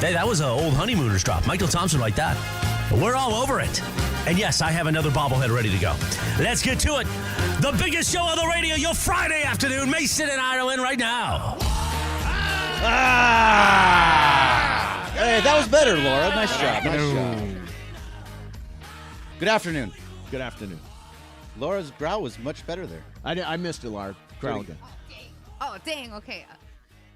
Hey, that was an old honeymooners drop. Michael Thompson like that. But we're all over it. And yes, I have another bobblehead ready to go. Let's get to it. The biggest show on the radio, your Friday afternoon. Mason and Ireland right now. Hey, that was better, Laura. Nice job. Nice job. Good afternoon. Good afternoon. Laura's growl was much better there. I missed it, Laura. Growl again. Oh, dang. Okay.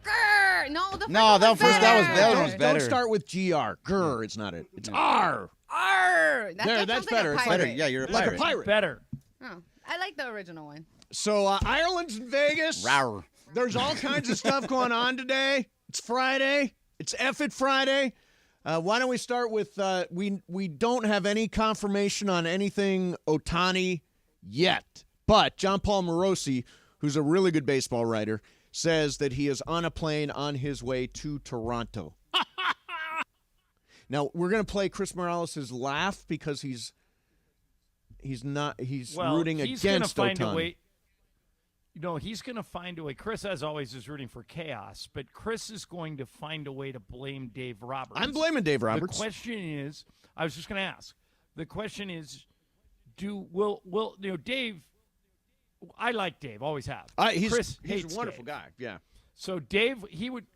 Grr. No, the that one was better. Don't start with GR. Grr, it's not it. It's R. R. That's better. Like It's Better. Yeah, you're a pirate. like a pirate. Better. Oh, I like the original one. So Ireland's in Vegas. Rawr. There's all kinds of stuff going on today. It's Friday. It's F It Friday. Why don't we start with we don't have any confirmation on anything Ohtani yet. But John Paul Morosi, who's a really good baseball writer, says that he is on a plane on his way to Toronto. Now, we're going to play Chris Morales' laugh because he's rooting against Ohtani. He's going to find a way. Chris, as always, is rooting for chaos, but Chris is going to find a way to blame Dave Roberts. I'm blaming Dave Roberts. The question is, I was just going to ask. The question is, will Dave? I like Dave, always have. Chris he's hates a wonderful Dave. guy. Yeah. So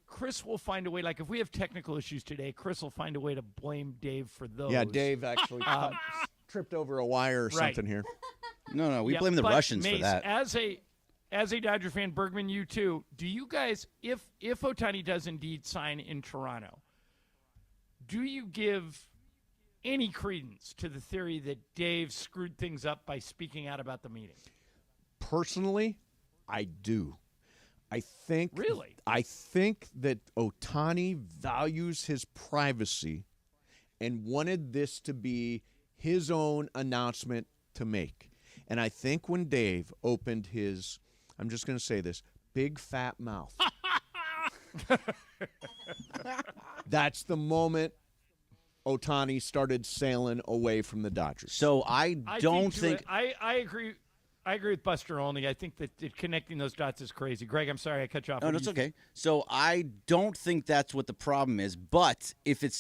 Chris will find a way. Like if we have technical issues today, Chris will find a way to blame Dave for those. Yeah, Dave actually tripped over a wire or something here. No, we blame the Russians Mace, for that. As a Dodger fan, Bergman, you too, do you guys, if Ohtani does indeed sign in Toronto, do you give any credence to the theory that Dave screwed things up by speaking out about the meeting? Personally, I do. I think that Ohtani values his privacy and wanted this to be his own announcement to make. And I think when Dave opened his, I'm just going to say this, big fat mouth, that's the moment Ohtani started sailing away from the Dodgers. So I don't think I agree. I agree with Buster Olney. I think that connecting those dots is crazy. Greg, I'm sorry I cut you off. No, that's okay. So I don't think that's what the problem is. But if it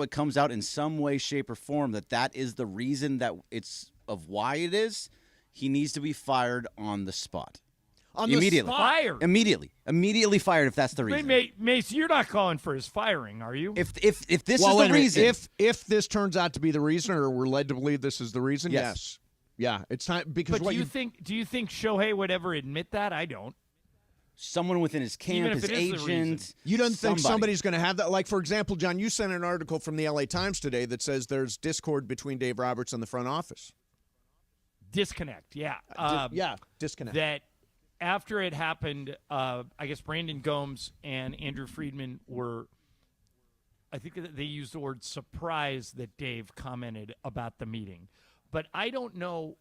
comes out in some way, shape, or form that is the reason that it's of why it is, he needs to be fired on the spot. Immediately. Fired. Immediately fired if that's the reason. Mace, you're not calling for his firing, are you? If this is the reason. If this turns out to be the reason, or we're led to believe this is the reason, yes. Yeah, it's time because. But do you think Shohei would ever admit that? I don't. Someone within his camp, his agent. You don't think somebody's going to have that? Like, for example, John, you sent an article from the LA Times today that says there's discord between Dave Roberts and the front office. Disconnect, yeah. Disconnect. That after it happened, I guess Brandon Gomes and Andrew Friedman were, I think they used the word surprise that Dave commented about the meeting. But I don't know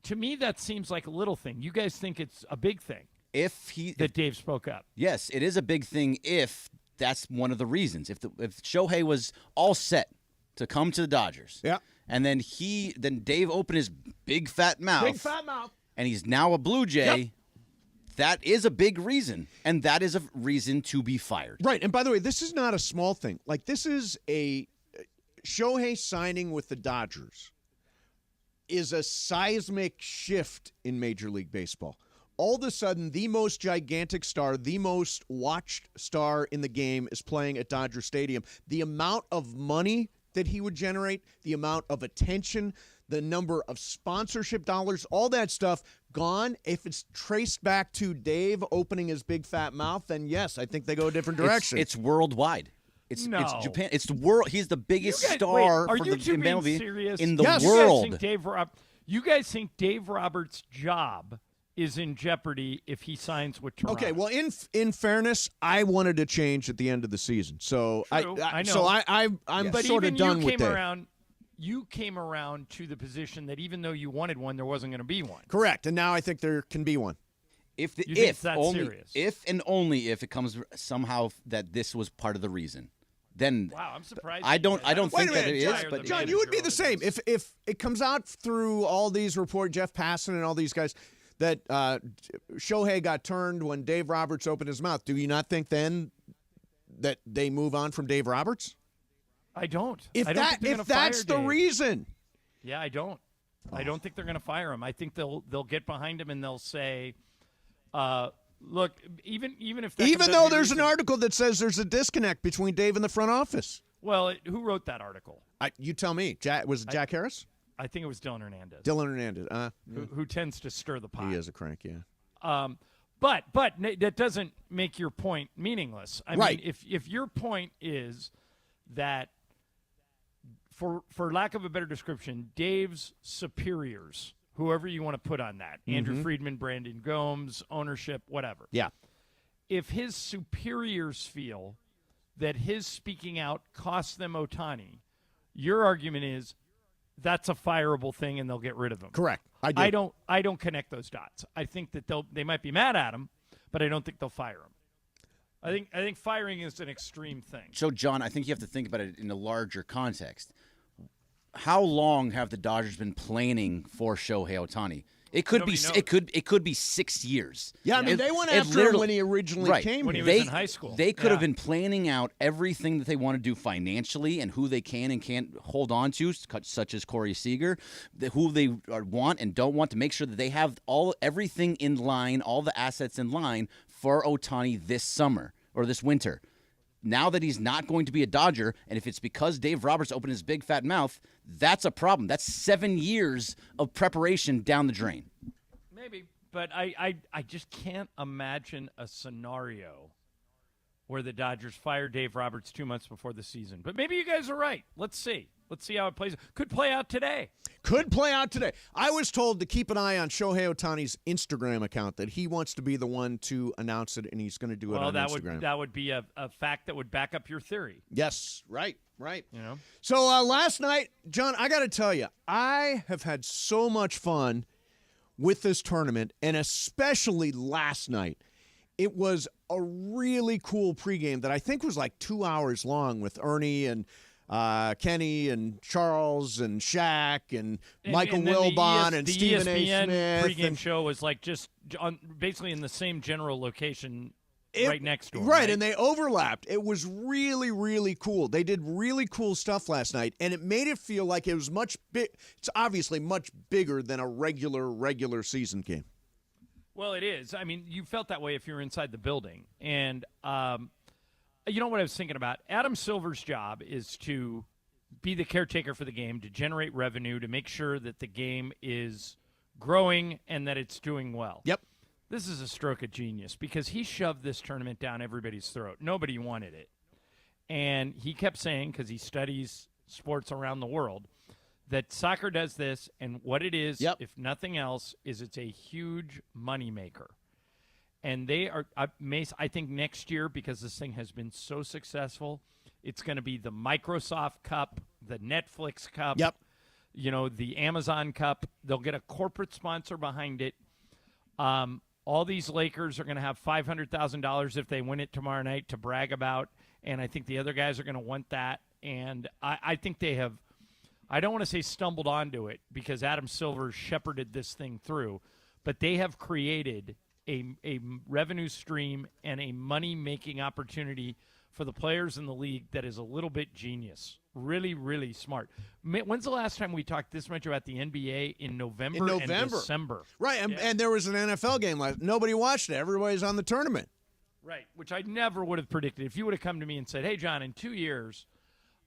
to me that seems like a little thing. You guys think it's a big thing that Dave spoke up? Yes, it is a big thing if that's one of the reasons. If Shohei was all set to come to the Dodgers, yeah, and then Dave opened his big fat mouth, and he's now a Blue Jay. Yep. That is a big reason, and that is a reason to be fired. Right, and by the way, this is not a small thing. Like, this is a Shohei signing with the Dodgers is a seismic shift in Major League Baseball. All of a sudden, the most gigantic star, the most watched star in the game is playing at Dodger Stadium. The amount of money that he would generate, the amount of attention, the number of sponsorship dollars, all that stuff gone. If it's traced back to Dave opening his big fat mouth, then yes, I think they go a different direction. It's worldwide. It's Japan. It's the world. He's the biggest star for the MLB in the world. You guys think Dave Roberts' job is in jeopardy if he signs with Toronto? Okay, well, in fairness, I wanted to change at the end of the season, so I know. So I'm sort of done with that. You came around to the position that even though you wanted one, there wasn't going to be one. Correct, and now I think there can be one. If and only if it comes somehow that this was part of the reason. Then wow, I'm surprised. I don't think that it is. But John, you would be the same if it comes out through all these reports, Jeff Passan and all these guys, that Shohei got turned when Dave Roberts opened his mouth. Do you not think then that they move on from Dave Roberts? I don't. If I don't think they're gonna that's fire the Dave. reason. Yeah, I don't. I don't think they're going to fire him. I think they'll get behind him and they'll say, look, even if that Even comes out though to be there's an reason- article that says there's a disconnect between Dave and the front office. Well, who wrote that article? You tell me. Was it Jack Harris? I think it was Dylan Hernandez, Dylan Hernandez. who tends to stir the pot. He is a crank, yeah. But that doesn't make your point meaningless. I Right. mean, if your point is that, for lack of a better description, Dave's superiors, whoever you want to put on that, Andrew Friedman, Brandon Gomes, ownership, whatever. Yeah. If his superiors feel that his speaking out costs them Ohtani, your argument is that's a fireable thing and they'll get rid of him. Correct. I don't connect those dots. I think that they might be mad at him, but I don't think they'll fire him. I think firing is an extreme thing. So, John, I think you have to think about it in a larger context. How long have the Dodgers been planning for Shohei Ohtani? It could Nobody knows. it could be 6 years. Yeah, I mean, they went after him literally- when he originally right. came When he here. was in high school. They could have Yeah. been planning out everything that they want to do financially and who they can and can't hold on to, such as Corey Seager, who they want and don't want, to make sure that they have everything in line, all the assets in line for Ohtani this summer or this winter. Now that he's not going to be a Dodger, and if it's because Dave Roberts opened his big fat mouth, that's a problem. That's 7 years of preparation down the drain. Maybe, but I just can't imagine a scenario where the Dodgers fire Dave Roberts 2 months before the season. But maybe you guys are right. Let's see. Let's see how it plays. Could play out today. Could play out today. I was told to keep an eye on Shohei Ohtani's Instagram account, that he wants to be the one to announce it, and he's going to do it on Instagram. That would be a fact that would back up your theory. Yes, right. You know. So last night, John, I got to tell you, I have had so much fun with this tournament, and especially last night. It was a really cool pregame that I think was like 2 hours long, with Ernie and Kenny and Charles and Shaq and Michael then Wilbon and the Stephen ESPN A. Smith. pregame show was like just basically in the same general location, right next door. Right, and they overlapped. It was really, really cool. They did really cool stuff last night, and it made it feel like it was much big. It's obviously much bigger than a regular season game. Well, it is. I mean, you felt that way if you're inside the building. And you know what I was thinking about? Adam Silver's job is to be the caretaker for the game, to generate revenue, to make sure that the game is growing and that it's doing well. Yep. This is a stroke of genius because he shoved this tournament down everybody's throat. Nobody wanted it. And he kept saying, because he studies sports around the world, that soccer does this, and what it is, if nothing else, is it's a huge moneymaker. And they are, I think next year, because this thing has been so successful, it's going to be the Microsoft Cup, the Netflix Cup, the Amazon Cup. They'll get a corporate sponsor behind it. All these Lakers are going to have $500,000 if they win it tomorrow night to brag about, and I think the other guys are going to want that. And I think they have, I don't want to say stumbled onto it because Adam Silver shepherded this thing through, but they have created a revenue stream and a money-making opportunity for the players in the league that is a little bit genius. Really, really smart. When's the last time we talked this much about the NBA? In November and December. Right, and there was an NFL game last. Nobody watched it. Everybody's on the tournament. Right, which I never would have predicted. If you would have come to me and said, "Hey, John, in 2 years,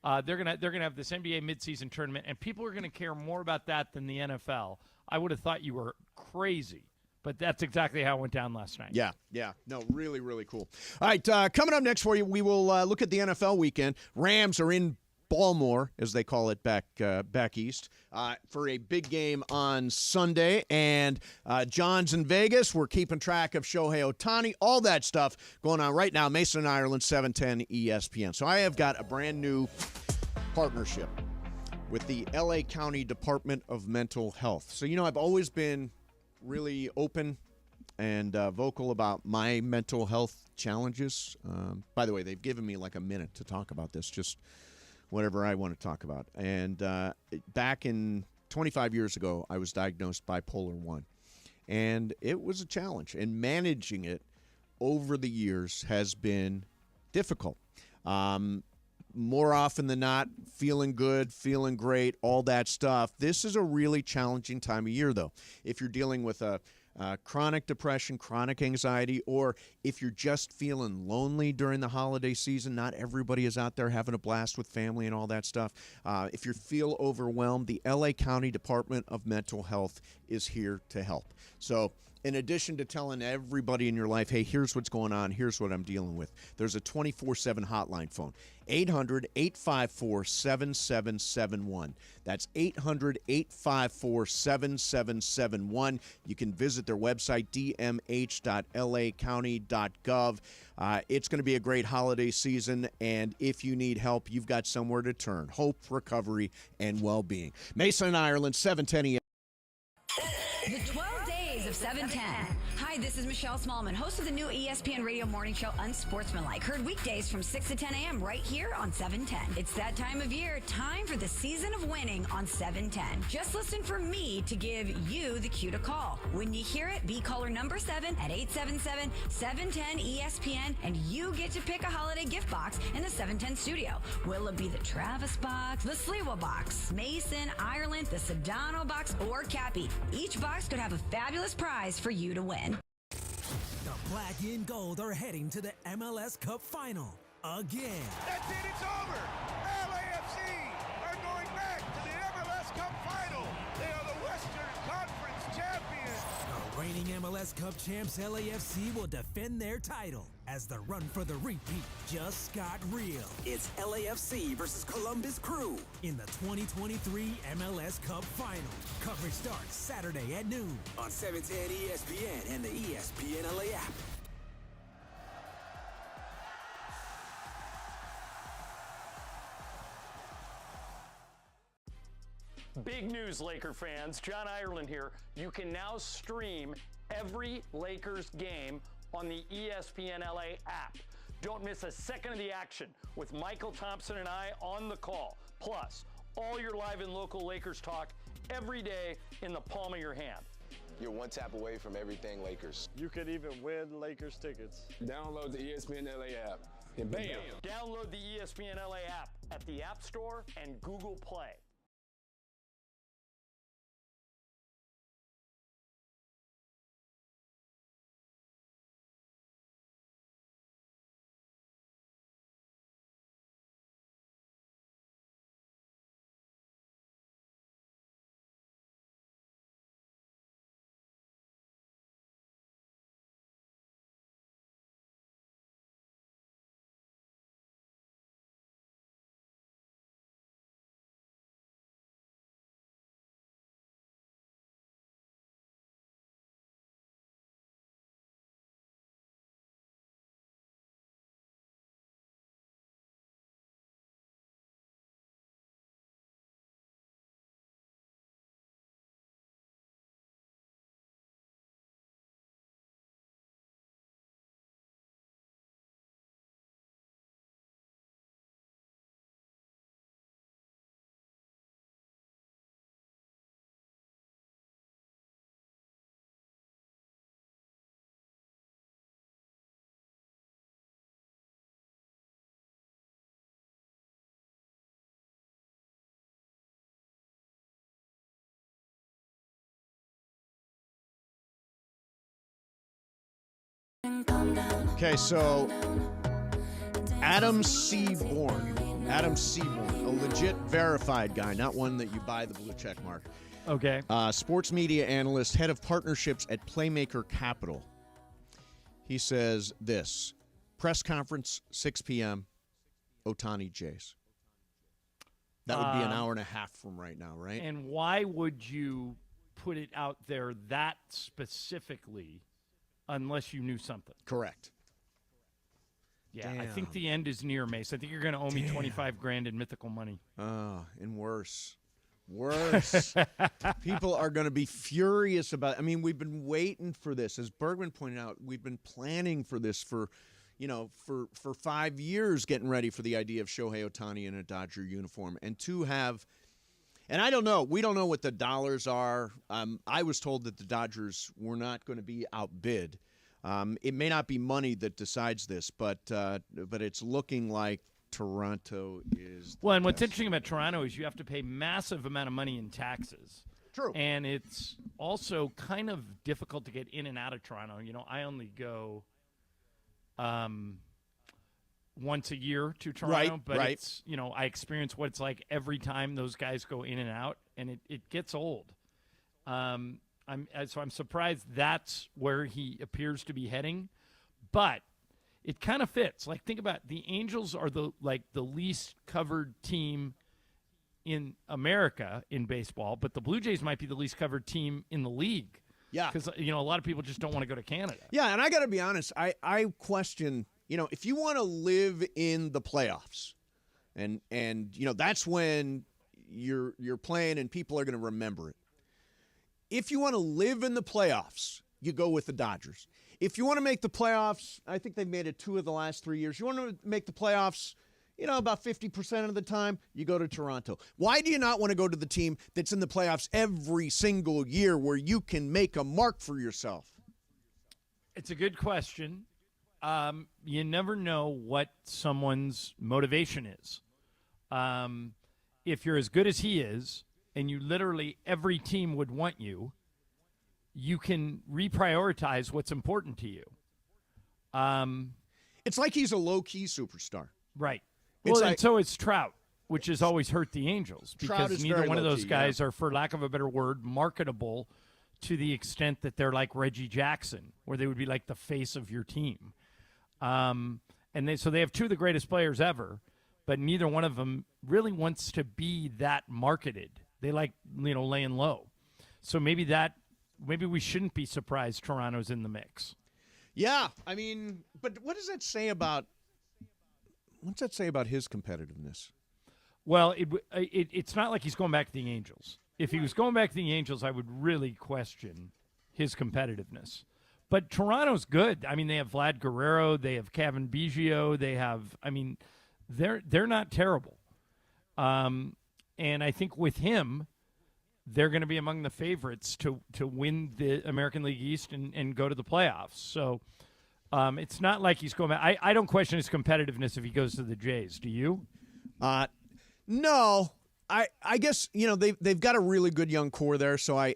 they're gonna have this NBA midseason tournament, and people are gonna care more about that than the NFL," I would have thought you were crazy. But that's exactly how it went down last night. Yeah. No, really, really cool. All right, coming up next for you, we will look at the NFL weekend. Rams are in Baltimore, as they call it back east, for a big game on Sunday. And John's in Vegas. We're keeping track of Shohei Ohtani, all that stuff going on right now. Mason and Ireland, 710 ESPN. So I have got a brand new partnership with the LA County Department of Mental Health. So, I've always been really open and vocal about my mental health challenges. By the way, they've given me like a minute to talk about this, just whatever I want to talk about. And back in 25 years ago, I was diagnosed bipolar 1. And it was a challenge. And managing it over the years has been difficult. More often than not, feeling good, feeling great, all that stuff. This is a really challenging time of year, though. If you're dealing with a chronic depression, chronic anxiety, or if you're just feeling lonely during the holiday season, not everybody is out there having a blast with family and all that stuff. If you feel overwhelmed, the LA County Department of Mental Health is here to help. So in addition to telling everybody in your life, hey, here's what's going on, here's what I'm dealing with, there's a 24/7 hotline phone, 800-854-7771. That's 800-854-7771. You can visit their website, dmh.lacounty.gov. It's going to be a great holiday season, and if you need help, you've got somewhere to turn. Hope, recovery, and well-being. Mason and Ireland, 710 ESPN. The 12 Days of 710. Hi, this is Michelle Smallman, host of the new ESPN radio morning show Unsportsmanlike. Heard weekdays from 6 to 10 a.m. right here on 710. It's that time of year, time for the season of winning on 710. Just listen for me to give you the cue to call. When you hear it, be caller number 7 at 877-710-ESPN, and you get to pick a holiday gift box in the 710 studio. Will it be the Travis box, the Sliwa box, Mason, Ireland, the Sedano box, or Cappy? Each box could have a fabulous prize for you to win. The black and gold are heading to the MLS Cup Final again. That's it, it's over. LAFC are going back to the MLS Cup Final. They are the Western Conference champions. The reigning MLS Cup champs LAFC will defend their title as the run for the repeat just got real. It's LAFC versus Columbus Crew in the 2023 MLS Cup Final. Coverage starts Saturday at noon on 710 ESPN and the ESPN LA app. Big news, Laker fans. John Ireland here. You can now stream every Lakers game on the ESPN LA app. Don't miss a second of the action with Michael Thompson and I on the call. Plus, all your live and local Lakers talk every day in the palm of your hand. You're one tap away from everything Lakers. You could even win Lakers tickets. Download the ESPN LA app and bam! Download the ESPN LA app at the App Store and Google Play. Okay, so Adam Seaborn, a legit verified guy, not one that you buy the blue check mark. Okay. Sports media analyst, head of partnerships at Playmaker Capital. He says this, press conference, 6 p.m., Ohtani Jays. That would be an hour and a half from right now, right? And why would you put it out there that specifically unless you knew something? Correct. Yeah, Damn. I think the end is near, Mace. I think you're going to owe me $25,000 in mythical money. Oh, and worse. Worse. People are going to be furious about it. I mean, we've been waiting for this. As Bergman pointed out, we've been planning for this for 5 years, getting ready for the idea of Shohei Ohtani in a Dodger uniform. And to have, and I don't know, we don't know what the dollars are. I was told that the Dodgers were not going to be outbid. It may not be money that decides this, but it's looking like Toronto is. Well, and what's interesting about Toronto is you have to pay massive amount of money in taxes. True. And it's also kind of difficult to get in and out of Toronto. I only go once a year to Toronto, but it's, I experience what it's like every time those guys go in and out, and it gets old. I'm surprised that's where he appears to be heading, but it kind of fits. Like, think about it. The Angels are the least covered team in America in baseball, but the Blue Jays might be the least covered team in the league. Yeah. Because, a lot of people just don't want to go to Canada. Yeah, and I got to be honest, I question, if you want to live in the playoffs, and that's when you're playing and people are going to remember it. If you want to live in the playoffs, you go with the Dodgers. If you want to make the playoffs, I think they've made it 2 of the last 3 years. You want to make the playoffs, about 50% of the time, you go to Toronto. Why do you not want to go to the team that's in the playoffs every single year where you can make a mark for yourself? It's a good question. You never know what someone's motivation is. If you're as good as he is, and you literally every team would want you, you can reprioritize what's important to you. It's like he's a low-key superstar. Right. It's Well, like- and so is Trout, which has always hurt the Angels Trout because is neither very one of those low-key, guys are, for lack of a better word, marketable to the extent that they're like Reggie Jackson, where they would be like the face of your team. So they have 2 of the greatest players ever, but neither one of them really wants to be that marketed. They like, laying low. So maybe we shouldn't be surprised Toronto's in the mix. Yeah, but what does that say about his competitiveness? Well, it's not like he's going back to the Angels. If he was going back to the Angels, I would really question his competitiveness. But Toronto's good. They have Vlad Guerrero. They have Kevin Biggio. They have, they're not terrible. And I think with him, they're going to be among the favorites to win the American League East and go to the playoffs. So it's not like he's going back. I don't question his competitiveness if he goes to the Jays. Do you? No. I guess, they've got a really good young core there, so I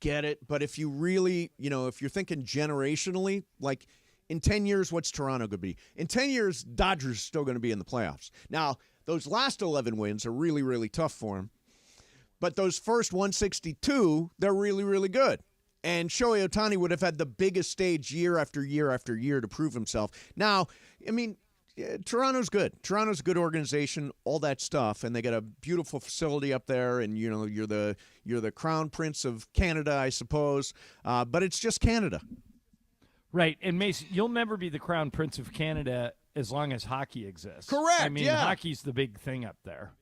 get it. But if you really, if you're thinking generationally, like in 10 years, what's Toronto going to be? In 10 years, Dodgers are still going to be in the playoffs. Now, those last 11 wins are really, really tough for them. But those first 162, they're really, really good. And Shohei Ohtani would have had the biggest stage year after year after year to prove himself. Now, Toronto's good. Toronto's a good organization, all that stuff, and they got a beautiful facility up there. And you're the crown prince of Canada, I suppose. But it's just Canada, right? And Mace, you'll never be the crown prince of Canada as long as hockey exists. Correct. Yeah. Hockey's the big thing up there.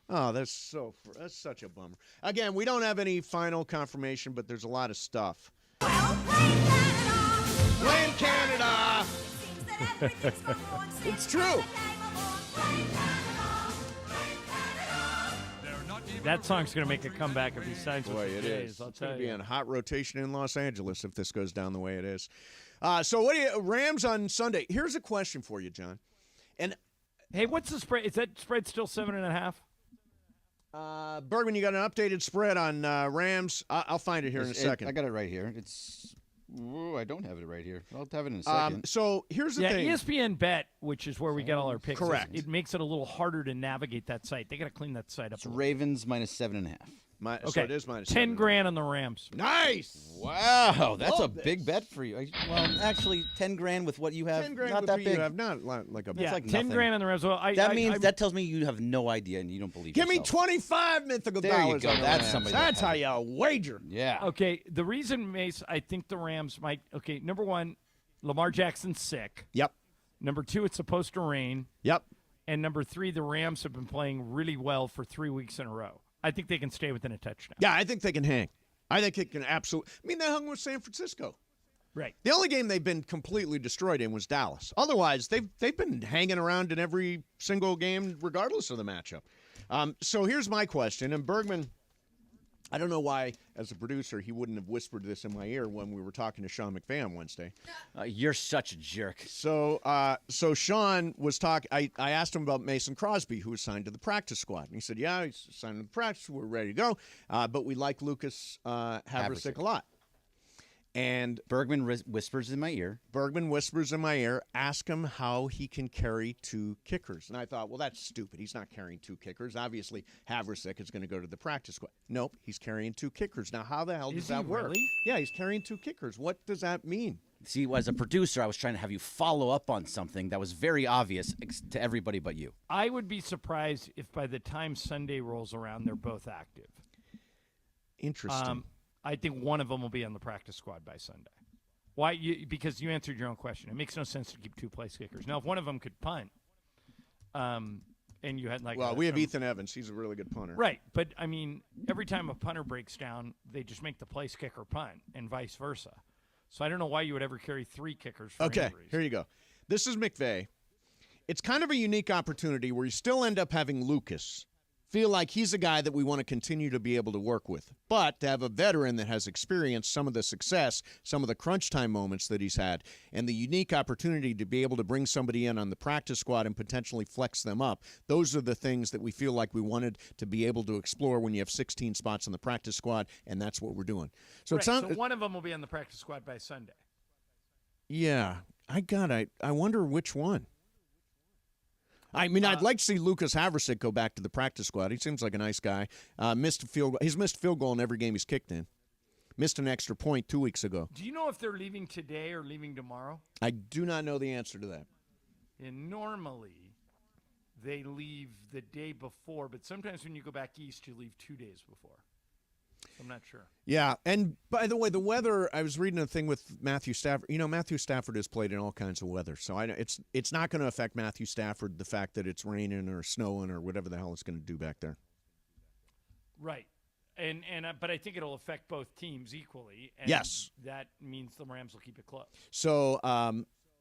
Oh, that's such a bummer. Again, we don't have any final confirmation, but there's a lot of stuff. Playing Canada. It's true. That song's going to make a comeback if he signs with the Jays. It's going to be in hot rotation in Los Angeles if this goes down the way it is. So what do you Rams on Sunday? Here's a question for you, John. And hey, what's the spread? Is that spread still 7.5? Bergman, you got an updated spread on Rams? I'll find it here in a second. I got it right here. I don't have it right here. I'll have it in a second. So here's the thing. ESPN Bet, which is where we get all our picks. Correct. It makes it a little harder to navigate that site. They got to clean that site up. It's Ravens minus 7.5. Okay, so it is minus 10 grand on the Rams. Nice. Wow, that's a big bet for you. Well, actually, 10 grand with what you have, 10 grand not with that what big. you have, not like a. Yeah, like 10 nothing. grand on the Rams. Well, that tells me you have no idea and you don't believe. Give me yourself. 25 mythical There you dollars. go. On the That's Rams. somebody. That's how you wager. Yeah. Okay, the reason, Mace, I think the Rams might. Okay, number one, Lamar Jackson's sick. Yep. Number two, it's supposed to rain. Yep. And number three, the Rams have been playing really well for 3 weeks in a row. I think they can stay within a touchdown. Yeah, I think they can hang. I think it can absolutely. They hung with San Francisco. Right. The only game they've been completely destroyed in was Dallas. Otherwise, they've been hanging around in every single game, regardless of the matchup. So here's my question, and Bergman, I don't know why, as a producer, he wouldn't have whispered this in my ear when we were talking to Sean McVay Wednesday. You're such a jerk. So Sean was talking. I asked him about Mason Crosby, who was signed to the practice squad. And he said, yeah, he's signed to the practice. We're ready to go. But we like Lucas Havrisik a lot. And Bergman whispers in my ear. Ask him how he can carry 2 kickers. And I thought, well, that's stupid. He's not carrying 2 kickers. Obviously, Havrisik is going to go to the practice squad. Nope, he's carrying 2 kickers. Now, how the hell does that work? Really? Yeah, he's carrying 2 kickers. What does that mean? See, as a producer, I was trying to have you follow up on something that was very obvious to everybody but you. I would be surprised if by the time Sunday rolls around, they're both active. Interesting. I think one of them will be on the practice squad by Sunday. Why? Because you answered your own question. It makes no sense to keep 2 place kickers. Now, if one of them could punt, and you had we have Ethan Evans. He's a really good punter. Right, but I mean, every time a punter breaks down, they just make the place kicker punt, and vice versa. So I don't know why you would ever carry 3 kickers for Okay, injuries. here you go. This is McVay. It's kind of a unique opportunity where you still end up having Lucas feel like he's a guy that we want to continue to be able to work with. But to have a veteran that has experienced some of the success, some of the crunch time moments that he's had, and the unique opportunity to be able to bring somebody in on the practice squad and potentially flex them up, those are the things that we feel like we wanted to be able to explore when you have 16 spots on the practice squad, and that's what we're doing. So, right, so one of them will be on the practice squad by Sunday. Yeah. I wonder which one. I mean, I'd like to see Lucas Havrisik go back to the practice squad. He seems like a nice guy. Missed a field goal. He's missed a field goal in every game he's kicked in. Missed an extra point 2 weeks ago. Do you know if they're leaving today or leaving tomorrow? I do not know the answer to that. And normally they leave the day before, but sometimes when you go back east, you leave 2 days before. I'm not sure. Yeah, and by the way, the weather, I was reading a thing with Matthew Stafford. You know, Matthew Stafford has played in all kinds of weather, so it's not going to affect Matthew Stafford, the fact that it's raining or snowing or whatever the hell it's going to do back there. Right. But I think it'll affect both teams equally. And yes. That means the Rams will keep it close. So,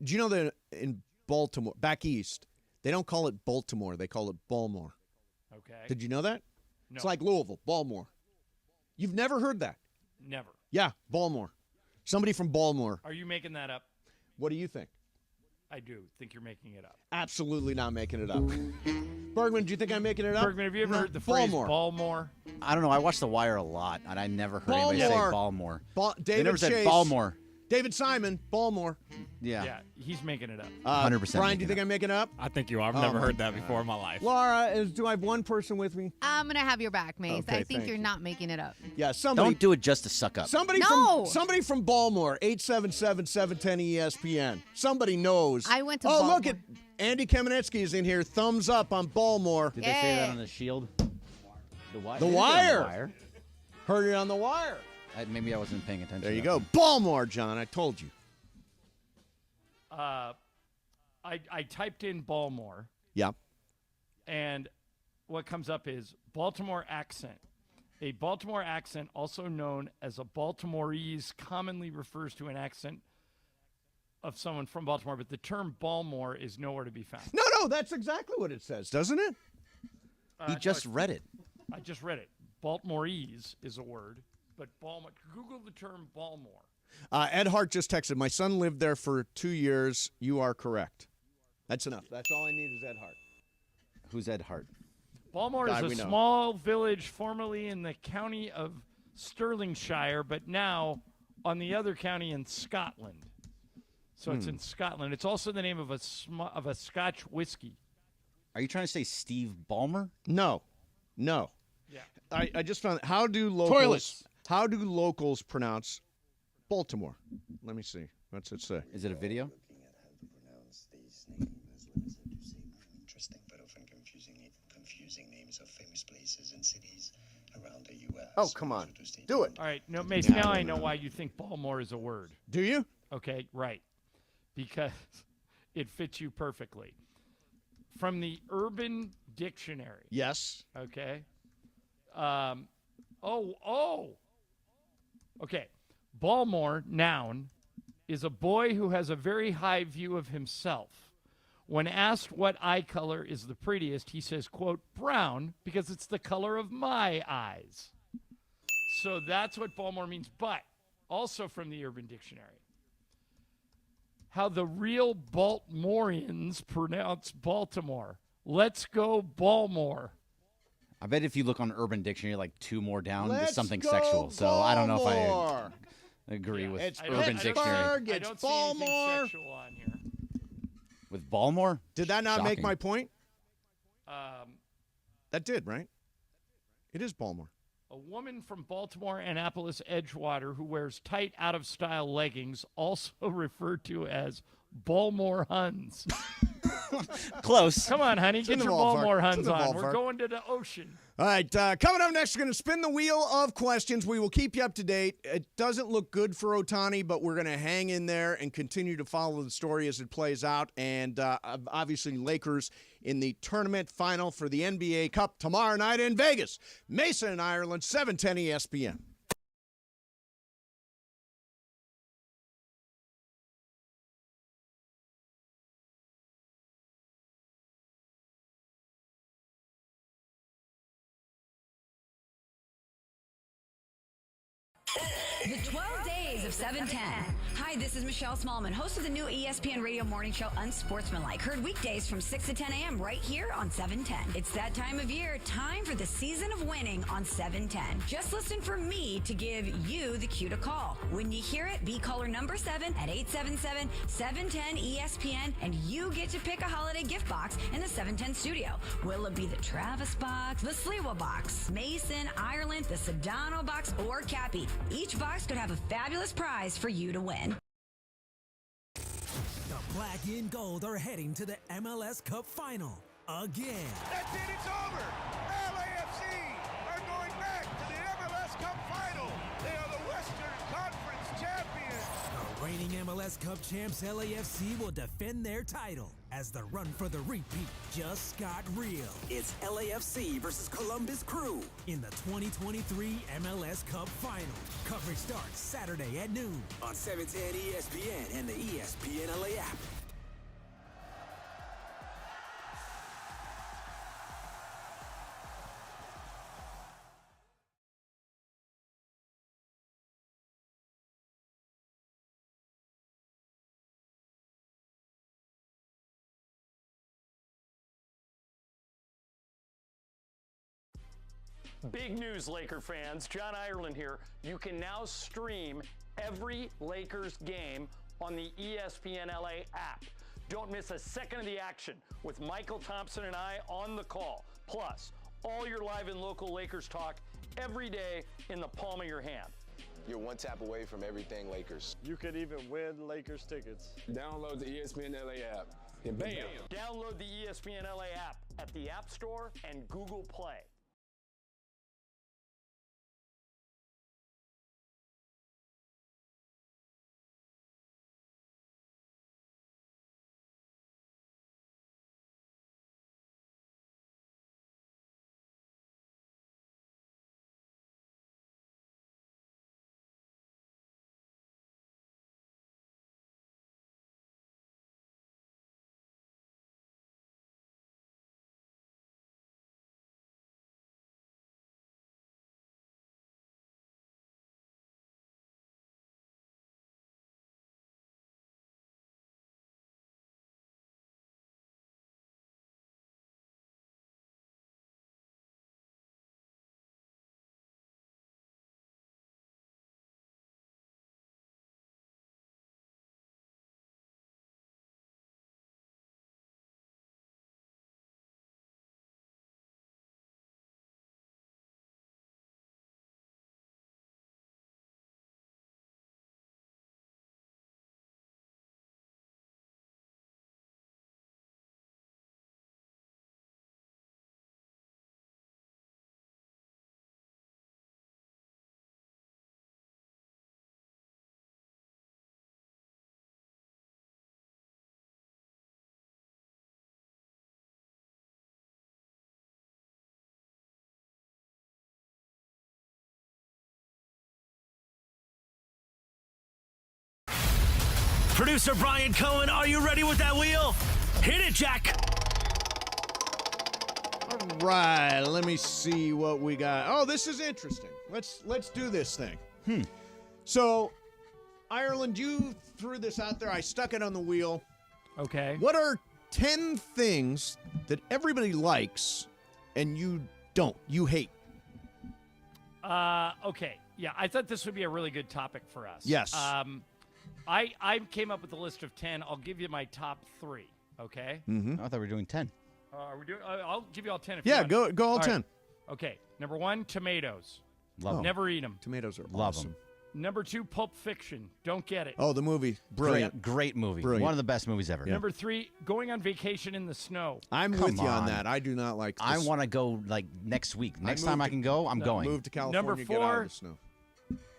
do you know that in Baltimore, back east, they don't call it Baltimore, they call it Baltimore. Okay. Did you know that? No. It's like Louisville, Baltimore. You've never heard that? Never. Yeah, Baltimore. Somebody from Baltimore. Are you making that up? What do you think? I do think you're making it up. Absolutely not making it up. Bergman, do you think I'm making it up? Bergman, have you ever heard the phrase Baltimore? I don't know. I watch The Wire a lot, and I never heard anybody say Baltimore. David never Chase, said Baltimore. David Simon, Baltimore. Yeah, he's making it up. 100%. Brian, do you think I'm making it up? I think you are. I've never heard that before in my life. Laura, do I have one person with me? I'm going to have your back, Mace. Okay, I think thank you're you. not making it up. Yeah, somebody. Don't do it just to suck up. Somebody from Baltimore, 877-710-ESPN. Somebody knows. I went to Baltimore. Baltimore. Look at Andy Kamenetsky is in here. Thumbs up on Baltimore. Did they say that on the Shield? The Wire. The Wire. Heard it on the Wire. Maybe I wasn't paying attention. There you go. Baltimore, John. I told you. I typed in Baltimore. Yeah. And what comes up is Baltimore accent. A Baltimore accent, also known as a Baltimoreese, commonly refers to an accent of someone from Baltimore, but the term Baltimore is nowhere to be found. No, that's exactly what it says, doesn't it? He just read it. I just read it. Baltimoreese is a word, but Baltimore. Google the term Baltimore. Ed Hart just texted, my son lived there for 2 years. You are correct. That's enough. That's all I need is Ed Hart. Who's Ed Hart? Baltimore is a small village formerly in the county of Stirlingshire, but now on the other county in Scotland. So it's in Scotland. It's also the name of a Scotch whiskey. Are you trying to say Steve Ballmer? No. Yeah. I just found how do locals pronounce Baltimore? Let me see. What's it say? Is it a video? Looking at how to pronounce these names, limited to say more interesting but often confusing names of famous places and cities around the U.S. Oh, come on. Do it. All right. No, Mace, now I know why you think Baltimore is a word. Do you? Okay, right. Because it fits you perfectly. From the Urban Dictionary. Yes. Okay. Okay. Baltimore, noun, is a boy who has a very high view of himself. When asked what eye color is the prettiest, he says, quote, brown, because it's the color of my eyes. So that's what Baltimore means. But also from the Urban Dictionary, how the real Baltimoreans pronounce Baltimore. Let's go Baltimore. I bet if you look on Urban Dictionary, like 2 more down, Let's there's something go sexual. So I don't know if I Baltimore. agree with It's Urban Dictionary. I It's don't see anything Baltimore. sexual on here. With Baltimore? Did that not make Shocking. my point? Um, That did, right? It is Baltimore. A woman from Baltimore, Annapolis, Edgewater, who wears tight, out-of-style leggings, also referred to as Baltimore Huns. Close. Come on, honey, in get the your ballpark. Baltimore It's Huns in the on. We're ballpark. going to the ocean. All right, coming up next, we're going to spin the wheel of questions. We will keep you up to date. It doesn't look good for Ohtani, but we're going to hang in there and continue to follow the story as it plays out. And obviously, Lakers in the tournament final for the NBA Cup tomorrow night in Vegas. Mason, Ireland, 710 ESPN. The 12 Days of 710. Hi, this is Michelle Smallman, host of the new ESPN radio morning show Unsportsmanlike. Heard weekdays from 6 to 10 a.m. right here on 710. It's that time of year, time for the season of winning on 710. Just listen for me to give you the cue to call. When you hear it, be caller number 7 at 877-710-ESPN, and you get to pick a holiday gift box in the 710 studio. Will it be the Travis box, the Sliwa box, Mason, Ireland, the Sedano box, or Cappy? Each box could have a fabulous prize for you to win. The black and gold are heading to the MLS Cup Final again. That's it, it's over. LAFC are going back to the MLS Cup Final. They are the Western Conference champions. The reigning MLS Cup champs LAFC will defend their title as the run for the repeat just got real. It's LAFC versus Columbus Crew in the 2023 MLS Cup Final. Coverage starts Saturday at noon on 710 ESPN and the ESPN LA app. Big news, Laker fans. John Ireland here. You can now stream every Lakers game on the ESPN LA app. Don't miss a second of the action with Michael Thompson and I on the call. Plus, all your live and local Lakers talk every day in the palm of your hand. You're one tap away from everything Lakers. You could even win Lakers tickets. Download the ESPN LA app and bam! Download the ESPN LA app at the App Store and Google Play. Producer Brian Cohen, are you ready with that wheel? Hit it, Jack. All right, let me see what we got. Oh, this is interesting. Let's do this thing. So, Ireland, you threw this out there. I stuck it on the wheel. Okay. What are 10 things that everybody likes and you don't? You hate? Okay. Yeah, I thought this would be a really good topic for us. Yes. I came up with a list of 10. I'll give you my top 3. Okay. Mm-hmm. I thought we were doing 10. Are we doing? I'll give you all 10. If you Yeah, want. go all 10. Right. Okay. Number 1, tomatoes. Love 'em. Never eat them. Tomatoes are Love awesome. 'em. Number 2, Pulp Fiction. Don't get it. Oh, the movie. Brilliant. Great movie. Brilliant. One of the best movies ever. Number 3, going on vacation in the snow. I'm Come with you on on. that. I do not like this. I want to go like next week. Next time moved I can go, I'm going. Move to California, Number get out 4, of the snow.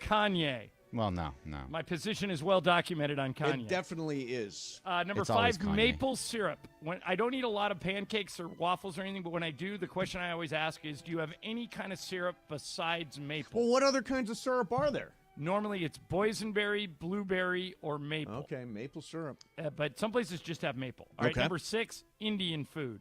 Kanye. Well, no. My position is well documented on Kanye. It definitely is. Number It's always 5, Kanye. maple syrup. When I don't eat a lot of pancakes or waffles or anything, but when I do, the question I always ask is, do you have any kind of syrup besides maple? Well, what other kinds of syrup are there? Normally, it's boysenberry, blueberry, or maple. Okay, maple syrup. But some places just have maple. All right, Okay. number 6, Indian food.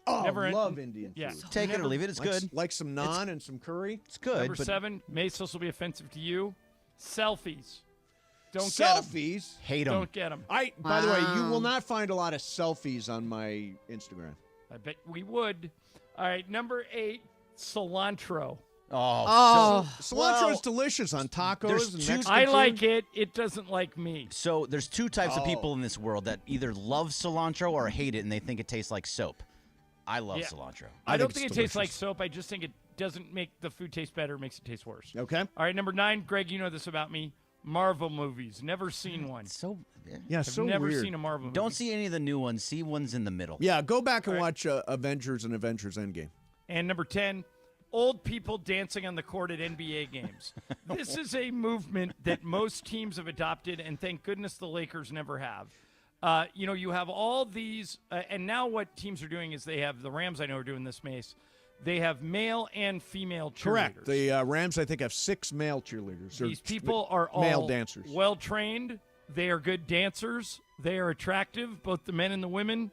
Oh, Never- love Indian food. Yeah. Take it or leave it. It's Like, good. Like some naan and some curry. It's good. Number but 7, this will be offensive to you. Selfies. Don't get 'em. Selfies. hate them. Don't get them. By the way, you will not find a lot of selfies on my Instagram. I bet we would. All right, number 8, cilantro. Cilantro is delicious on tacos there's and two- Mexican I food. like it. It doesn't like me. So there's two types of people in this world that either love cilantro or hate it, and they think it tastes like soap. I love Yeah. cilantro. I don't think think it's it tastes like delicious. soap. I just think it doesn't make the food taste better. It makes it taste worse. Okay. All right, number 9, Greg, you know this about me. Marvel movies. Never seen one. So Yeah, I've so never weird. seen a Marvel movie. don't see any of the new ones. See ones in the middle. Yeah, go back and watch Avengers and Avengers Endgame. And number 10, old people dancing on the court at NBA games. This is a movement that most teams have adopted, and thank goodness the Lakers never have. You have all these, and now what teams are doing is they have, the Rams I know are doing this, Mace. They have male and female cheerleaders. Correct. The Rams, I think, have 6 male cheerleaders. or These people are all male dancers. well trained. They are good dancers. They are attractive, both the men and the women.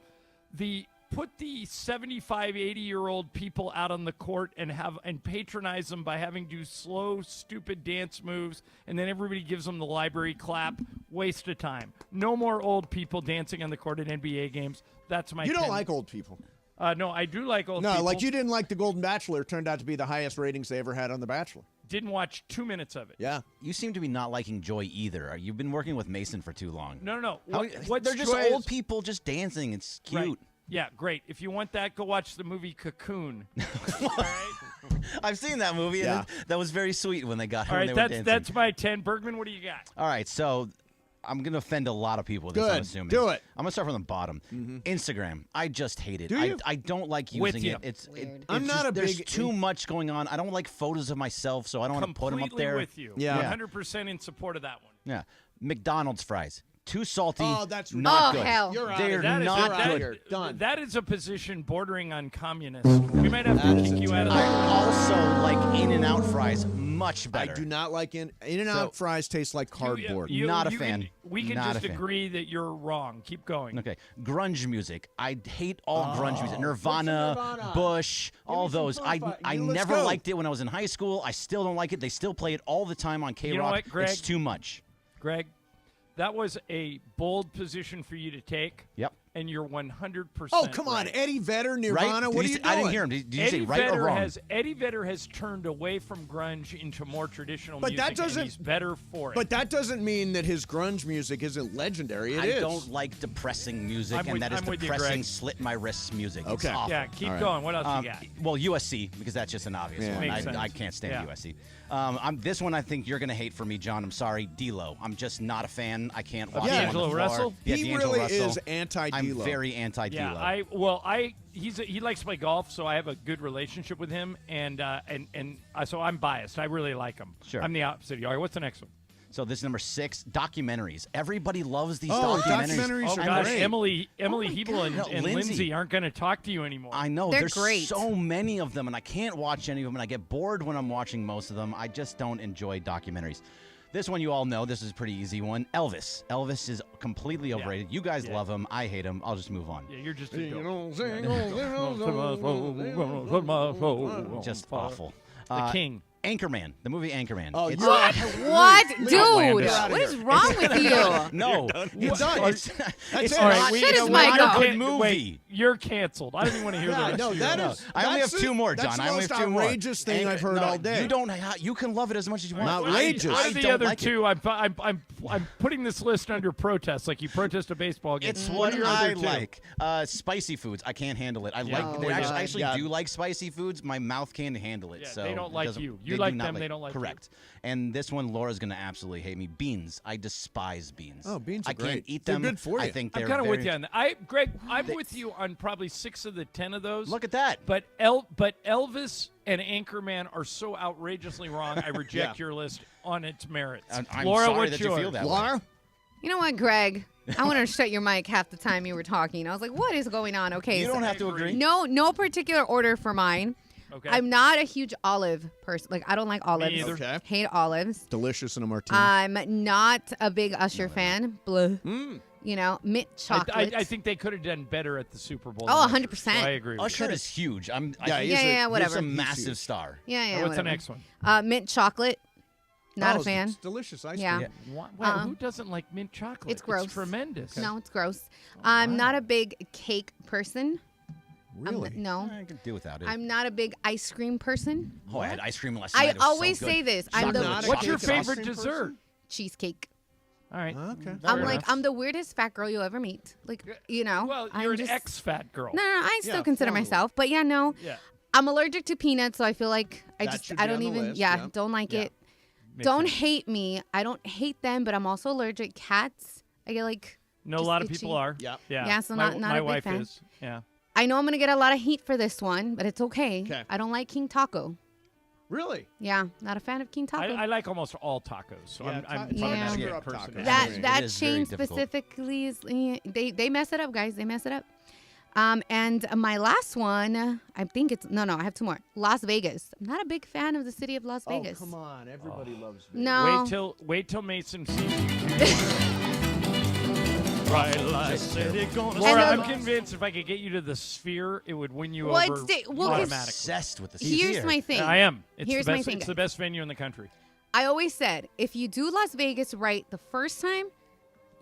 Put the 75, 80-year-old people out on the court and patronize them by having to do slow, stupid dance moves, and then everybody gives them the library clap. Waste of time. No more old people dancing on the court at NBA games. That's my You don't 10. like old people. No, I do like old people. No, like you didn't like The Golden Bachelor. It turned out to be the highest ratings they ever had on The Bachelor. Didn't watch 2 minutes of it. Yeah. You seem to be not liking Joy either. You've been working with Mason for too long. No. They're just Joy old is- people just dancing. It's cute. Right. Yeah, great. If you want that, go watch the movie Cocoon. All right. I've seen that movie. Yeah. And that was very sweet when they got All when right, they were dancing. that's my 10. Bergman, what do you got? All right, so I'm going to offend a lot of people with this, Good. I'm assuming. Do it. I'm going to start from the bottom. Instagram. I just hate it. Do you? I don't like With using you. it. It's I'm not a there's big- too much going on. I don't like photos of myself, so I don't want to put them up Completely there. with you. Yeah. 100% in support of that one. Yeah. McDonald's fries. Too salty. Oh, that's not Oh, good. hell. You're out. They're That is- not that- good. Here. Done. That is a position bordering on communist. We might have to kick you out of I there. also like In-N-Out fries much I better. do not like In-N-Out fries taste like cardboard. Not a fan. We can Not just a fan. agree that you're wrong. Keep going. Okay, grunge music. I hate all grunge music. Nirvana, Nirvana? Bush, all me some those. Foo I Fighters. I Let's never go. liked it when I was in high school. I still don't like it. They still play it all the time on K-Rock. You know what, Greg? It's too much. Greg, that was a bold position for you to take. Yep. And you're 100%. Oh, come on. right. Eddie Vedder, Nirvana, Right? what are Did you you doing? I didn't hear him. Did you say Eddie right Vedder or wrong? Eddie Vedder has turned away from grunge into more traditional But music, that doesn't- and he's better for it. But that doesn't mean that his grunge music isn't legendary. It I is. don't like depressing music, I'm and with- that is I'm with you, depressing, Greg. slit my wrists music. It's Okay. awful. yeah, keep All right. going. What else you got? Well, USC, because that's just an obvious Yeah. one. Makes sense. I can't stand Yeah. USC. This one I think you're going to hate for me, John. I'm sorry. D-Lo. I'm just not a fan. I can't watch him on the D'Angelo floor. Russell? Yeah, He D'Angelo really Russell. is anti-D-Lo. I'm very anti-D-Lo. Yeah, he likes to play golf, so I have a good relationship with him, and so I'm biased. I really like him. Sure. I'm the opposite of you. All right, what's the next one? So this is number 6, documentaries. Everybody loves these Oh, documentaries. documentaries Oh are gosh, great. Emily my Hebel and, God. and Lindsay aren't going to talk to you anymore. I know. They're There's great. so many of them, and I can't watch any of them, and I get bored when I'm watching most of them. I just don't enjoy documentaries. This one you all know. This is a pretty easy one. Elvis. Elvis is completely overrated. You guys love him. I hate him. I'll just move on. Yeah, you're just Just awful. The King. Anchorman, the movie Anchorman. Oh, It's- What? Dude, Outlandish. what is wrong with you? No, You're done. It's That's it. All right, Shut his it's mic not off. a good movie. Wait, you're canceled. I don't even want to hear the rest no, of that your- is. I only have that's two more, That's John. the I only most have two more. outrageous thing I've heard all day. You don't. You can love it as much as you want. Outrageous. What I are the don't other like it. two? I'm putting this list under protest, like you protest a baseball game. It's What what are your I other two? like. Spicy foods. I can't handle it. I actually do like spicy foods. My mouth can't handle it. Yeah, so they don't it like doesn't- you. they You do like not them, they don't like you. Correct. And this one, Laura's gonna absolutely hate me. Beans. I despise beans. Oh, beans are I can't great. eat They're them. good for I you. think I'm they're kind of with very- you on that. Greg, I'm with you on probably 6 of the 10 of those. Look at that. But Elvis and Anchorman are so outrageously wrong. I reject your list on its merits. I'm Laura, sorry what's that yours? you feel that way. Laura? You know what, Greg? I want to shut your mic half the time you were talking. I was like, what is going on? Okay. You so don't have to agree. No particular order for mine. Okay. I'm not a huge olive person. Like, I don't like olives. either. Okay. Hate olives. Delicious in a martini. I'm not a big Usher fan. Blah. You know, mint chocolate. I think they could have done better at the Super Bowl. Oh, than Usher, 100%. So I agree with Usher you. is huge. I Yeah, think he's a- Yeah, whatever. He's a He's massive huge. star. Yeah, What's whatever. the next one? Mint chocolate. Not a fan. It's delicious ice Yeah. cream. Who doesn't like mint chocolate? It's gross. tremendous. No, it's gross. I'm not a big cake person. Really? No. I can do without it. I'm not a big ice cream person. Oh, I had ice cream last I night. It was so always good. say this. I'm Chocolate the chip. What's your Chocolate ice favorite cream dessert? person? cheesecake. All right. Okay. I'm Fair like, enough. I'm the weirdest fat girl you'll ever meet. Like, you know. Well, I'm you're just, an ex-fat girl. No, I still Yeah, consider formally. myself. But yeah, no. Yeah. I'm allergic to peanuts, so I feel like That should I be don't on the even, list, yeah, yeah. don't like Yeah. it. Makes Don't sense. hate me. I don't hate them, but I'm also allergic. Cats, I get like. No, a just lot of itchy. people are. Yep. Yeah. Yeah, so my, not my a big wife fan. is. Yeah. I know I'm gonna get a lot of heat for this one, but it's okay. Okay. I don't like King Taco. Really? Yeah, not a fan of King Taco. I like almost all tacos, so Yeah, I'm ta- probably Yeah. not a Screw good up person. tacos. to that ask. It that is very chain difficult. specifically is they mess it up, guys. They mess it up. And my last one, I think it's no, I have two more. Las Vegas. I'm not a big fan of the city of Las Vegas. Oh, come on. Everybody loves Vegas. No. Wait till Mason sees you. Right, like city gonna Laura, I'm convinced if I could get you to the Sphere, it would win you Well, over it's well, 'cause automatically. Obsessed with the Here's Sphere. my thing. Yeah, I am. It's Here's the my best, thing, It's the guys. best venue in the country. I always said if you do Las Vegas right the first time,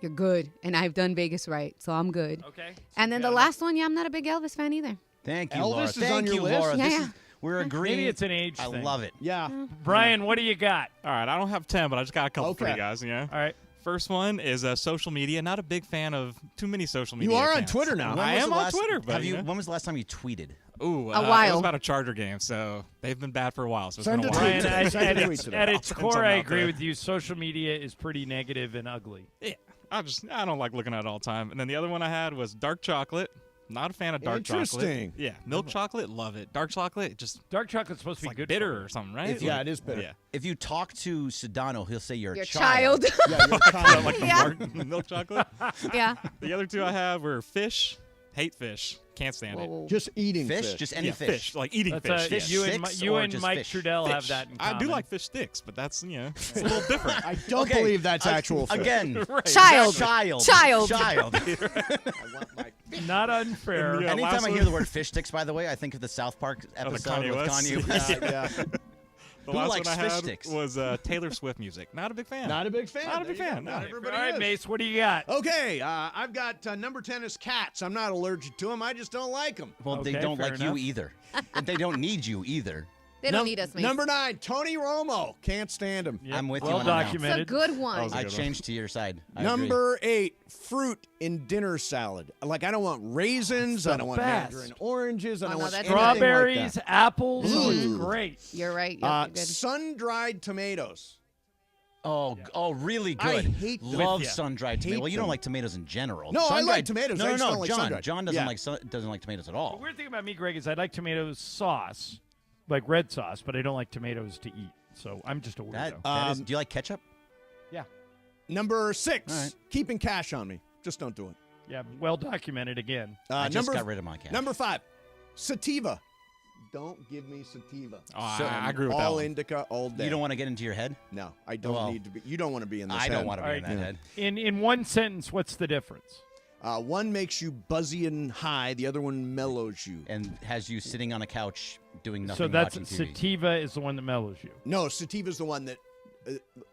you're good. And I've done Vegas right, so I'm good. Okay. And then the last one, I'm not a big Elvis fan either. Thank you, Elvis Laura. is Thank on your you, list? Laura. Yeah, This yeah. is, we're agreeing. Maybe it's an age I thing. love it. Yeah. Brian, what do you got? All right, I don't have 10, but I just got a couple for Okay. you guys, you know? All right. First one is social media. Not a big fan of too many social media You are on accounts. Twitter now. When I was am the on last- Twitter, but Have you you? know. When was the last time you tweeted? Ooh, A It was while. about a Charger game, so they've been bad for a while. So it's Send been a a while. tweet Brian, today. at, Tweet its, today. at its Send core, something I out agree there. with you. Social media is pretty negative and ugly. Yeah, I don't like looking at it all the time. And then the other one I had was dark chocolate. Not a fan of dark chocolate. Interesting. Yeah, milk chocolate, love it. Dark chocolate, just Dark chocolate's supposed it's to be like good bitter for you. or something, right? If Yeah, it is bitter. Yeah, If you talk to Sedano, he'll say you're Your a child. Yeah, you're kind of like the Yeah. milk chocolate. Yeah. The other two I have were fish. Hate fish. Can't stand it. Whoa. just eating Fish? Just any Yeah, fish. like eating That's fish. Fish you and, sticks you or and just Mike fish? Trudell have Fish. that in I common. do like fish sticks, but that's it's a little different. I don't Okay, believe that's actual fish. Again, Right, Child. child. Child. Child. Not unfair. And, yeah, Anytime last I one- hear the word fish sticks, by the way, I think of the South Park episode Kanye with West. Kanye West. Yeah. The Who last likes one I fish had sticks? was Taylor Swift music. Not a big fan. Not a big fan. Not a big There you fan, go. no. Not everybody All right, is. Mace, what do you got? Okay, I've got number 10 is cats. I'm not allergic to them. I just don't like them. Well, they Okay, don't fair like enough. you either. And they don't need you either. They don't need us, Mace. Number 9, Tony Romo. Can't stand him. Yep, I'm with you well on that now. It's a documented. good one. I changed to your side. I agree. Number 8, fruit in dinner salad. Like, I don't want raisins. I don't want best. mandarin oranges. I Oh, don't no, want that's anything like Strawberries, that. apples. Oh, it's great. You're right. Yep, you're good. Sun-dried tomatoes. Oh, really good. I hate them. Love With ya. sun-dried tomatoes. Hate Well, you don't them. like tomatoes in general. No, I like Sun-dried- tomatoes. No, I no, just no. don't like John. sun-dried. John doesn't Yeah. like doesn't like tomatoes at all. The weird thing about me, Greg, is I like tomato sauce, like red sauce, but I don't like tomatoes to eat. So I'm just a weirdo. That is, do you like ketchup? Yeah. Number 6, All right. keeping cash on me. Just don't do it. Yeah, well documented again. I just number, got rid of my cash. Number 5, sativa. don't give me sativa. Oh, So, I agree with that All one. indica, all day. You don't want to get into your head? No, I don't Well, need to be. You don't want to be in this I head. don't want to be All in right. that head. In one sentence, what's the difference? One makes you buzzy and high. The other one mellows you. And has you sitting on a couch doing nothing, So that's watching TV. sativa is the one that mellows you. No, sativa's the one that.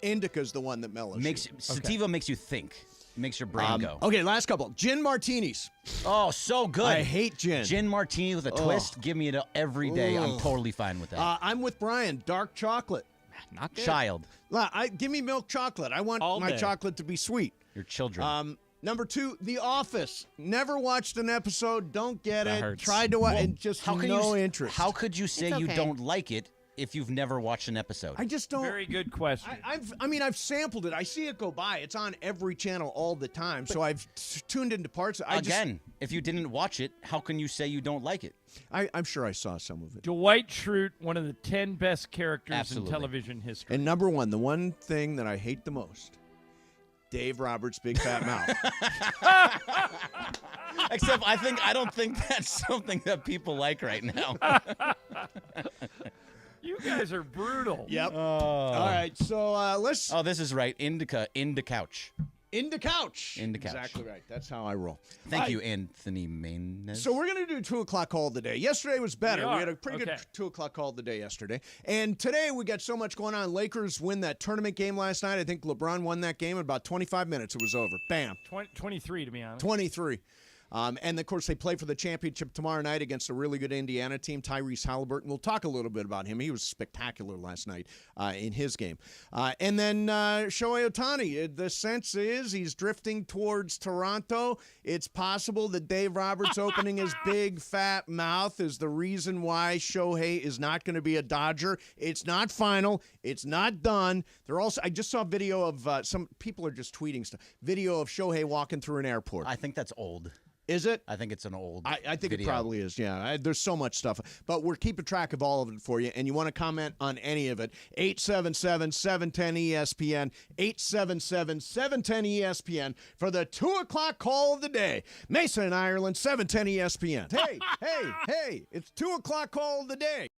Indica's the one that mellows you. Sativa makes you think. It makes your brain go. Okay, last couple. Gin martinis. Oh, so good. I hate gin. Gin martini with a twist. Give me it every day. I'm Ugh. totally fine with that. I'm with Brian. Dark chocolate. Not good. Child. Give me milk chocolate. I want All my day. chocolate to be sweet. Your children. Number 2, The Office. Never watched an episode. Don't get That it. hurts. Tried to watch Well, and just how can no you, interest. How could you say It's you okay. don't like it if you've never watched an episode? I just don't. Very good question. I've sampled it. I see it go by. It's on every channel all the time. So I've tuned into parts. Again, if you didn't watch it, how can you say you don't like it? I'm sure I saw some of it. Dwight Schrute, one of the 10 best characters Absolutely. in television history. And number 1, the one thing that I hate the most, Dave Roberts' big fat mouth. Except I don't think that's something that people like right now. You guys are brutal. Yep. Oh. All right, so let's Oh, this is right. Indica, couch. into couch. Into couch. Exactly right. That's how I roll. Thank All you, right, Anthony Maines. So we're going to do 2 o'clock call today. Yesterday was better. We We had are. a pretty Okay. good 2 o'clock call today yesterday. And today we got so much going on. Lakers win that tournament game last night. I think LeBron won that game in about 25 minutes. It was over. Bam. 23, to be honest. 23. And, of course, they play for the championship tomorrow night against a really good Indiana team, Tyrese Halliburton. We'll talk a little bit about him. He was spectacular last night in his game. And then Shohei Ohtani, the sense is he's drifting towards Toronto. It's possible that Dave Roberts opening his big, fat mouth is the reason why Shohei is not going to be a Dodger. It's not final. It's not done. They're also. I just saw a video of some people are just tweeting stuff. Video of Shohei walking through an airport. I think that's old. Is it? I think it's an old I think video. it probably is, yeah. There's so much stuff. But we're keeping track of all of it for you, and you want to comment on any of it, 877-710-ESPN, 877-710-ESPN for the 2 o'clock call of the day. Mason in Ireland, 710-ESPN. Hey, it's 2 o'clock call of the day.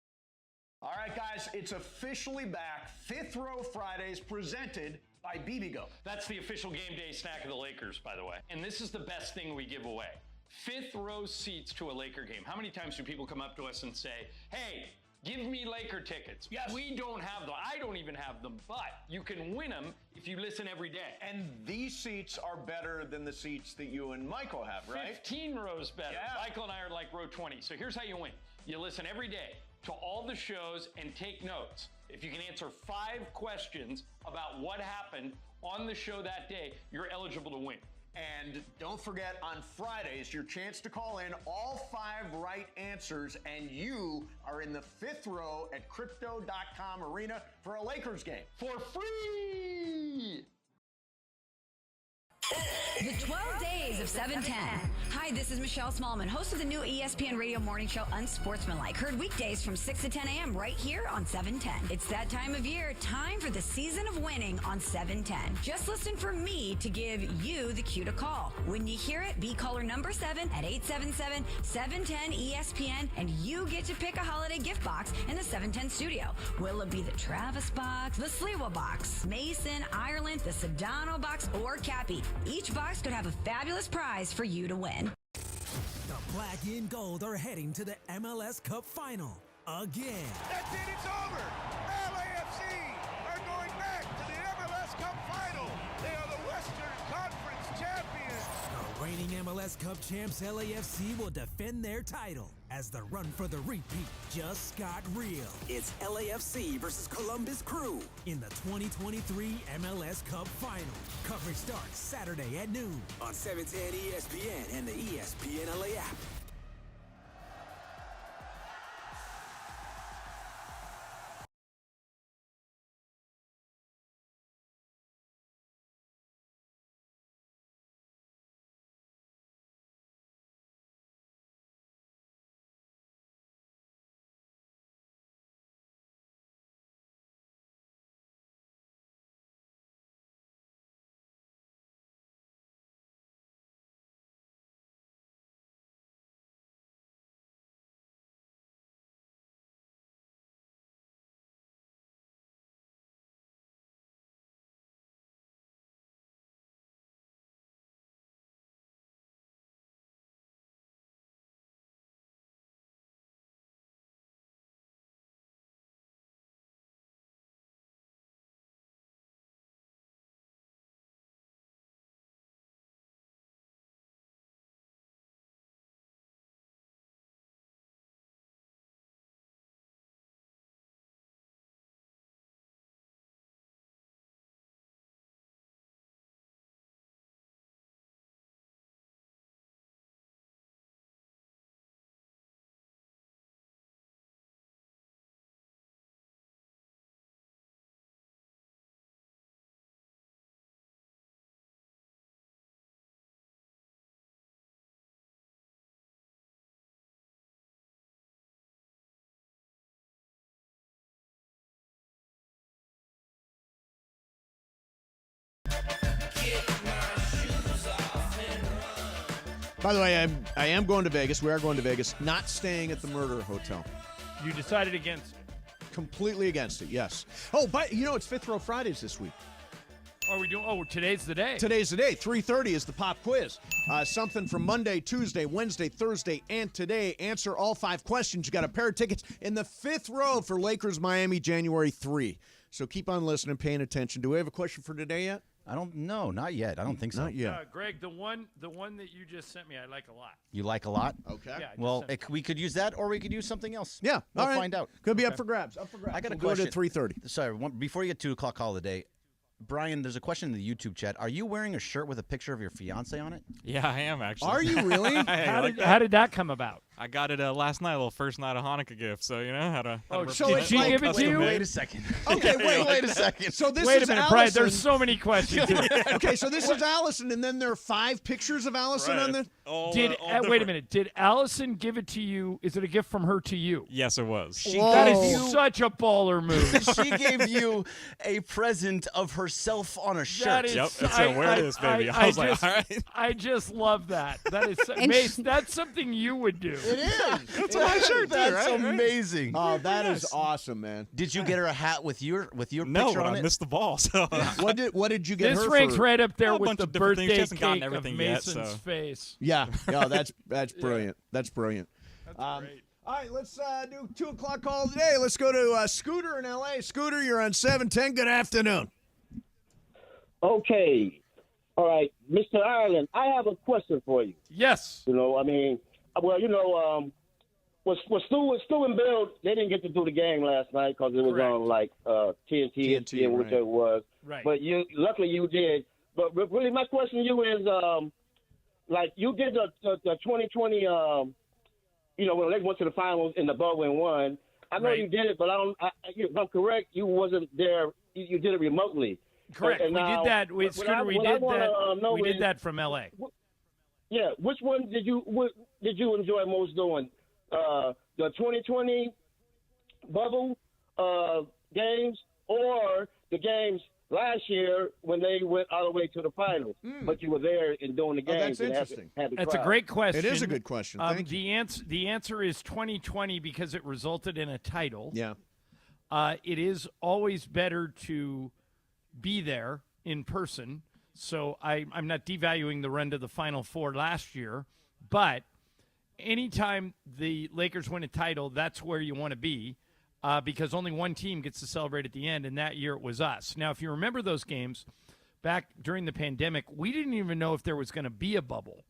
All right, guys, it's officially back. Fifth Row Fridays presented by BBGO. That's the official game day snack of the Lakers, by the way. And this is the best thing we give away. Fifth row seats to a Laker game. How many times do people come up to us and say, hey, give me Laker tickets? Yes. We don't have them. I don't even have them, but you can win them if you listen every day. And these seats are better than the seats that you and Michael have, right? 15 rows better. Yeah. Michael and I are like row 20. So here's how you win. You listen every day to all the shows and take notes. If you can answer 5 questions about what happened on the show that day, you're eligible to win. And don't forget, on Fridays, your chance to call in all 5 right answers, and you are in the fifth row at Crypto.com Arena for a Lakers game. For free! The 12 Days of 710. Hi, this is Michelle Smallman, host of the new ESPN radio morning show Unsportsmanlike. Heard weekdays from 6 to 10 a.m. right here on 710. It's that time of year, time for the season of winning on 710. Just listen for me to give you the cue to call. When you hear it, be caller number 7 at 877-710-ESPN, and you get to pick a holiday gift box in the 710 studio. Will it be the Travis box, the Sliwa box, Mason, Ireland, the Sedano box, or Cappy? Each box could have a fabulous prize for you to win. The Black and Gold are heading to the MLS Cup Final again. That's it, it's over. LAFC are going back to the MLS Cup Final. They are the Western Conference champions. The reigning MLS Cup champs LAFC will defend their title as the run for the repeat just got real. It's LAFC versus Columbus Crew in the 2023 MLS Cup Final. Coverage starts Saturday at noon on 710 ESPN and the ESPN LA app. By the way, I am going to Vegas. We are going to Vegas. Not staying at the Murder Hotel. You decided against it. Completely against it, yes. Oh, but it's Fifth Row Fridays this week. Are we doing? Oh, today's the day. Today's the day. 3:30 is the pop quiz. Something from Monday, Tuesday, Wednesday, Thursday, and today. Answer all 5 questions. You got a pair of tickets in the 5th row for Lakers Miami January 3. So keep on listening, paying attention. Do we have a question for today yet? I don't know. Not yet. I don't think so. Not yet. Greg, the one that you just sent me, I like a lot. You like a lot? Okay. Yeah, Well, we could use that, or we could use something else. Yeah. We'll all right. find out. Could be up for grabs. I got a We'll question. Go to 3:30. Sorry, before you get 2 o'clock call of the day, Brian, there's a question in the YouTube chat. Are you wearing a shirt with a picture of your fiance on it? Yeah, I am actually. Are you really? How did that come about? I got it last night, a little first night of Hanukkah gift. So had to. Did she give it to you? Wait a second. Okay, wait a second. So this Wait is a minute, Allison. Brian. There's so many questions. Okay, so this is Allison, and then there are 5 pictures of Allison on the. Wait a minute. Did Allison give it to you? Is it a gift from her to you? Yes, it was. That is such a baller move. She gave you a present of herself on a shirt. That is, Yep, it's wear this, baby. I was like, all right. I just love that. That is, Mace, that's something you would do. It is. It's a nice shirt, too, That's right? amazing. Oh, that is awesome, man. Did you get her a hat with your No, picture but on I it? missed the ball. So What did you get This her ranks for? right up there A with bunch the of different things. She birthday hasn't gotten cake of everything yet, Mason's so. face. Yeah, that's brilliant. That's brilliant. That's great. All right, let's do 2 o'clock call of the day. Let's go to Scooter in L.A. Scooter, you're on 710. Good afternoon. Okay. All right, Mr. Ireland, I have a question for you. Yes. Stu and Bill, they didn't get to do the game last night because it was on TNT, ESPN, right. whichever it was. Right. But luckily you did. But really, my question to you is, you did the 2020, when they went to the finals and the Baldwin won. I know Right. you did it, but if I'm correct, you wasn't there. You did it remotely. Correct. And We now, did that. what I wanna know We did is- that from L.A. Yeah, which one did you enjoy most doing? The 2020 bubble games or the games last year when they went all the way to the finals, but you were there and doing the games? That's interesting. Had the That's a crowd. great question. It is a good question. Thank you. The answer is 2020 because it resulted in a title. Yeah. It is always better to be there in person. So I'm not devaluing the run to the Final Four last year, but anytime the Lakers win a title, that's where you want to be because only one team gets to celebrate at the end, and that year it was us. Now, if you remember those games back during the pandemic, we didn't even know if there was going to be a bubble.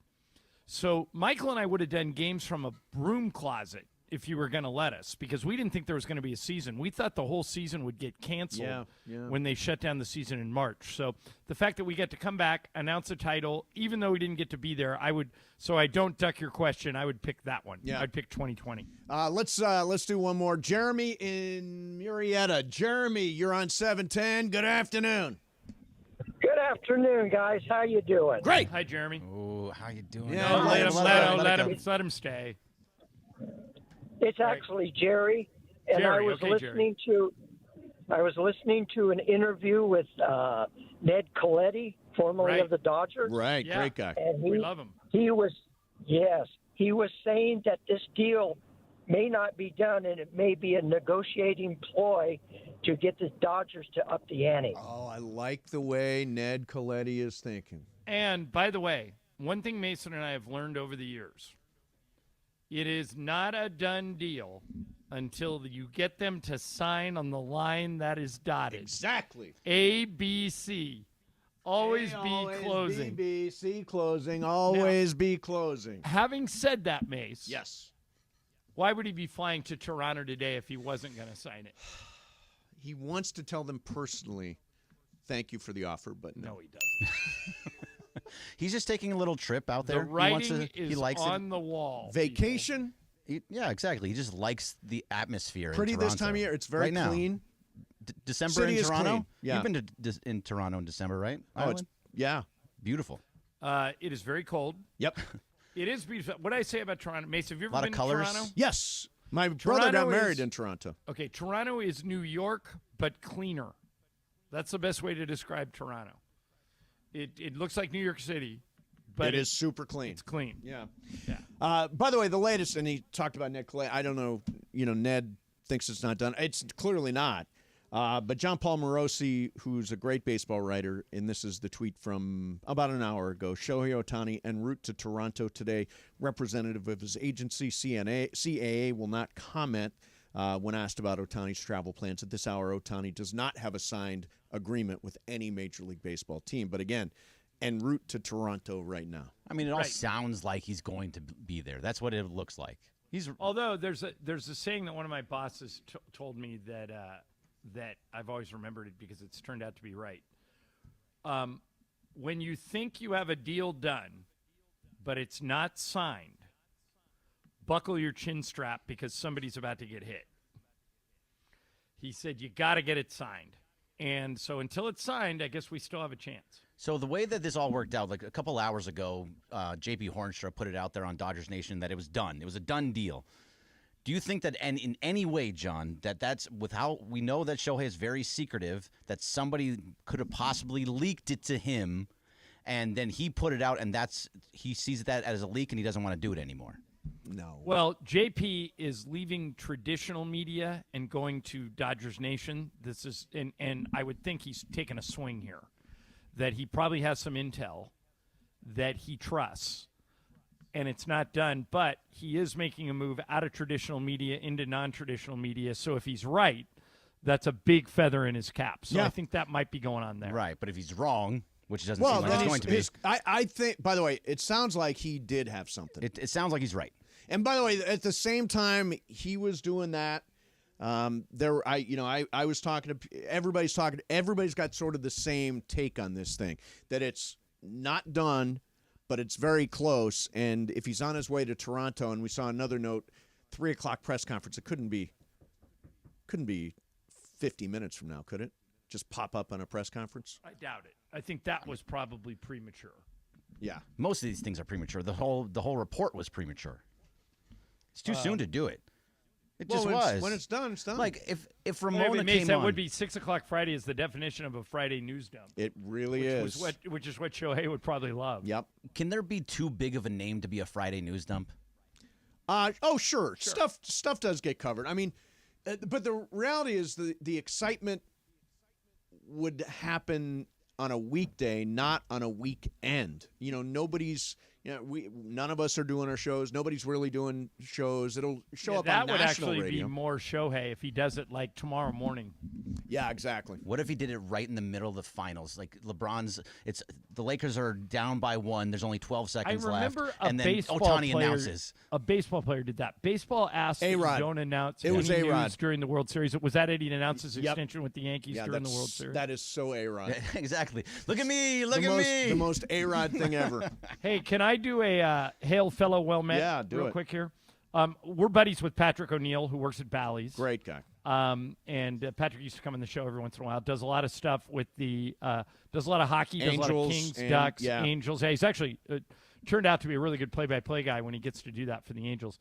So Michael and I would have done games from a broom closet if you were going to let us because we didn't think there was going to be a season. We thought the whole season would get canceled when they shut down the season in March. So the fact that we get to come back, announce a title, even though we didn't get to be there, so I don't duck your question, I would pick that one. Yeah. I'd pick 2020. Let's do one more. Jeremy in Murrieta. Jeremy, you're on 710. Good afternoon. Good afternoon, guys. How you doing? Great. Hi, Jeremy. Oh, how you doing? Yeah, No, let let him stay. It's actually Jerry, and Jerry, I was okay, listening to an interview with Ned Coletti, formerly Right. of the Dodgers. Right, Yeah. great guy. And We love him. He was saying that this deal may not be done, and it may be a negotiating ploy to get the Dodgers to up the ante. Oh, I like the way Ned Coletti is thinking. And by the way, one thing Mason and I have learned over the years, it is not a done deal until you get them to sign on the line that is dotted. Exactly. A, B, C. Always be closing. B, C closing. Always be closing. Having said that, Mace. Yes. Why would he be flying to Toronto today if he wasn't going to sign it? He wants to tell them personally, thank you for the offer, but no, he doesn't. He's just taking a little trip out there. The writing he likes on it. the wall. Vacation? Yeah, exactly. He just likes the atmosphere. Pretty in this Toronto. time of year. It's very right now. clean. December City in is Toronto. clean. Yeah. You've been in Toronto in December, right? Oh, it's beautiful. It is very cold. Yep. It is beautiful. What did I say about Toronto? Mace, have you ever Lot of been colors. to Toronto? Yes. My brother got married in Toronto. Okay, Toronto is New York, but cleaner. That's the best way to describe Toronto. It looks like New York City, but it is super clean. It's clean. Yeah. Yeah. By the way, the latest, and he talked about Ned Clay. I don't know. Ned thinks it's not done. It's clearly not. But John Paul Morosi, who's a great baseball writer, and this is the tweet from about an hour ago, Shohei Ohtani en route to Toronto today. Representative of his agency, CAA, will not comment when asked about Ohtani's travel plans. At this hour, Ohtani does not have a signed agreement with any Major League Baseball team. But again, en route to Toronto right now. I mean, it all sounds like he's going to be there. That's what it looks like. Although there's a saying that one of my bosses told me that I've always remembered it because it's turned out to be right. When you think you have a deal done, but it's not signed, buckle your chin strap because somebody's about to get hit. He said, you got to get it signed. And so until it's signed, I guess we still have a chance. So the way that this all worked out, like a couple hours ago, J.P. Hornstra put it out there on Dodgers Nation that it was done. It was a done deal. Do you think that in any way, John, that's with how we know that Shohei is very secretive, that somebody could have possibly leaked it to him, and then he put it out, and he sees that as a leak, and he doesn't want to do it anymore? No. Well, JP is leaving traditional media and going to Dodgers Nation. This is, and I would think he's taken a swing here, that he probably has some intel that he trusts, and it's not done. But he is making a move out of traditional media into non-traditional media. So if he's right, that's a big feather in his cap. So I think that might be going on there. Right, but if he's wrong, which doesn't seem like he's going to be. I think, by the way, it sounds like he did have something. It sounds like he's right. And by the way, at the same time he was doing that, I was talking to everybody's got sort of the same take on this thing, that it's not done, but it's very close. And if he's on his way to Toronto, and we saw another note, 3:00 press conference, it couldn't be 50 minutes from now, could it? Just pop up on a press conference? I doubt it. I think that was probably premature. Yeah. Most of these things are premature. The whole report was premature. It's too soon to do it. It just was. When it's done, it's done. Like if Ramona came that on, would be 6:00 Friday is the definition of a Friday news dump. It really is. Which is what Shohei would probably love. Yep. Can there be too big of a name to be a Friday news dump? Sure. Stuff does get covered. I mean, but the reality is the excitement would happen on a weekday, not on a weekend. None of us are doing our shows. Nobody's really doing shows. It'll show up on national radio. That would actually be more Shohei if he does it like tomorrow morning. Yeah, exactly. What if he did it right in the middle of the finals? Like the Lakers are down by 1. There's only 12 seconds left. And then Ohtani announces. A baseball player did that. Baseball asked if you don't announce any news during the World Series. Was that it? He announced his extension with the Yankees during the World Series. That is so A-Rod. Exactly. Look at me. Look at me. The most A-Rod thing ever. Hey, can I do a hail fellow well met? Yeah, do real it. quick here. We're buddies with Patrick O'Neill, who works at Bally's. Great guy. And Patrick used to come on the show every once in a while. Does a lot of stuff with does a lot of hockey, does a lot of Kings, Ducks, Angels. Yeah, he's actually turned out to be a really good play-by-play guy when he gets to do that for the Angels.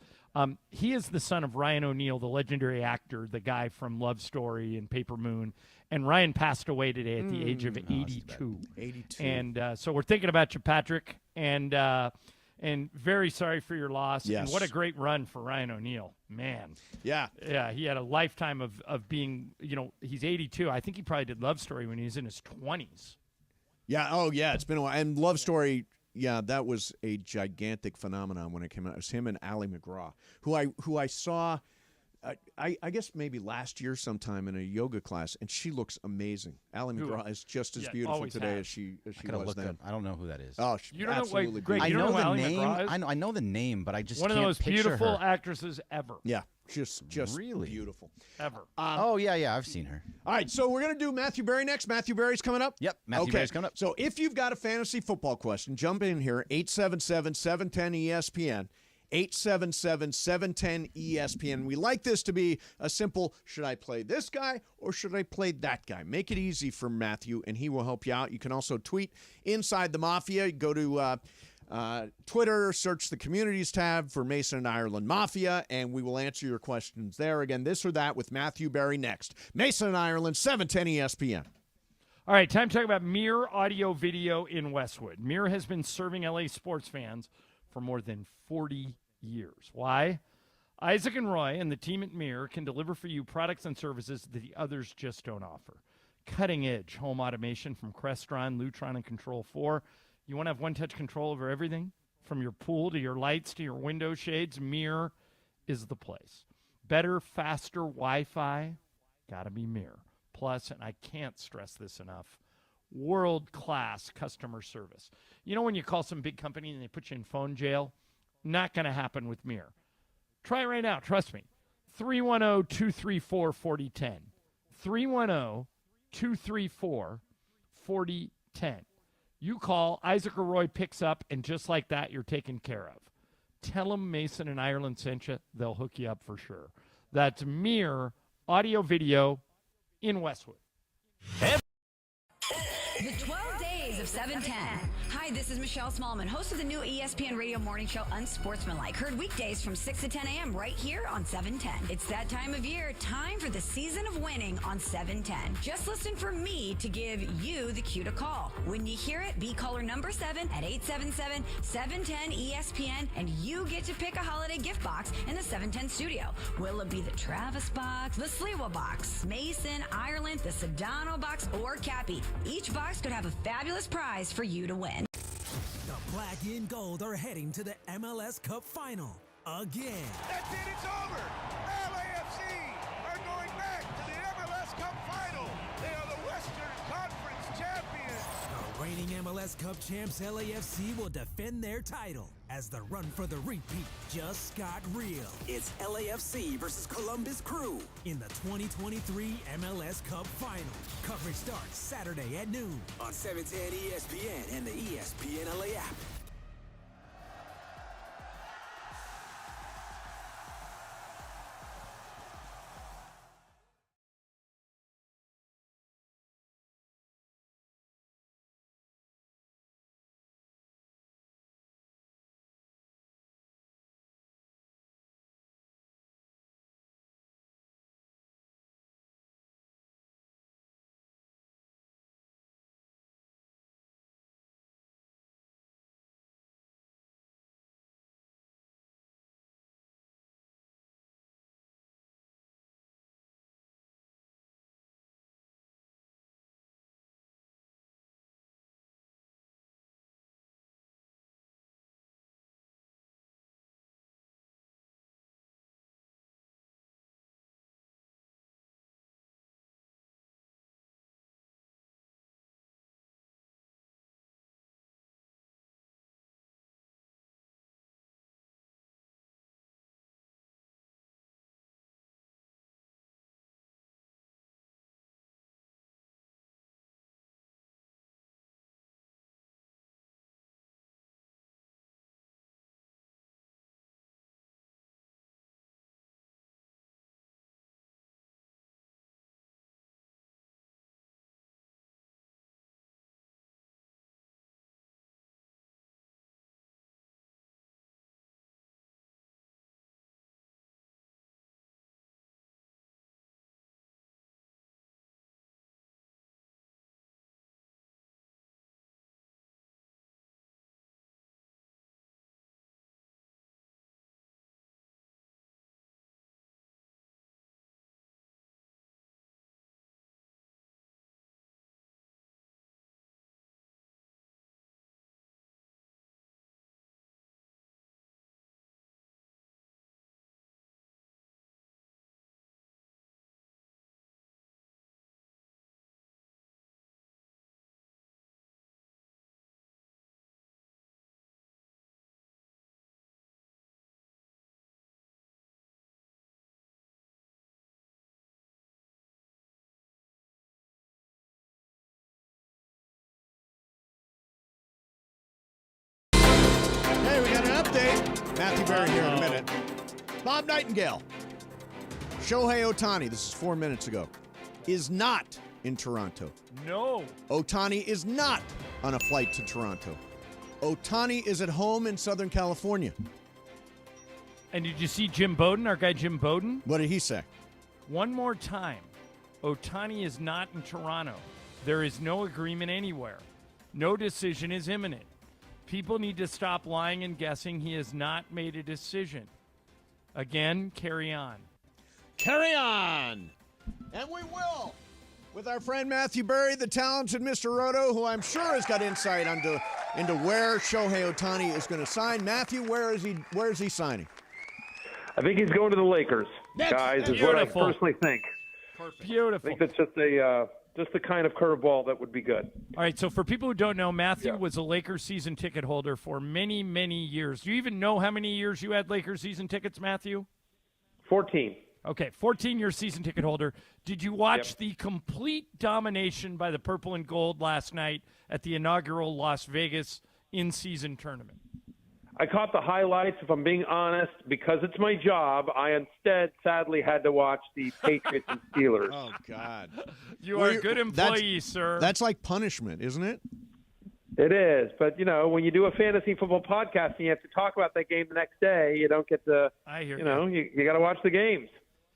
He is the son of Ryan O'Neal, the legendary actor, the guy from Love Story and Paper Moon. And Ryan passed away today at the age of 82. 82. And so we're thinking about you, Patrick, and very sorry for your loss. Yes. And what a great run for Ryan O'Neal. Man. Yeah. Yeah, he had a lifetime of being, he's 82. I think he probably did Love Story when he was in his 20s. Yeah, it's been a while. And Love Story, that was a gigantic phenomenon when it came out. It was him and Ally McGraw, who I saw I guess maybe last year sometime in a yoga class, and she looks amazing. Ally McGraw is just as beautiful today as she was then. I don't know who that is. Oh, you don't absolutely. Greg, I you know know the Ally name. McGraw is? I know the name, but I just one can't of those picture beautiful her. actresses ever. Yeah, just really beautiful. Ever. Yeah, I've seen her. All right, so we're going to do Matthew Berry next. Matthew Berry's coming up? Yep, Matthew Berry's coming up. So if you've got a fantasy football question, jump in here, 877-710-ESPN. 877-710-ESPN. We like this to be a simple, should I play this guy or should I play that guy? Make it easy for Matthew, and he will help you out. You can also tweet Inside the Mafia. Go to Twitter, search the Communities tab for Mason and Ireland Mafia, and we will answer your questions there. Again, this or that with Matthew Berry next. Mason and Ireland, 710 ESPN. All right, time to talk about Mirror Audio Video in Westwood. Mirror has been serving LA sports fans for more than 40 years. Why? Isaac and Roy and the team at Mirror can deliver for you products and services that the others just don't offer. Cutting-edge home automation from Crestron, Lutron, and Control4. You want to have one-touch control over everything? From your pool to your lights to your window shades, Mirror is the place. Better, faster Wi-Fi? Gotta be Mirror. Plus, and I can't stress this enough, world-class customer service. You know when you call some big company and they put you in phone jail? Not going to happen with Mirror. Try it right now. Trust me. 310-234-4010. 310-234-4010. You call, Isaac or Roy picks up, and just like that, you're taken care of. Tell them Mason and Ireland sent you. They'll hook you up for sure. That's Mirror Audio Video in Westwood. The 12 Days of 710. Hi, this is Michelle Smallman, host of the new ESPN radio morning show Unsportsmanlike. Heard weekdays from 6 to 10 a.m. right here on 710. It's that time of year, time for the season of winning on 710. Just listen for me to give you the cue to call. When you hear it, be caller number 7 at 877-710-ESPN, and you get to pick a holiday gift box in the 710 studio. Will it be the Travis box, the Sliwa box, Mason, Ireland, the Sedano box, or Cappy? Each box could have a fabulous prize for you to win. The Black and Gold are heading to the MLS Cup Final again. That's it, it's over. LAFC are going back to the MLS Cup Final. They are the Western Conference champions. The reigning MLS Cup champs LAFC will defend their title as the run for the repeat just got real. It's LAFC versus Columbus Crew in the 2023 MLS Cup Final. Coverage starts Saturday at noon on 710 ESPN and the ESPN LA app. Hey, we got an update. Matthew Berry here in a minute. Bob Nightingale. Shohei Ohtani, this is 4 minutes ago, is not in Toronto. No. Ohtani is not on a flight to Toronto. Ohtani is at home in Southern California. And did you see Jim Bowden, our guy Jim Bowden? What did he say? One more time. Ohtani is not in Toronto. There is no agreement anywhere. No decision is imminent. People need to stop lying and guessing. He has not made a decision. Again, carry on. Carry on. And we will. With our friend Matthew Berry, the talented Mr. Roto, who I'm sure has got insight into where Shohei Ohtani is going to sign. Matthew, where is he signing? I think he's going to the Lakers, guys, is what I personally think. Beautiful. I think that's just the kind of curveball that would be good. All right, so for people who don't know, Matthew was a Lakers season ticket holder for many, many years. Do you even know how many years you had Lakers season tickets, Matthew? 14. Okay, 14-year season ticket holder. Did you watch the complete domination by the Purple and Gold last night at the inaugural Las Vegas in-season tournament? I caught the highlights. If I'm being honest, because it's my job, I instead sadly had to watch the Patriots and Steelers. Oh, God. You are a good employee, sir. That's like punishment, isn't it? It is. But, when you do a fantasy football podcast and you have to talk about that game the next day, you don't get to, I hear you got to watch the games.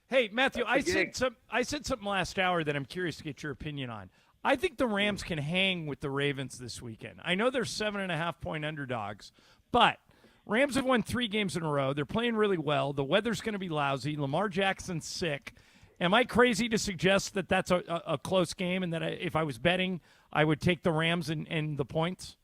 Hey, Matthew, I said something last hour that I'm curious to get your opinion on. I think the Rams can hang with the Ravens this weekend. I know they're 7.5-point underdogs, but Rams have won 3 games in a row. They're playing really well. The weather's going to be lousy. Lamar Jackson's sick. Am I crazy to suggest that that's a close game and that if I was betting, I would take the Rams and the points?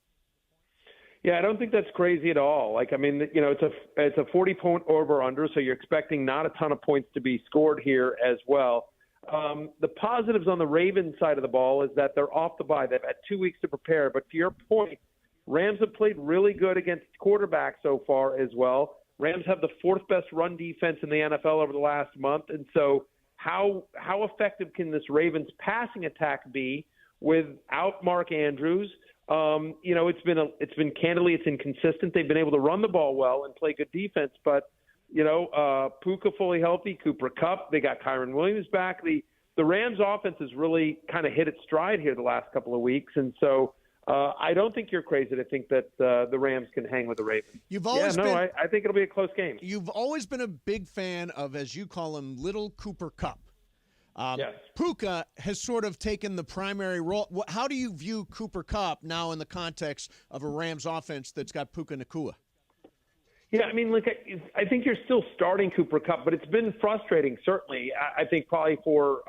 Yeah, I don't think that's crazy at all. It's a 40-point over/under, so you're expecting not a ton of points to be scored here as well. The positives on the Ravens side of the ball is that they're off the bye. They've had 2 weeks to prepare. But to your point, Rams have played really good against quarterbacks so far as well. Rams have the 4th best run defense in the NFL over the last month. And so how effective can this Ravens passing attack be without Mark Andrews? It's been candidly, it's inconsistent. They've been able to run the ball well and play good defense, but Puka fully healthy, Cooper Kupp, they got Kyron Williams back. The Rams offense has really kind of hit its stride here the last couple of weeks, and so I don't think you're crazy to think that the Rams can hang with the Ravens. I think it'll be a close game. You've always been a big fan of, as you call him, Little Cooper Kupp. Yes. Puka has sort of taken the primary role. How do you view Cooper Kupp now in the context of a Rams offense that's got Puka Nacua? Yeah, I think you're still starting Cooper Kupp, but it's been frustrating, certainly, I think probably for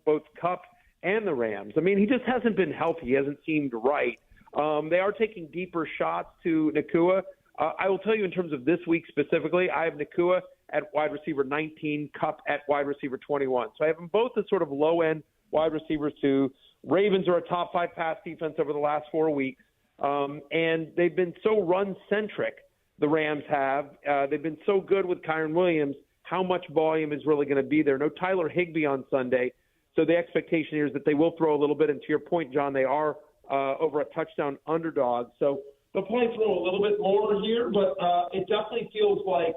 both Kupp and the Rams. He just hasn't been healthy. He hasn't seemed right. They are taking deeper shots to Nacua. I will tell you in terms of this week specifically, I have Nacua at wide receiver 19, Kupp at wide receiver 21. So I have them both as sort of low-end wide receivers too. Ravens are a top 5 pass defense over the last 4 weeks, and they've been so run-centric, the Rams have. They've been so good with Kyron Williams. How much volume is really going to be there? No Tyler Higbee on Sunday. So the expectation here is that they will throw a little bit. And to your point, John, they are over a touchdown underdog. So they'll probably throw a little bit more here, but it definitely feels like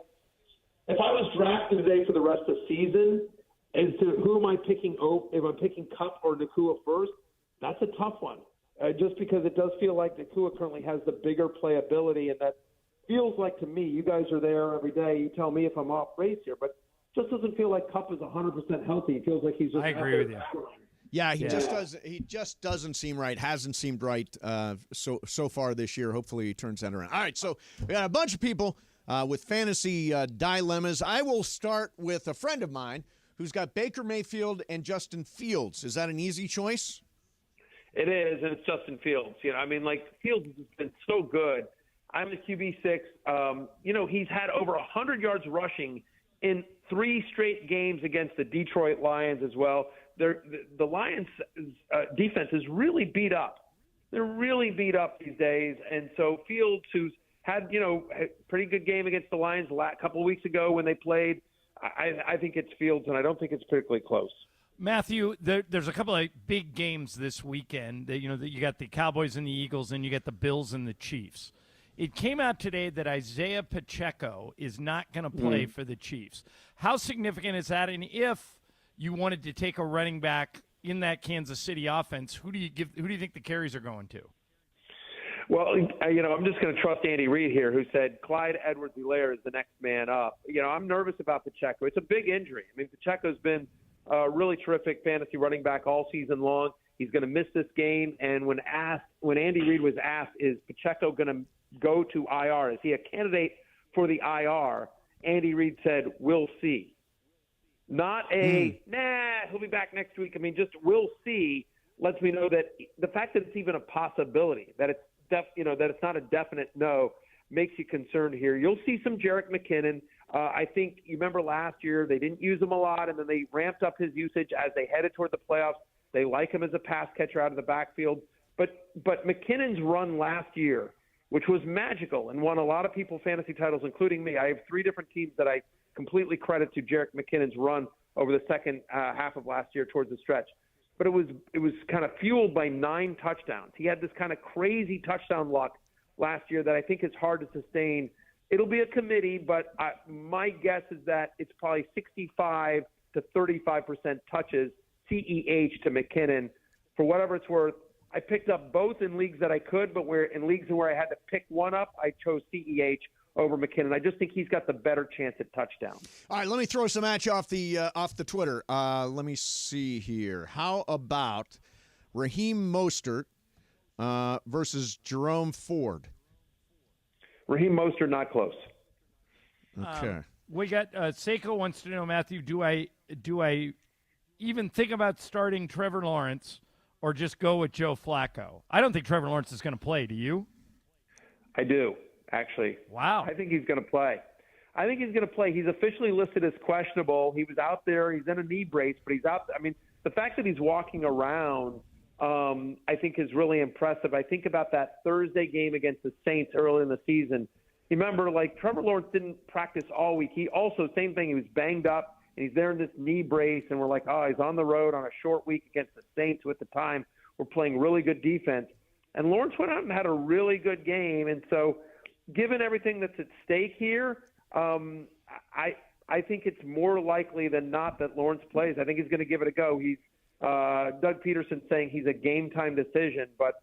if I was drafting today for the rest of the season, as to who am I picking, if I'm picking Kupp or Nacua first, that's a tough one. Just because it does feel like Nacua currently has the bigger playability, and that feels like to me, you guys are there every day, you tell me if I'm off base here, but just doesn't feel like Kupp is 100% healthy. It feels like he's just. I agree with you. Yeah, he just doesn't seem right. Hasn't seemed right so far this year. Hopefully he turns that around. All right, so we got a bunch of people with fantasy dilemmas. I will start with a friend of mine who's got Baker Mayfield and Justin Fields. Is that an easy choice? It is, and it's Justin Fields. Fields has been so good. I'm the QB6. He's had over 100 yards rushing in 3 straight games against the Detroit Lions as well. The Lions' defense is really beat up. They're really beat up these days. And so Fields, who's had, a pretty good game against the Lions a couple of weeks ago when they played, I think it's Fields, and I don't think it's particularly close. Matthew, there's a couple of big games this weekend. You got the Cowboys and the Eagles, and you got the Bills and the Chiefs. It came out today that Isaiah Pacheco is not going to play for the Chiefs. How significant is that? And if you wanted to take a running back in that Kansas City offense, who do you think the carries are going to? Well, I'm just going to trust Andy Reid here, who said Clyde Edwards-Helaire is the next man up. I'm nervous about Pacheco. It's a big injury. Pacheco's been a really terrific fantasy running back all season long. He's going to miss this game. And when Andy Reid was asked, is Pacheco going to go to IR? Is he a candidate for the IR? Andy Reid said, we'll see. Not he'll be back next week. I mean, just we'll see lets me know that the fact that it's even a possibility, that it's that it's not a definite no, makes you concerned here. You'll see some Jerick McKinnon. I think you remember last year they didn't use him a lot, and then they ramped up his usage as they headed toward the playoffs. They like him as a pass catcher out of the backfield. But McKinnon's run last year, which was magical and won a lot of people fantasy titles, including me. I have 3 different teams that I completely credit to Jerick McKinnon's run over the second half of last year towards the stretch. But it was kind of fueled by 9 touchdowns. He had this kind of crazy touchdown luck last year that I think is hard to sustain. It'll be a committee, but my guess is that it's probably 65 to 35% touches, CEH to McKinnon. For whatever it's worth, I picked up both in leagues that I could, but in leagues where I had to pick one up, I chose CEH over McKinnon. I just think he's got the better chance at touchdown. All right, let me throw some at you off the Twitter. Let me see here. How about Raheem Mostert versus Jerome Ford? Raheem Mostert, not close. Okay. We got Seiko wants to know, Matthew, do I even think about starting Trevor Lawrence or just go with Joe Flacco? I don't think Trevor Lawrence is going to play. Do you? I do, actually. Wow. I think he's going to play. He's officially listed as questionable. He was out there. He's in a knee brace, but he's out. I mean, the fact that he's walking around, I think is really impressive. I think about that Thursday game against the Saints early in the season. You remember, Trevor Lawrence didn't practice all week. He also, same thing, he was banged up, and he's there in this knee brace, and we're like, oh, he's on the road on a short week against the Saints, who at the time were playing really good defense. And Lawrence went out and had a really good game. And so given everything that's at stake here, I think it's more likely than not that Lawrence plays. I think he's going to give it a go. He's Doug Peterson saying he's a game-time decision. But,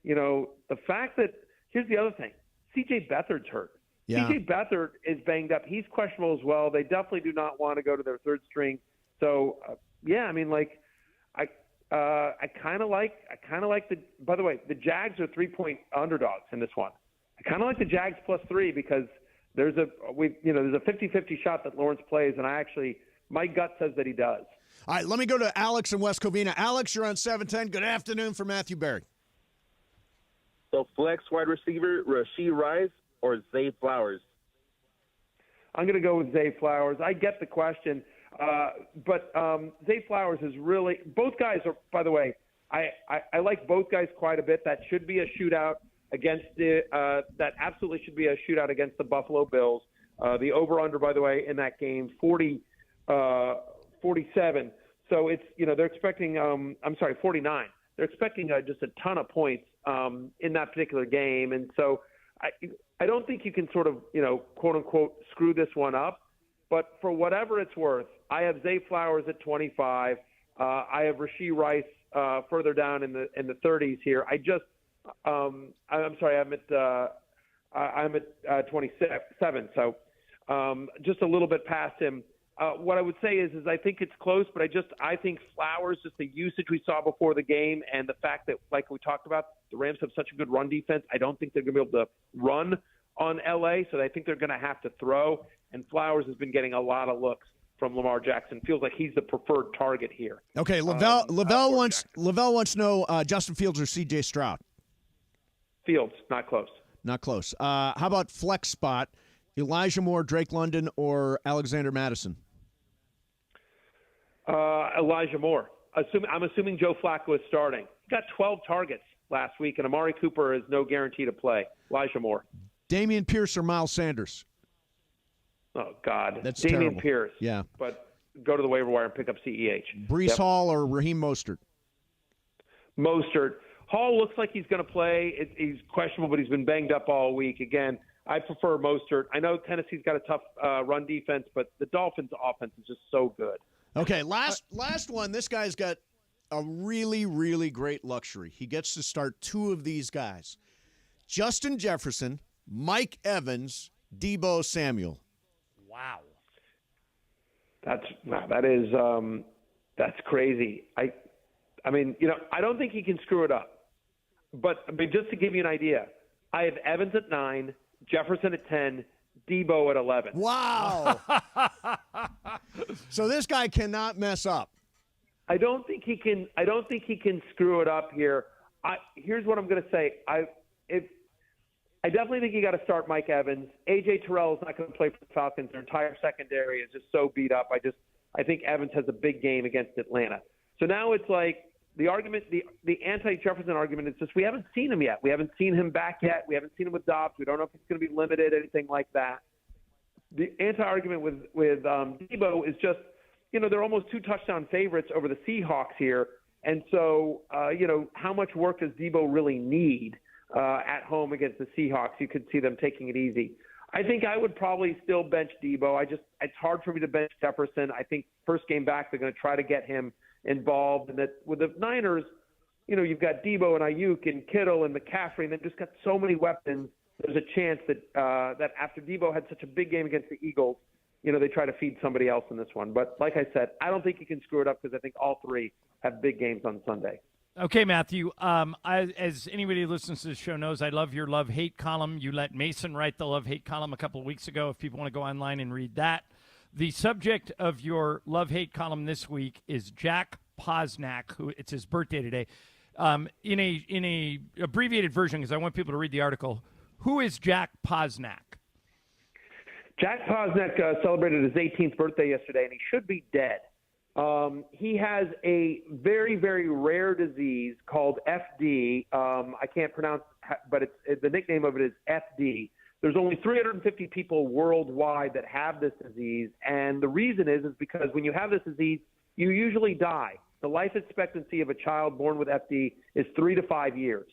the fact that – here's the other thing. C.J. Beathard's hurt. Yeah. C.J. Beathard is banged up. He's questionable as well. They definitely do not want to go to their third string. So, I kind of like the – by the way, the Jags are 3-point underdogs in this one. I kind of like the Jags +3 because there's a 50-50 shot that Lawrence plays, and my gut says that he does. All right, let me go to Alex in West Covina. Alex, you're on 710. Good afternoon for Matthew Berry. So flex wide receiver, Rashee Rice or Zay Flowers? I'm going to go with Zay Flowers. I get the question, but Zay Flowers is really – both guys are – by the way, I like both guys quite a bit. That should be a shootout against that absolutely should be a shootout against the Buffalo Bills. The over-under, by the way, in that game, 47. So it's, they're expecting 49. They're expecting just a ton of points in that particular game. And so I don't think you can sort of, quote unquote, screw this one up. But for whatever it's worth, I have Zay Flowers at 25. I have Rashee Rice further down in the 30s here. I'm at 27. So just a little bit past him. What I would say is I think it's close, but I think Flowers, just the usage we saw before the game and the fact that, like we talked about, the Rams have such a good run defense, I don't think they're going to be able to run on L.A., so I think they're going to have to throw. And Flowers has been getting a lot of looks from Lamar Jackson. Feels like he's the preferred target here. Okay, Lavelle wants to know Justin Fields or C.J. Stroud. Fields, not close. Not close. How about flex spot? Elijah Moore, Drake London, or Alexander Madison? Elijah Moore. I'm assuming Joe Flacco is starting. He got 12 targets last week, and Amari Cooper is no guarantee to play. Elijah Moore. Damian Pierce or Miles Sanders? Oh, God. That's Damian terrible. Pierce. Yeah. But go to the waiver wire and pick up CEH. Brees Hall or Raheem Mostert? Mostert. Hall looks like he's going to play. He's questionable, but he's been banged up all week. Again, I prefer Mostert. I know Tennessee's got a tough run defense, but the Dolphins' offense is just so good. Okay, last one. This guy's got a really, really great luxury. He gets to start 2 of these guys. Justin Jefferson, Mike Evans, Deebo Samuel. Wow. That's crazy. I mean, I don't think he can screw it up. But just to give you an idea, I have Evans at 9, Jefferson at 10, Debo at 11. Wow. So this guy cannot mess up. I don't think he can screw it up here. Here's what I'm going to say. I definitely think you got to start Mike Evans. A.J. Terrell is not going to play for the Falcons. Their entire secondary is just so beat up. I think Evans has a big game against Atlanta. So now it's like the argument, the anti-Jefferson argument is just we haven't seen him yet. We haven't seen him back yet. We haven't seen him with Dobbs. We don't know if he's going to be limited, anything like that. The anti-argument with Debo is just, they're almost 2 touchdown favorites over the Seahawks here. And so, how much work does Debo really need at home against the Seahawks? You could see them taking it easy. I think I would probably still bench Debo. It's hard for me to bench Jefferson. I think first game back, they're going to try to get him involved. And that with the Niners, you've got Debo and Ayuk and Kittle and McCaffrey, and they've just got so many weapons. There's a chance that that after Debo had such a big game against the Eagles, they try to feed somebody else in this one. But like I said, I don't think you can screw it up because I think all 3 have big games on Sunday. Okay, Matthew. As anybody who listens to the show knows, I love your love-hate column. You let Mason write the love-hate column a couple of weeks ago. If people want to go online and read that. The subject of your love-hate column this week is Jack Posnack, who it's his birthday today. In a abbreviated version, because I want people to read the article, who is Jack Posnack? Jack Posnack celebrated his 18th birthday yesterday, and he should be dead. He has a very, very rare disease called FD. I can't pronounce, but the nickname of it is FD. There's only 350 people worldwide that have this disease, and the reason is because when you have this disease, you usually die. The life expectancy of a child born with FD is 3 to 5 years.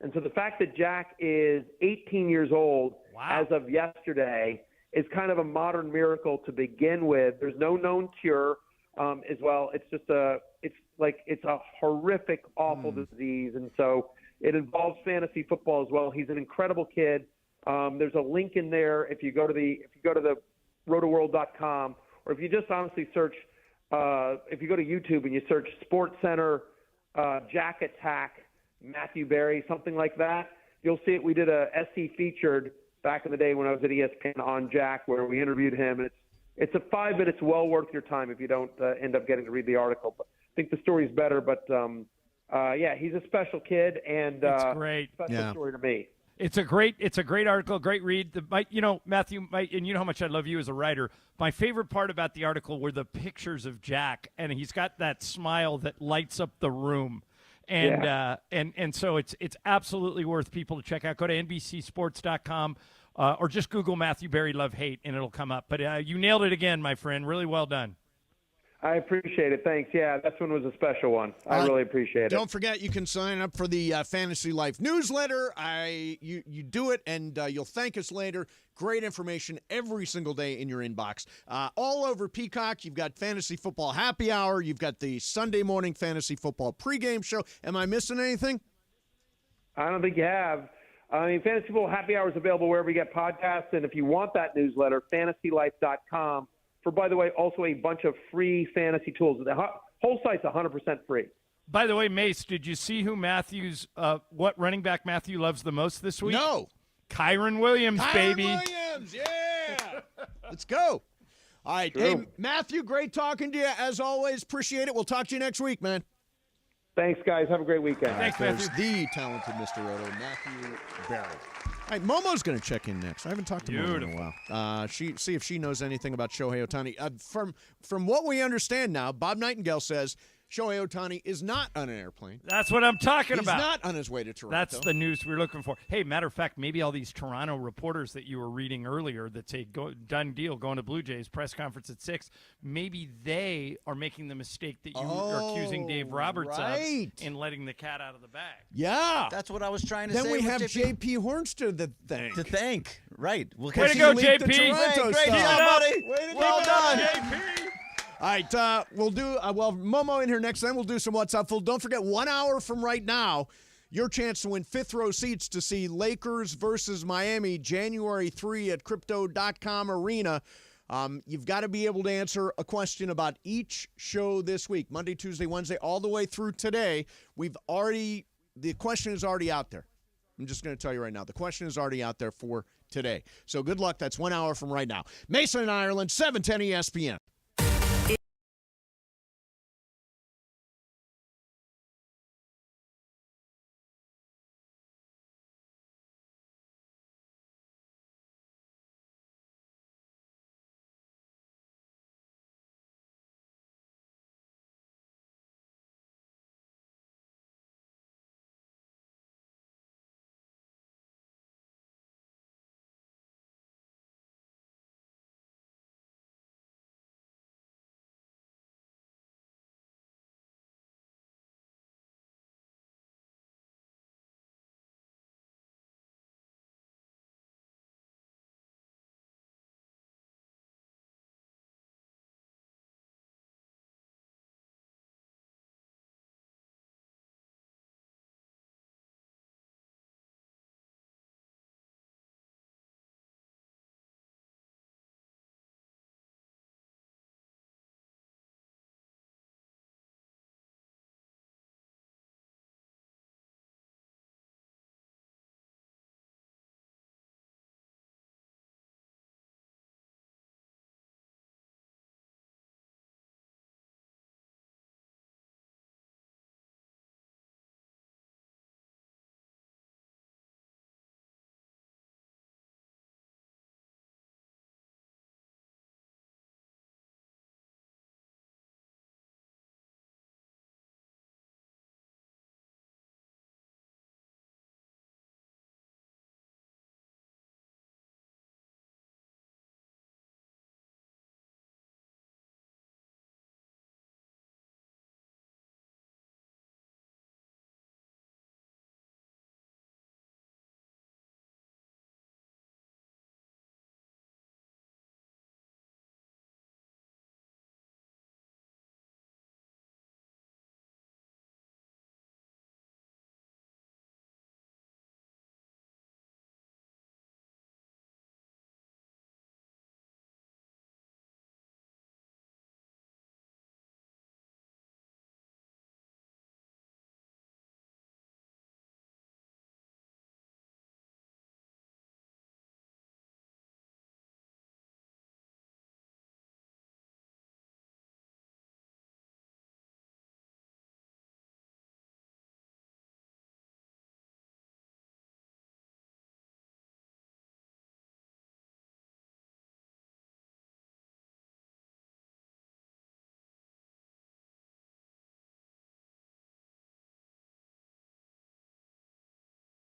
And so the fact that Jack is 18 years old as of yesterday is kind of a modern miracle to begin with. There's no known cure as well. It's just it's a horrific, awful disease. And so it involves fantasy football as well. He's an incredible kid. There's a link in there if you go to the rotoworld.com, or if you just honestly search if you go to YouTube and you search Sports Center Jack Attack Matthew Berry, something like that, you'll see it. We did a SC featured back in the day when I was at ESPN on Jack, where we interviewed him. And it's a 5 minutes well worth your time if you don't end up getting to read the article. But I think the story's better. But he's a special kid, and it's great. Special story to me. It's a great article, great read. Matthew, and you know how much I love you as a writer. My favorite part about the article were the pictures of Jack, and he's got that smile that lights up the room. And so it's absolutely worth people to check out. Go to NBCSports.com or just Google Matthew Berry Love Hate, and it'll come up. But you nailed it again, my friend. Really well done. I appreciate it. Thanks. Yeah, that one was a special one. I really appreciate it. Don't forget, you can sign up for the Fantasy Life newsletter. You do it, and you'll thank us later. Great information every single day in your inbox. All over Peacock, you've got Fantasy Football Happy Hour. You've got the Sunday morning Fantasy Football pregame show. Am I missing anything? I don't think you have. I mean, Fantasy Football Happy Hour is available wherever you get podcasts, and if you want that newsletter, fantasylife.com. For, by the way, also a bunch of free fantasy tools. The whole site's 100% free. By the way, Mace, did you see who what running back Matthew loves the most this week? No. Kyron Williams, baby. Williams, yeah. Let's go. All right. True. Hey, Matthew, great talking to you. As always, appreciate it. We'll talk to you next week, man. Thanks, guys. Have a great weekend. Thanks, There's Matthew. the talented Mr. Roto, Matthew Berry. All right, Momo's going to check in next. I haven't talked to Momo in a while. See if she knows anything about Shohei Ohtani. From what we understand now, Bob Nightingale says Shohei Ohtani is not on an airplane. That's what I'm talking about. He's not on his way to Toronto. That's the news we're looking for. Hey, matter of fact, maybe all these Toronto reporters that you were reading earlier that say done deal, going to Blue Jays, press conference at 6, maybe they are making the mistake that you are accusing Dave Roberts of in letting the cat out of the bag. Yeah. That's what I was trying to then say. Then we with have J.P. Hornster to thank. Right. Way to go, JP. Great job, buddy. Well done. JP. All right, we'll do Momo in here next time. We'll do some What's Up Full. Don't forget, 1 hour from right now, your chance to win fifth-row seats to see Lakers versus Miami, January 3 at Crypto.com Arena. You've got to be able to answer a question about each show this week, Monday, Tuesday, Wednesday, all the way through today. The question is already out there. I'm just going to tell you right now. The question is already out there for today. So good luck. That's 1 hour from right now. Mason in Ireland, 710 ESPN.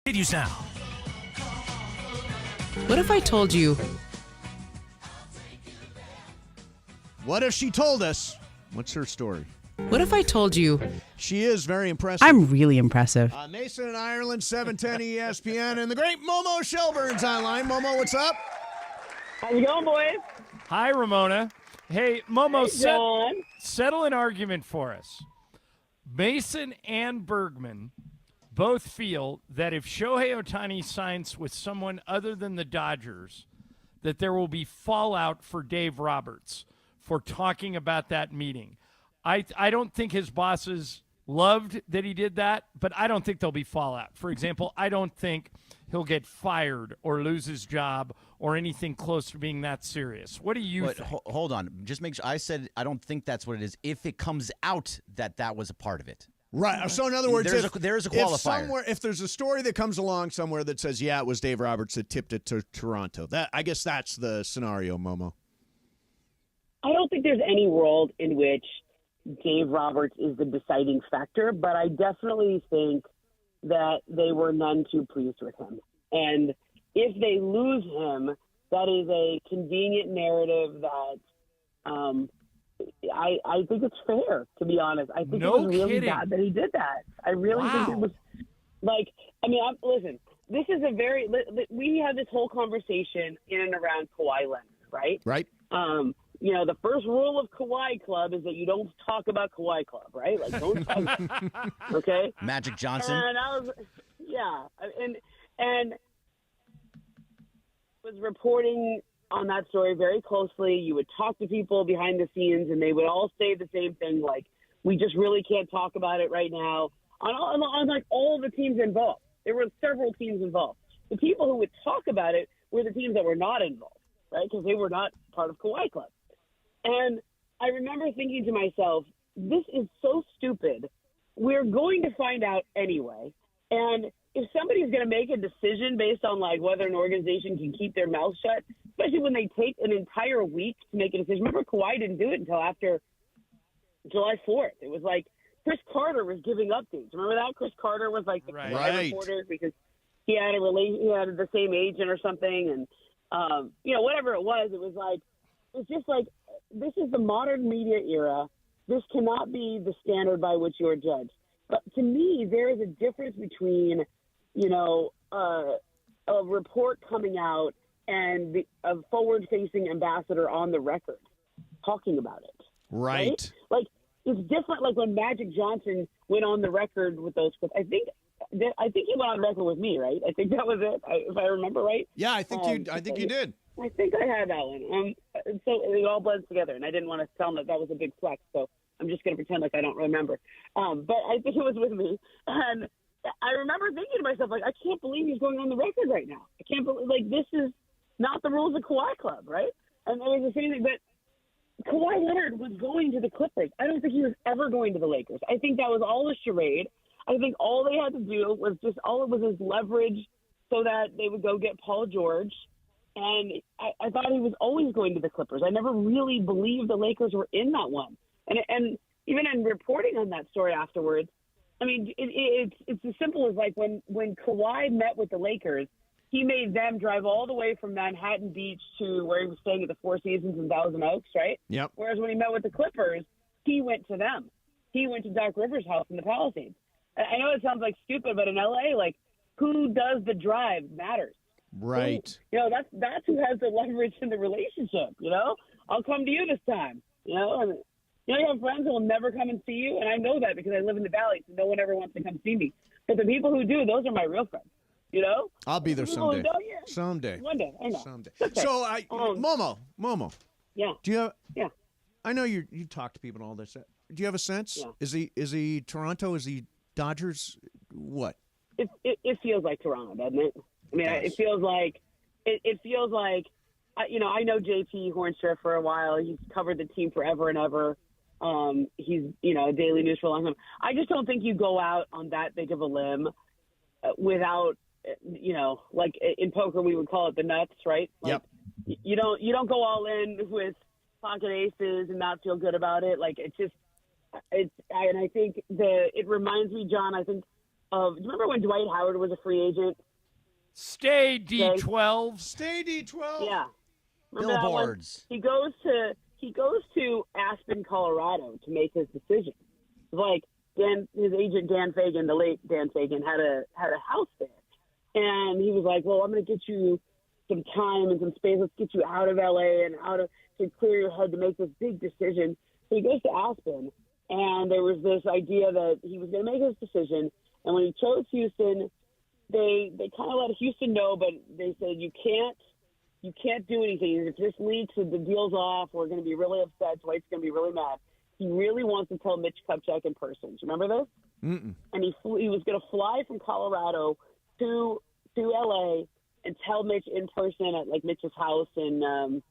Continues now. What if I told you? What if she told us? What's her story? What if I told you? She is very impressive. I'm really impressive. Mason in Ireland, 710 ESPN, and the great Momo Shelburne's online. Momo, what's up? How's it going, boys? Hi, Ramona. Hey, Momo, John. settle an argument for us. Mason and Bergman both feel that if Shohei Ohtani signs with someone other than the Dodgers, that there will be fallout for Dave Roberts for talking about that meeting. I don't think his bosses loved that he did that, but I don't think there'll be fallout. For example, I don't think he'll get fired or lose his job or anything close to being that serious. What do you think? Hold on. Just make sure. I said I don't think that's what it is. If it comes out that that was a part of it. Right. So in other words, there's a qualifier. If there's a story that comes along somewhere that says, yeah, it was Dave Roberts that tipped it to Toronto, I guess that's the scenario, Momo. I don't think there's any world in which Dave Roberts is the deciding factor, but I definitely think that they were none too pleased with him. And if they lose him, that is a convenient narrative that I think it's fair, to be honest. I think it was really bad that he did that. I really think it was like, listen, this is we had this whole conversation in and around Kawhi Leonard, right? Right. The first rule of Kawhi Club is that you don't talk about Kawhi Club, right? Like, don't talk. Okay. Magic Johnson. And I was, and was reporting on that story very closely. You would talk to people behind the scenes, and they would all say the same thing, like, we just really can't talk about it right now. On like all the teams involved. There were several teams involved. The people who would talk about it were the teams that were not involved, right? Because they were not part of Kawhi Club. And I remember thinking to myself, this is so stupid. We're going to find out anyway. And if somebody's going to make a decision based on like whether an organization can keep their mouth shut, especially when they take an entire week to make a decision. Remember, Kawhi didn't do it until after July 4th. It was like Chris Carter was giving updates. Remember that? Chris Carter was like the Kawhi reporter because he had the same agent or something, and whatever it was like it's just like this is the modern media era. This cannot be the standard by which you are judged. But to me, there is a difference between, a report coming out and a forward-facing ambassador on the record talking about it. Right. Like, it's different. Like when Magic Johnson went on the record with those clips. I think he went on record with me, right? I think that was it, if I remember right. Yeah, I think you did. I think I had that one. So it all blends together, and I didn't want to tell him that was a big flex, so I'm just going to pretend like I don't remember. But I think it was with me, and I remember thinking to myself, like, I can't believe he's going on the record right now. I can't believe, like, this is not the rules of Kawhi Club, right? And it was the same thing, but Kawhi Leonard was going to the Clippers. I don't think he was ever going to the Lakers. I think that was all a charade. I think all they had to do was his leverage so that they would go get Paul George. And I thought he was always going to the Clippers. I never really believed the Lakers were in that one. And even in reporting on that story afterwards, I mean, it's as simple as like when Kawhi met with the Lakers, he made them drive all the way from Manhattan Beach to where he was staying at the Four Seasons in Thousand Oaks, right? Yep. Whereas when he met with the Clippers, he went to them. He went to Doc Rivers' house in the Palisades. I know it sounds like stupid, but in L.A., like, who does the drive matters. Right. That's who has the leverage in the relationship, I'll come to you this time, And, you have friends who will never come and see you, and I know that because I live in the Valley, so no one ever wants to come see me. But the people who do, those are my real friends, I'll be there someday. Someday. One day, I know. Someday. Okay. So, Momo. Yeah. Do you have? Yeah. I know you talk to people and all this. Do you have a sense? Yeah. Is he Toronto? Is he Dodgers? What? It feels like Toronto, doesn't it? I mean, it feels like I know JP Hornster for a while. He's covered the team forever and ever. He's Daily News for a long time. I just don't think you go out on that big of a limb without like in poker we would call it the nuts, right? Like, yep. You don't go all in with pocket aces and not feel good about it. Like and I think it reminds me, John. I think of. Do you remember when Dwight Howard was a free agent? Stay D12. Stay D12. Yeah. Remember Billboards. He goes to Aspen, Colorado to make his decision. Like his agent Dan Fagan, the late Dan Fagan, had a house there, and he was like, "Well, I'm going to get you some time and some space. Let's get you out of LA and to clear your head to make this big decision." So he goes to Aspen, and there was this idea that he was going to make his decision. And when he chose Houston, they kind of let Houston know, but they said you can't do anything. If this leaks and the deal's off, we're going to be really upset. Dwight's going to be really mad. He really wants to tell Mitch Kupchak in person. Do you remember this? Mm-mm. And he was going to fly from Colorado to LA and tell Mitch in person at like Mitch's house in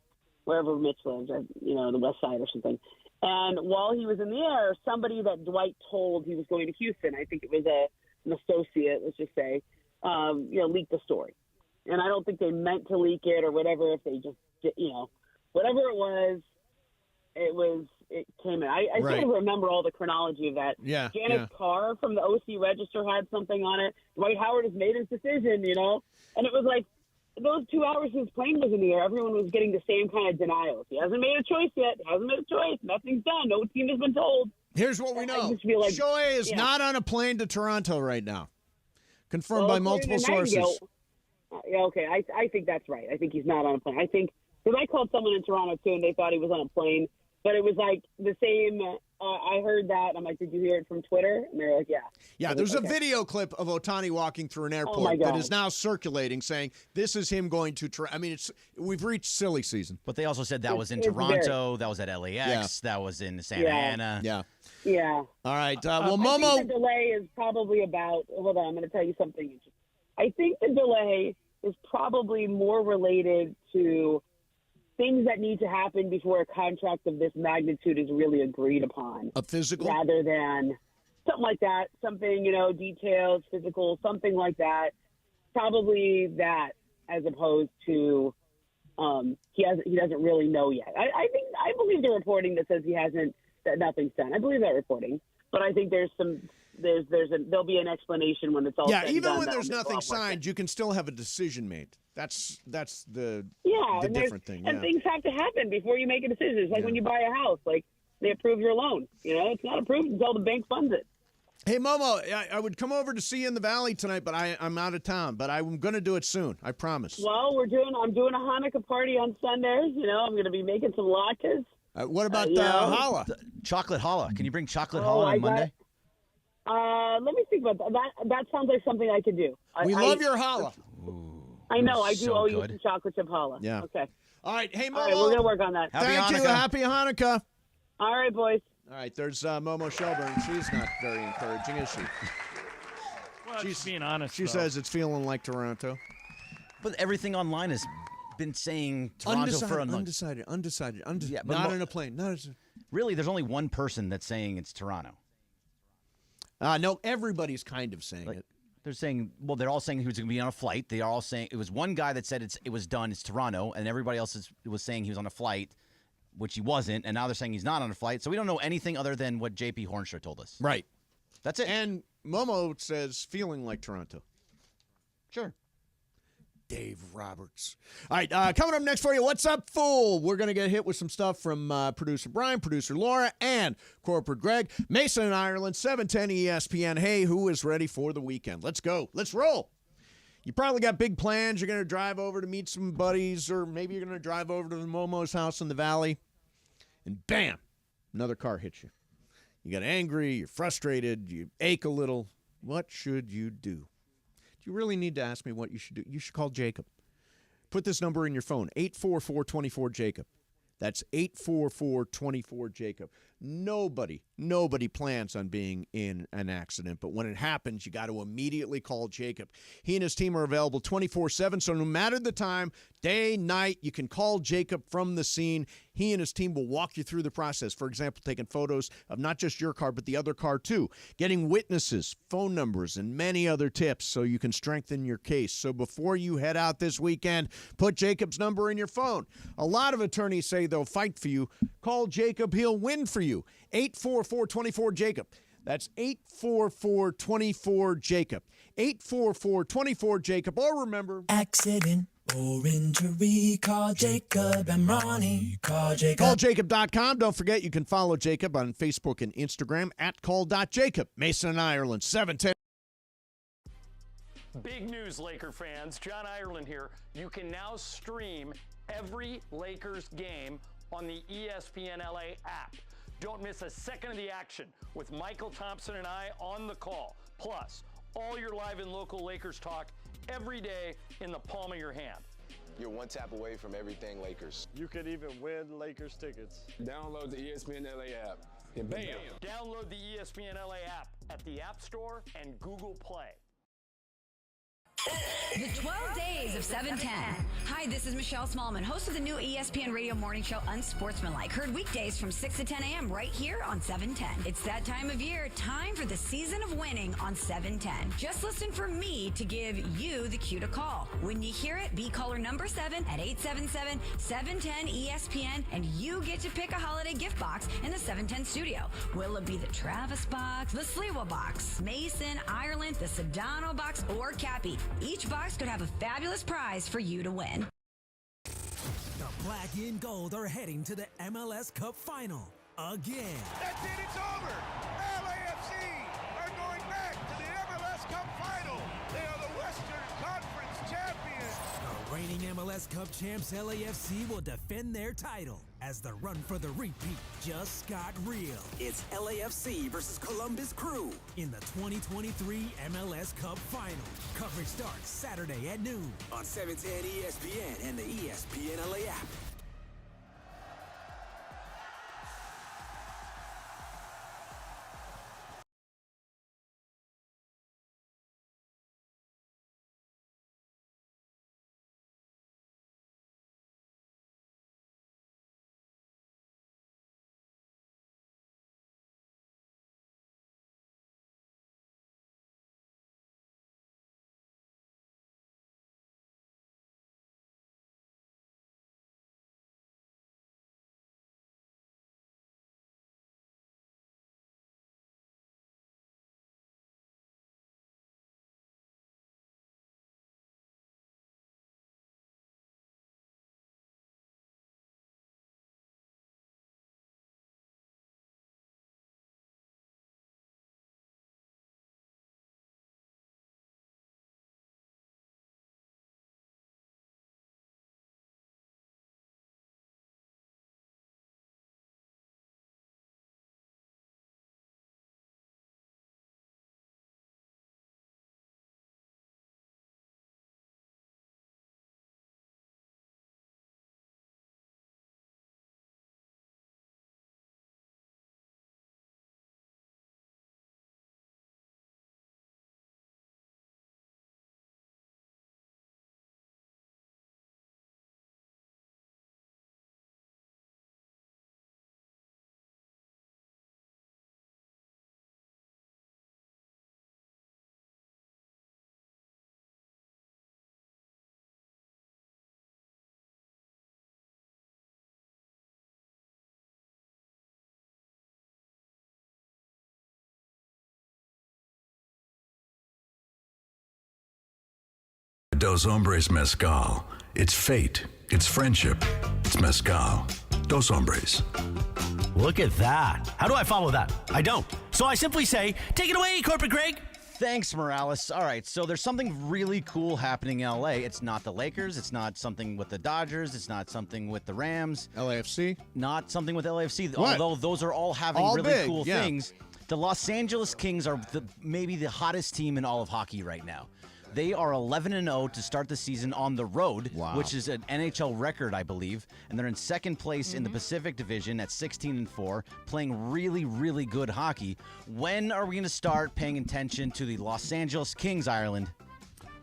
wherever Mitch lives, the West Side or something. And while he was in the air, somebody that Dwight told he was going to Houston, I think it was an associate, let's just say, leaked the story. And I don't think they meant to leak it or whatever. If they just, whatever it came in. I Right. sort of remember all the chronology of that. Yeah. Janice Carr from the OC Register had something on it. Dwight Howard has made his decision, and it was like those 2 hours his plane was in the air, everyone was getting the same kind of denials. He hasn't made a choice yet. Nothing's done. No team has been told. Here's what we know. I just feel like, Shohei is not on a plane to Toronto right now. Confirmed by multiple sources. Yeah, okay. I think that's right. I think he's not on a plane. I think because I called someone in Toronto too, and they thought he was on a plane, but it was like the same I heard that. I'm like, did you hear it from Twitter? And they're like, yeah. Yeah, there's a video clip of Ohtani walking through an my airport God. that is now circulating saying this is him going to I mean, we've reached silly season. But they also said that was in It's Toronto, that was at LAX, that was in Santa Ana. Yeah. Yeah. All right. Well, I Momo. think the delay is probably about. Hold on, I'm going to tell you something. I think the delay is probably more related to things that need to happen before a contract of this magnitude is really agreed upon. A physical? Rather than something like that. Something, details, physical, something like that. Probably that as opposed to he doesn't really know yet. I believe the reporting that says that nothing's done. I believe that reporting. But I think there'll be an explanation when it's all said and even done. when there's nothing signed, you can still have a decision made. That's the and different thing. And things have to happen before you make a decision. It's like when you buy a house, like they approve your loan. It's not approved until the bank funds it. Hey, Momo, I would come over to see you in the Valley tonight, but I'm out of town. But I'm going to do it soon. I promise. Well, I'm doing a Hanukkah party on Sunday. I'm going to be making some latkes. What about challah? Chocolate challah. Can you bring chocolate challah on Monday? Let me think about that. That sounds like something I could do. We love your challah. I know. I do so owe you good. some chocolate chip challah. Yeah. Okay. All right. Hey, Momo. All right, we're going to work on that. Thank you. Happy Hanukkah. All right, boys. All right. There's Momo Shelburne. She's not very encouraging, is she? Well, she's being honest. She says it's feeling like Toronto. But everything online has been saying Toronto for a long Undecided. Yeah, but not in a plane. Really, there's only one person that's saying it's Toronto. No, everybody's kind of saying it. They're saying, they're all saying he was going to be on a flight. They are all saying it was one guy that said it was done. It's Toronto, and everybody else was saying he was on a flight, which he wasn't. And now they're saying he's not on a flight. So we don't know anything other than what J.P. Hornstra told us. Right. That's it. And Momo says feeling like Toronto. Sure. Dave Roberts. All right, coming up next for you, What's Up, Fool? We're going to get hit with some stuff from producer Brian, producer Laura, and corporate Greg. Mason in Ireland, 710 ESPN. Hey, who is ready for the weekend? Let's go. Let's roll. You probably got big plans. You're going to drive over to meet some buddies, or maybe you're going to drive over to the Momo's house in the Valley, and bam, another car hits you. You got angry, you're frustrated, you ache a little. What should you do? You really need to ask me what you should do. You should call Jacob. Put this number in your phone, 844-24-JACOB. That's 844-24-JACOB. Nobody plans on being in an accident, but when it happens, you got to immediately call Jacob. He and his team are available 24/7, so no matter the time, day, night, you can call Jacob from the scene. He and his team will walk you through the process. For example, taking photos of not just your car, but the other car too. Getting witnesses, phone numbers, and many other tips so you can strengthen your case. So before you head out this weekend, put Jacob's number in your phone. A lot of attorneys say they'll fight for you. Call Jacob. He'll win for you. 844-24-JACOB. That's 844-24-JACOB. 844-24-JACOB. Or remember, accident or injury, call Jacob and Ronnie. Call Jacob. CallJacob.com. Don't forget, you can follow Jacob on Facebook and Instagram at call.jacob. Mason in Ireland, 710. Big news, Laker fans. John Ireland here. You can now stream every Lakers game on the ESPN LA app. Don't miss a second of the action with Michael Thompson and I on the call. Plus, all your live and local Lakers talk every day in the palm of your hand. You're one tap away from everything Lakers. You could even win Lakers tickets. Download the ESPN LA app. And bam! Download the ESPN LA app at the App Store and Google Play. The 12 Days of 710. Hi, this is Michelle Smallman, host of the new ESPN radio morning show Unsportsmanlike. Heard weekdays from 6 to 10 a.m. right here on 710. It's that time of year, time for the season of winning on 710. Just listen for me to give you the cue to call. When you hear it, be caller number 7 at 877-710-ESPN, and you get to pick a holiday gift box in the 710 studio. Will it be the Travis box, the Sliwa box, Mason, Ireland, the Sedano box, or Cappy? Each box could have a fabulous prize for you to win. The black and gold are heading to the MLS Cup Final again. That's it, it's over. LAFC are going back to the MLS Cup Final. They are the Western Conference champions. The reigning MLS Cup champs LAFC will defend their title as the run for the repeat just got real. It's LAFC versus Columbus Crew in the 2023 MLS Cup Final. Coverage starts Saturday at noon on 710 ESPN and the ESPN LA app. Dos Hombres Mezcal. It's fate. It's friendship. It's mezcal. Dos Hombres. Look at that. How do I follow that? I don't. So I simply say, take it away, Corporate Greg. Thanks, Morales. All right, so there's something really cool happening in LA. It's not the Lakers. It's not something with the Dodgers. It's not something with the Rams. LAFC? Not something with LAFC. What? Although those are all having All really big, cool yeah. things. The Los Angeles Kings are maybe the hottest team in all of hockey right now. They are 11-0 to start the season on the road, which is an NHL record, I believe. And they're in second place in the Pacific Division at 16-4, playing really, really good hockey. When are we going to start paying attention to the Los Angeles Kings, Ireland?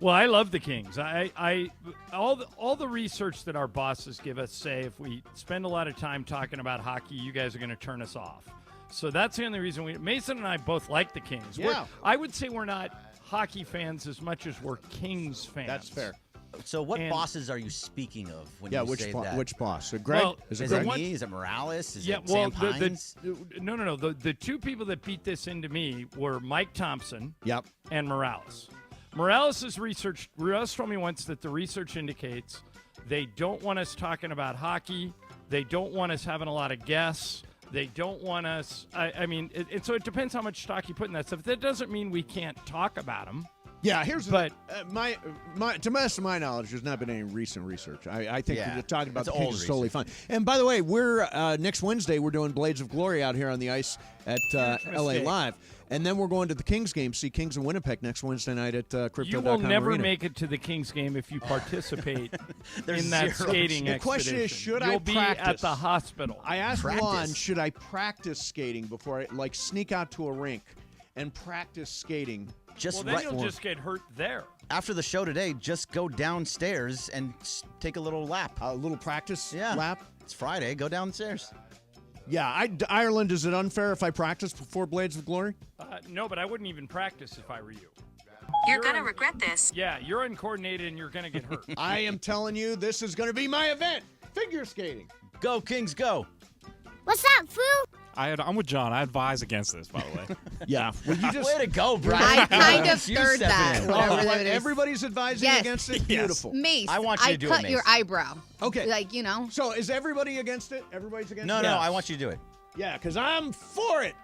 Well, I love the Kings. All the research that our bosses give us say if we spend a lot of time talking about hockey, you guys are going to turn us off. So that's the only reason Mason and I both like the Kings. Yeah. I would say we're not hockey fans as much as we're Kings fans. That's fair. So what bosses are you speaking of when you say that? Which boss? So Greg? Well, is it Is Greg? it me? Is it Morales? Is it well, Sam Hines? no. The two people that beat this into me were Mike Thompson and Morales. Morales' research, Morales told me once that the research indicates they don't want us talking about hockey. They don't want us having a lot of guests. They don't want us. So it depends how much stock you put in that stuff. That doesn't mean we can't talk about them. Yeah, here's to the best of my knowledge, there's not been any recent research. I think we're talking about the Kings is totally fine. And by the way, we're next Wednesday we're doing Blades of Glory out here on the ice at LA Live, and then we're going to the Kings game. See Kings in Winnipeg next Wednesday night at Crypto.com. You will never Arena. make it to the Kings game if you participate There's in that zero skating The question is, expedition. should You'll I be practice? at the hospital. I asked Practice? Juan, should I practice skating before I sneak out to a rink and practice skating? Just then you'll just get hurt there. After the show today, just go downstairs and take a little lap. A little practice Yeah. lap? It's Friday. Go downstairs. Yeah, Ireland, is it unfair if I practice before Blades of Glory? No, but I wouldn't even practice if I were you. You're going to regret this. Yeah, you're uncoordinated and you're going to get hurt. I am telling you, this is going to be my event. Figure skating. Go, Kings, go. What's up, Foo? I'm with John. I advise against this, by the way. Yeah. Well, you just, Way to go, Brian. I kind of You third step that. in. Whatever that is. Everybody's advising Yes. against it? Yes. Beautiful. Mace, I want you to do it, cut your Mace. eyebrow. Okay. Like, you know. So is everybody against it? Everybody's against No, it? no, I want you to do it. Yeah, because I'm for it.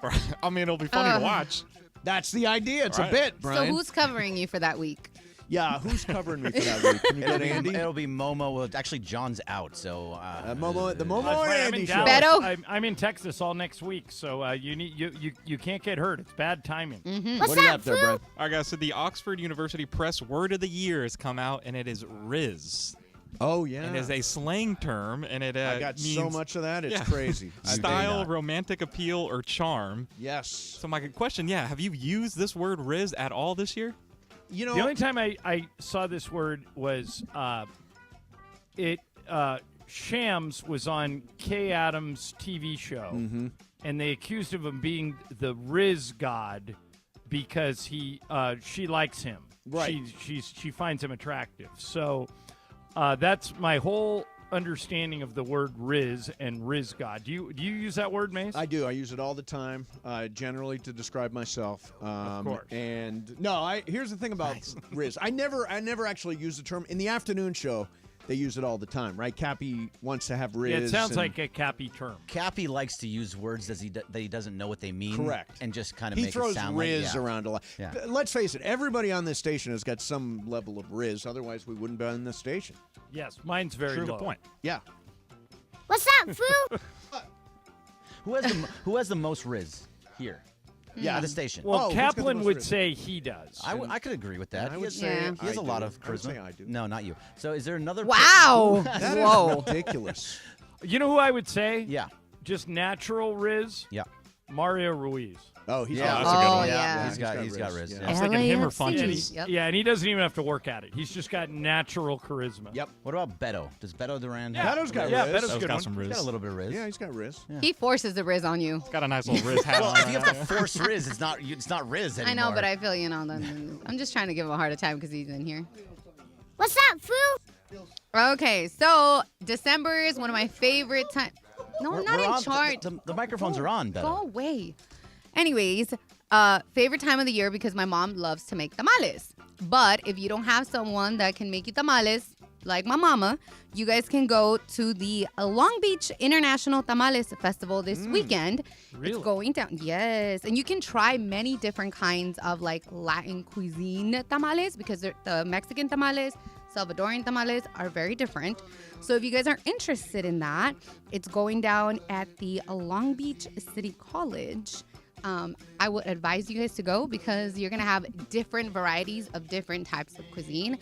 I mean, it'll be funny to watch. That's the idea. It's Right. a bit, So Brian. who's covering you for that week? Yeah, who's covering me for that week? Can you get Andy? It'll be Momo. Well, actually, John's out, so Momo, the Momo That's or right, I'm Andy in show. Dallas. I'm in Texas all next week, so you can't get hurt. It's bad timing. What do you got there, Brent? All right, guys. So the Oxford University Press Word of the Year has come out, and it is Riz. Oh, yeah. And is a slang term, and it I got means, so much of that, it's crazy. Style, romantic appeal, or charm. Yes. So my question, have you used this word Riz at all this year? You know, the only time I saw this word was Shams was on Kay Adams' TV show, and they accused him of being the Riz god because she likes him. Right. She finds him attractive. So that's my whole understanding of the word Riz and Riz god. Do you use that word, Mace? I do. I use it all the time, generally to describe myself. Of course. And no, here's the thing about Riz. I never actually use the term in the afternoon show. They use it all the time, right? Cappy wants to have Riz. Yeah, it sounds like a Cappy term. Cappy likes to use words that he doesn't know what they mean. Correct. And just kind of he make throws it sound Riz like, around a lot. Yeah. Let's face it, everybody on this station has got some level of Riz. Otherwise, we wouldn't be on this station. Yes, mine's very True low. point. Yeah. What's up, Foo? Who has the most Riz here? Yeah, at the station. Well, who's got the Kaplan most would Riz? say he does. I could agree with that. I He would has- say he has a I lot do. of I would charisma. say I do. No, not you. So is there another? Wow. That Whoa. is ridiculous. You know who I would say? Yeah. Just natural Riz? Yeah. Mario Ruiz. Oh, he's Yeah, got that's a good Oh, one. yeah. He's got Riz. Yeah. Yeah. I was thinking him or LAFC. Funches. Yep. Yeah, and he doesn't even have to work at it. He's just got natural charisma. Yep. What about Beto? Does Beto Duran? Yeah, have Beto's got yeah, Riz. Beto's He's good got one. some He's Riz. got a little bit of Riz. Yeah, he's got Riz. He forces the Riz on you. Got a nice little Riz hat Well, on. if you have to force Riz, it's not Riz anymore. I know, but I feel, I'm just trying to give him a harder time because he's in here. What's up, Foo? Okay, so December is one of my favorite times. No, I'm not We're in on- charge. The microphones are on, Beto. Go away. Anyways, favorite time of the year because my mom loves to make tamales. But if you don't have someone that can make you tamales, like my mama, you guys can go to the Long Beach International Tamales Festival this weekend. Really? It's going down. Yes. And you can try many different kinds of like Latin cuisine tamales because the Mexican tamales, Salvadorian tamales are very different. So if you guys are interested in that, it's going down at the Long Beach City College. I would advise you guys to go because you're going to have different varieties of different types of cuisine.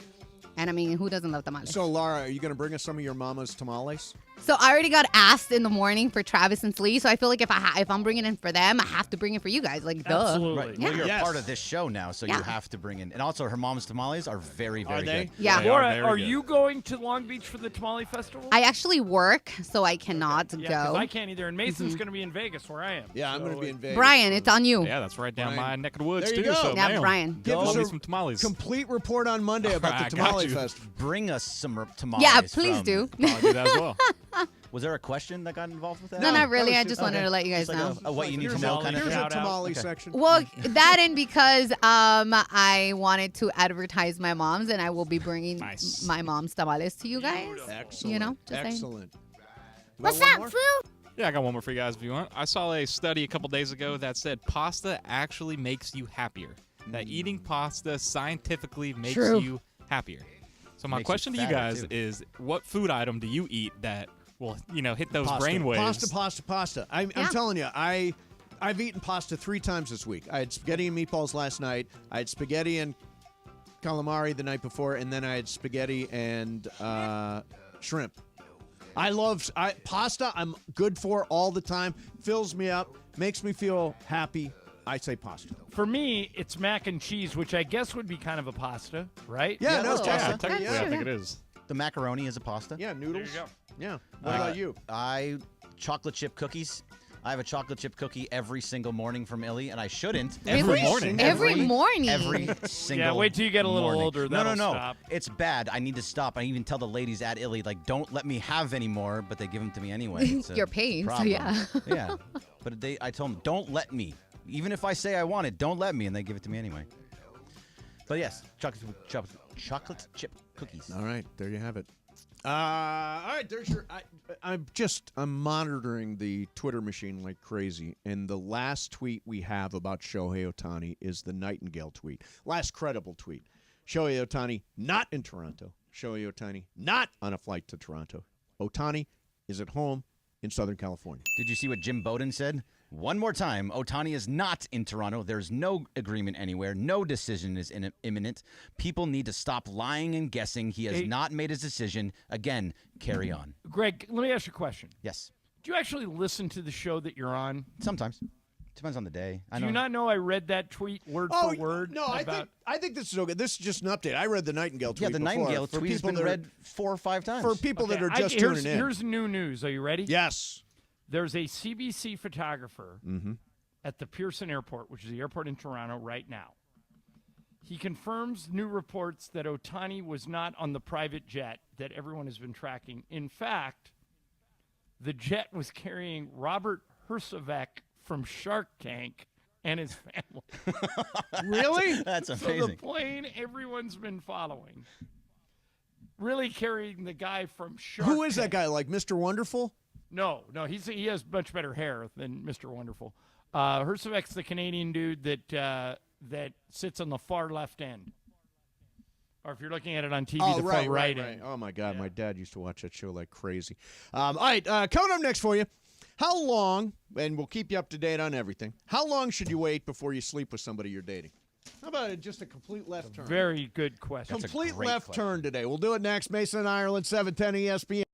And I mean, who doesn't love tamales? So, Laura, are you going to bring us some of your mama's tamales? So I already got asked in the morning for Travis and Slee. So I feel like if I'm bringing in for them, I have to bring it for you guys. Like, duh. Absolutely. Right. Well, you're Yes. a part of this show now, so Yeah. you have to bring in. And also, her mom's tamales are very, very they? good. Yeah. They are Laura, very are good. you going to Long Beach for the Tamale Festival? I actually work, so I cannot Yeah, 'cause go. I can't either. And Mason's going to be in Vegas where I am. Yeah, I'm So, going to be in Vegas. Brian, it's on you. Yeah, that's right down Brian. my neck of the woods, There you too. go. So, Yeah, man, Brian. Give love us me a some tamales. complete report on Monday about I the got Tamale you. Fest. Bring us some tamales. Yeah, please do. I'll do that as well. Was there a question that got involved with that? No, not really. was I just- just wanted to let you guys Just like know. a what you need to Here's know a, kind of here's thing. a Shout out. tamale Okay. section. Well, that and because I wanted to advertise my mom's, and I will be bringing Nice. my mom's tamales to you guys. Excellent. You know, just saying. Excellent. What's Got one up, more? Foo? Yeah, I got one more for you guys if you want. I saw a study a couple days ago that said pasta actually makes you happier. That eating pasta scientifically makes True. you happier. So my Makes you question to you fatter, guys too. is, what food item do you eat that will, hit those Pasta. brain waves? Pasta. I'm Yeah. telling you, I've eaten pasta 3 times this week. I had spaghetti and meatballs last night. I had spaghetti and calamari the night before, and then I had spaghetti and shrimp. I love pasta. I'm good for all the time. Fills me up, makes me feel happy. I say pasta. For me, it's mac and cheese, which I guess would be kind of a pasta, right? Yeah, no, that's it's Yeah, pasta. technically, Yeah, I think sure. it is. The macaroni is a pasta. Yeah, noodles. There you go. Yeah. What about you? Chocolate chip cookies. I have a chocolate chip cookie every single morning from Illy, and I shouldn't. Every morning? Every morning. Every single Yeah, wait till you get a little morning. older. No, That'll no. stop. It's bad. I need to stop. I even tell the ladies at Illy, like, don't let me have any more, but they give them to me anyway. It's a You're paying, so problem. yeah. Yeah. But I told them, don't let me. Even if I say I want it, don't let me, and they give it to me anyway. But yes, chocolate chip cookies. All right, there you have it. All right, there's your. I'm monitoring the Twitter machine like crazy, and the last tweet we have about Shohei Ohtani is the Nightingale tweet. Last credible tweet. Shohei Ohtani not in Toronto. Shohei Ohtani not on a flight to Toronto. Ohtani is at home in Southern California. Did you see what Jim Bowden said? One more time, Ohtani is not in Toronto. There's no agreement anywhere. No decision is imminent. People need to stop lying and guessing. He has not made his decision. Again, carry on. Greg, let me ask you a question. Yes. Do you actually listen to the show that you're on? Sometimes. Depends on the day. Do you not know I read that tweet word for word? No, I think this is okay. This is just an update. I read the Nightingale tweet. Yeah, the Nightingale tweet has been read 4 or 5 times. For people that are just tuning in. Here's new news. Are you ready? Yes. There's a CBC photographer at the Pearson Airport, which is the airport in Toronto right now. He confirms new reports that Ohtani was not on the private jet that everyone has been tracking. In fact, the jet was carrying Robert Herjavec from Shark Tank and his family. Really? That's amazing. So the plane everyone's been following, really carrying the guy from Shark Who is Tank. that guy? Like Mr. Wonderful? No, he has much better hair than Mr. Wonderful. Herjavec's the Canadian dude that sits on the far left end. Or if you're looking at it on TV, the far right end. Oh, my God. Yeah. My dad used to watch that show like crazy. All right, coming up next for you. How long, and we'll keep you up to date on everything, how long should you wait before you sleep with somebody you're dating? How about just a complete left turn? Very good question. Complete left turn today. We'll do it next. Mason and Ireland, 710 ESPN.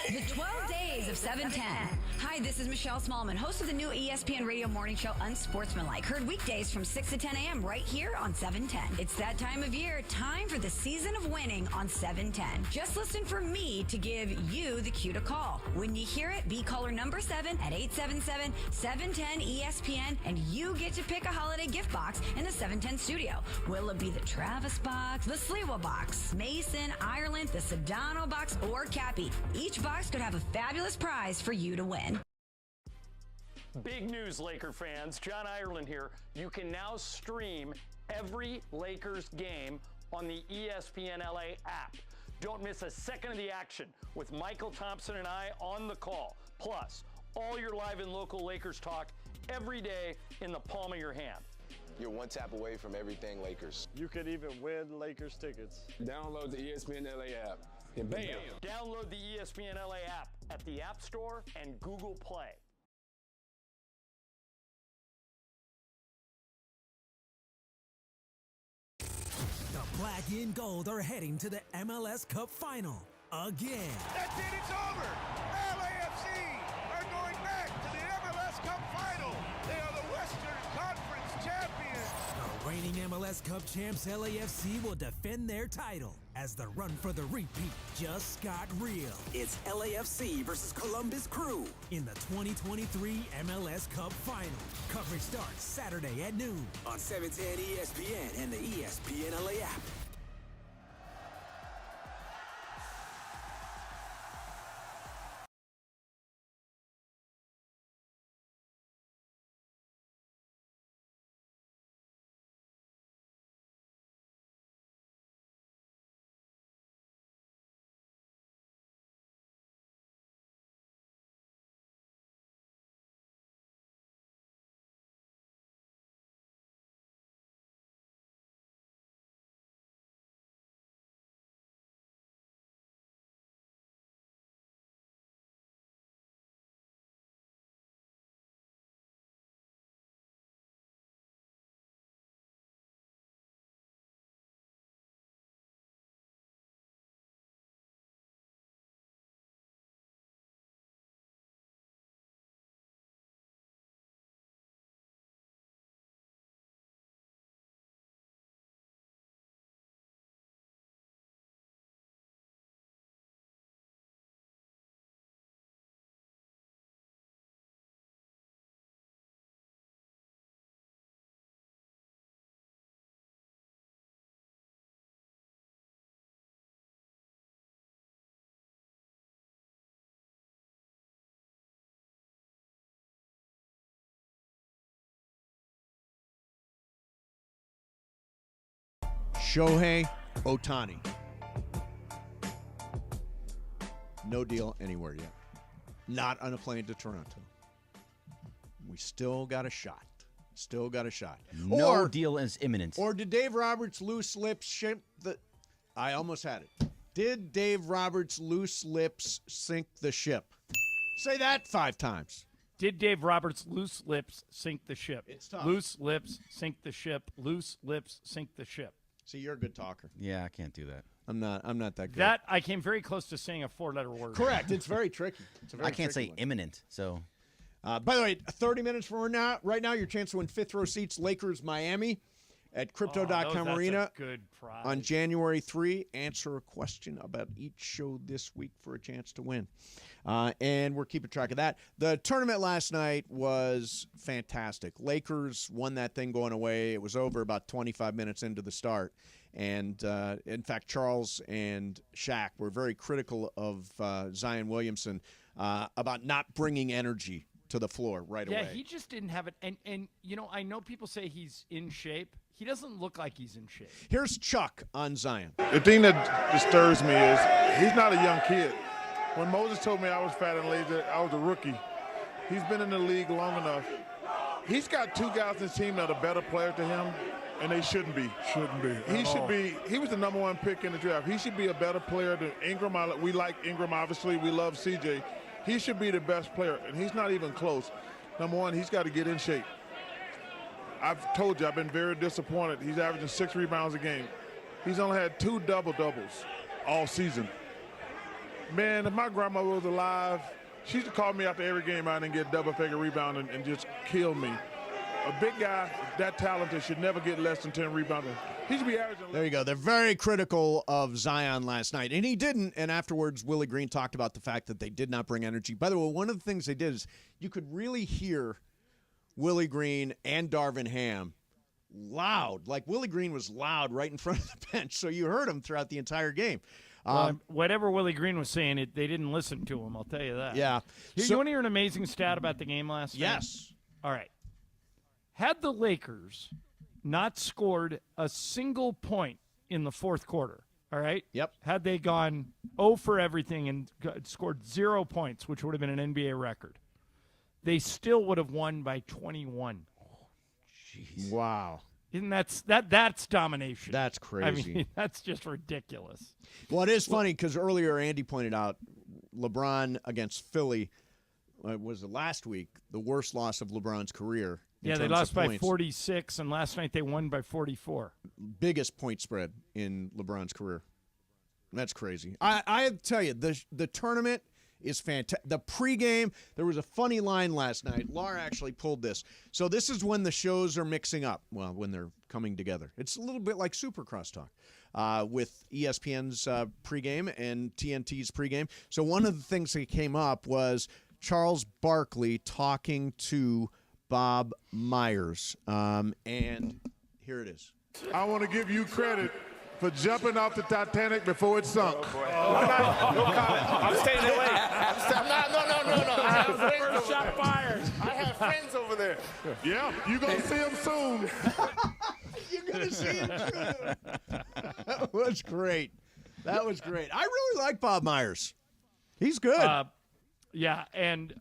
The 12 Days of 710. Hi, this is Michelle Smallman, host of the new ESPN radio morning show, Unsportsmanlike. Heard weekdays from 6 to 10 a.m. right here on 710. It's that time of year, time for the season of winning on 710. Just listen for me to give you the cue to call. When you hear it, be caller number 7 at 877-710-ESPN, and you get to pick a holiday gift box in the 710 studio. Will it be the Travis box, the Sliwa box, Mason, Ireland, the Sedano box, or Cappy? Each box could have a fabulous prize for you to win. Big news, Laker fans. John Ireland here. You can now stream every Lakers game on the ESPN LA app. Don't miss a second of the action with Michael Thompson and I on the call. Plus, all your live and local Lakers talk every day in the palm of your hand. You're one tap away from everything Lakers. You could even win Lakers tickets. Download the ESPN LA app. And bam! Download the ESPN LA app at the App Store and Google Play. The black and gold are heading to the MLS Cup Final again. That's it, it's over. LAFC are going back to the MLS Cup Final. They are the Western Conference champions. The reigning MLS Cup champs LAFC will defend their title as the run for the repeat just got real. It's LAFC versus Columbus Crew in the 2023 MLS Cup Final. Coverage starts Saturday at noon on 710 ESPN and the ESPN LA app. Shohei Ohtani. No deal anywhere yet. Not on a plane to Toronto. We still got a shot. Still got a shot. No deal is imminent. Or did Dave Roberts' loose lips ship the... I almost had it. Did Dave Roberts' loose lips sink the ship? Say that 5 times. Did Dave Roberts' loose lips sink the ship? It's tough. Loose lips sink the ship. Loose lips sink the ship. See, you're a good talker. Yeah, I can't do that. I'm not that good. That I came very close to saying a 4-letter word. Correct. It's very tricky. I can't say imminent, so... By the way, 30 minutes from right now, your chance to win 5th row seats, Lakers Miami at Crypto.com Arena That's a good prize. on January 3. Answer a question about each show this week for a chance to win. And we're keeping track of that. The tournament last night was fantastic. Lakers won that thing going away. It was over about 25 minutes into the start. And, in fact, Charles and Shaq were very critical of Zion Williamson about not bringing energy to the floor right away. Yeah, he just didn't have it. And I know people say he's in shape. He doesn't look like he's in shape. Here's Chuck on Zion. The thing that disturbs me is he's not a young kid. When Moses told me I was fat and lazy, I was a rookie. He's been in the league long enough. He's got 2 guys in his team that are better players than him, and they shouldn't be. He was the number 1 pick in the draft. He should be a better player than Ingram. We like Ingram, obviously. We love CJ. He should be the best player, and he's not even close. Number 1, he's got to get in shape. I've told you, I've been very disappointed. He's averaging 6 rebounds a game. He's only had 2 double-doubles all season. Man, if my grandma was alive, she used to call me after every game out and get double-figure rebound and just kill me. A big guy that talented should never get less than 10 rebounds. He should be averaging. There you go. They're very critical of Zion last night, and he didn't. And afterwards, Willie Green talked about the fact that they did not bring energy. By the way, one of the things they did is you could really hear Willie Green and Darvin Ham loud. Like Willie Green was loud right in front of the bench, so you heard him throughout the entire game. Whatever Willie Green was saying, they didn't listen to him, I'll tell you that. Yeah. You want to hear an amazing stat about the game last night? Yes. All right. Had the Lakers not scored a single point in the 4th quarter, all right? Yep. Had they gone 0 for everything and scored 0 points, which would have been an NBA record, they still would have won by 21. Jeez. Wow. Isn't that's domination? That's crazy. I mean, that's just ridiculous. Well, it is funny because earlier Andy pointed out LeBron against Philly was last week the worst loss of LeBron's career. Yeah, they lost by 46, and last night they won by 44. Biggest point spread in LeBron's career. That's crazy. I have to tell you, the tournament is fantastic. The pregame, there was a funny line last night. Laura actually pulled this. So this is when the shows are mixing up. Well, when they're coming together. It's a little bit like Super Crosstalk with ESPN's pregame and TNT's pregame. So one of the things that came up was Charles Barkley talking to Bob Myers. And here it is. I want to give you credit for jumping off the Titanic before it sunk. I'm staying away. No. I have friends over Shot there. fired. I have friends over there. Yeah, you're going to see them soon. You're going to see it soon. That was great. That was great. I really like Bob Myers. He's good. Yeah, and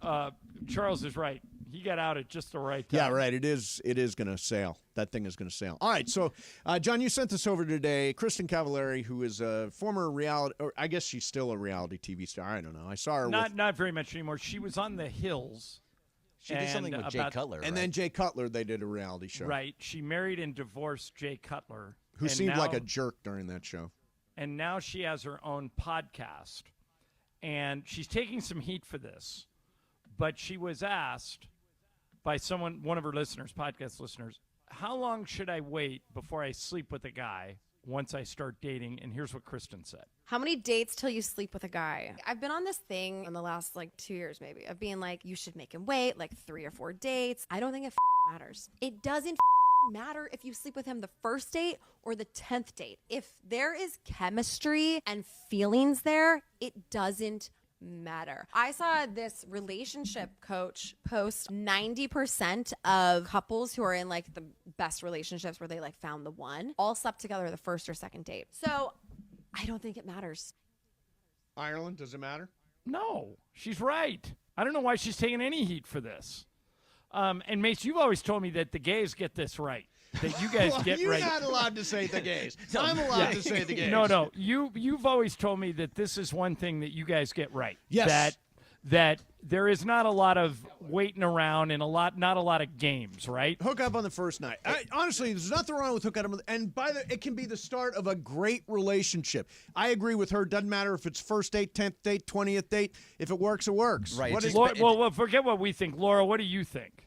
Charles is right. He got out at just the right time. Yeah, right. It is going to sail. That thing is going to sail. All right. So, John, you sent this over today. Kristen Cavallari, who is a former reality, or I guess she's still a reality TV star. I don't know. I saw her. Not very much anymore. She was on The Hills. She did something with Jay Cutler. And then Jay Cutler, they did a reality show. Right. She married and divorced Jay Cutler. Who seemed like a jerk during that show. And now she has her own podcast. And she's taking some heat for this. But she was asked by one of her listeners, podcast listeners, how long should I wait before I sleep with a guy once I start dating? And here's what Kristen said. How many dates till you sleep with a guy? I've been on this thing in the last 2 years maybe of being like, you should make him wait 3 or 4 dates. I don't think it matters. It doesn't matter if you sleep with him the first date or the 10th date. If there is chemistry and feelings there, it doesn't matter. I saw this relationship coach post 90% of couples who are in the best relationships where they found the one all slept together the first or second date. So I don't think it matters. Ireland, does it matter? No, she's right. I don't know why she's taking any heat for this. And Mace, you've always told me that the gays get this right. That you guys Well, get you're right. not allowed to say the gays. I'm allowed to say the gays. No. You've always told me that this is one thing that you guys get right. Yes. That there is not a lot of waiting around and not a lot of games, right? Hook up on the first night. Honestly, there's nothing wrong with hook up. And it can be the start of a great relationship. I agree with her. Doesn't matter if it's first date, 10th date, 20th date. If it works, it works. Right. Well, forget what we think. Laura, what do you think?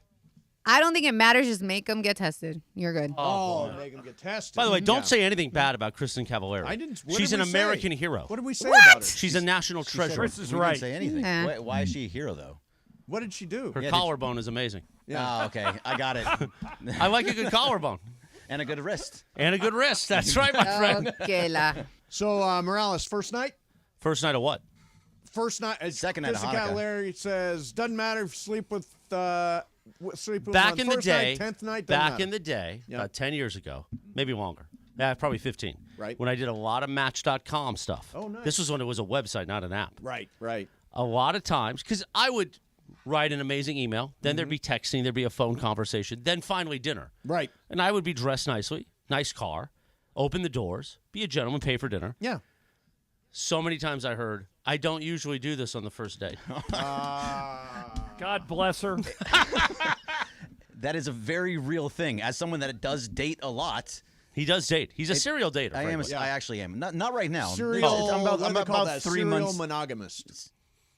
I don't think it matters. Just make them get tested. You're good. Make them get tested. By the way, don't say anything bad about Kristen Cavallari. I didn't. What She's did an we say? American hero. What did we say about her? She's a national treasure. Chris is We right. didn't say anything. Nah. Why is she a hero, though? What did she do? Her Yeah, collarbone is amazing. Yeah. Oh, okay. I got it. I like a good collarbone. And a good wrist. And a good wrist. That's right, my friend. Okay, la. So, Morales, first night? First night of what? First night. Second night of Kristen Hanukkah. Cavallari says, doesn't matter if you sleep with Back on in the first day, night, 10th night, doesn't back matter. in the day, Yep. about 10 years ago, maybe longer. Yeah, probably 15. Right. When I did a lot of Match.com stuff. Oh, nice. This was when it was a website, not an app. Right. A lot of times, because I would write an amazing email, then there'd be texting, there'd be a phone conversation, then finally dinner. Right. And I would be dressed nicely, nice car, open the doors, be a gentleman, pay for dinner. Yeah. So many times I heard, I don't usually do this on the first date. God bless her. That is a very real thing. As someone that does date a lot, He does date. He's a serial dater. I am. frankly. I actually am. Not right now. Serial, I'm what do they about call that? 3 Serial months. monogamist.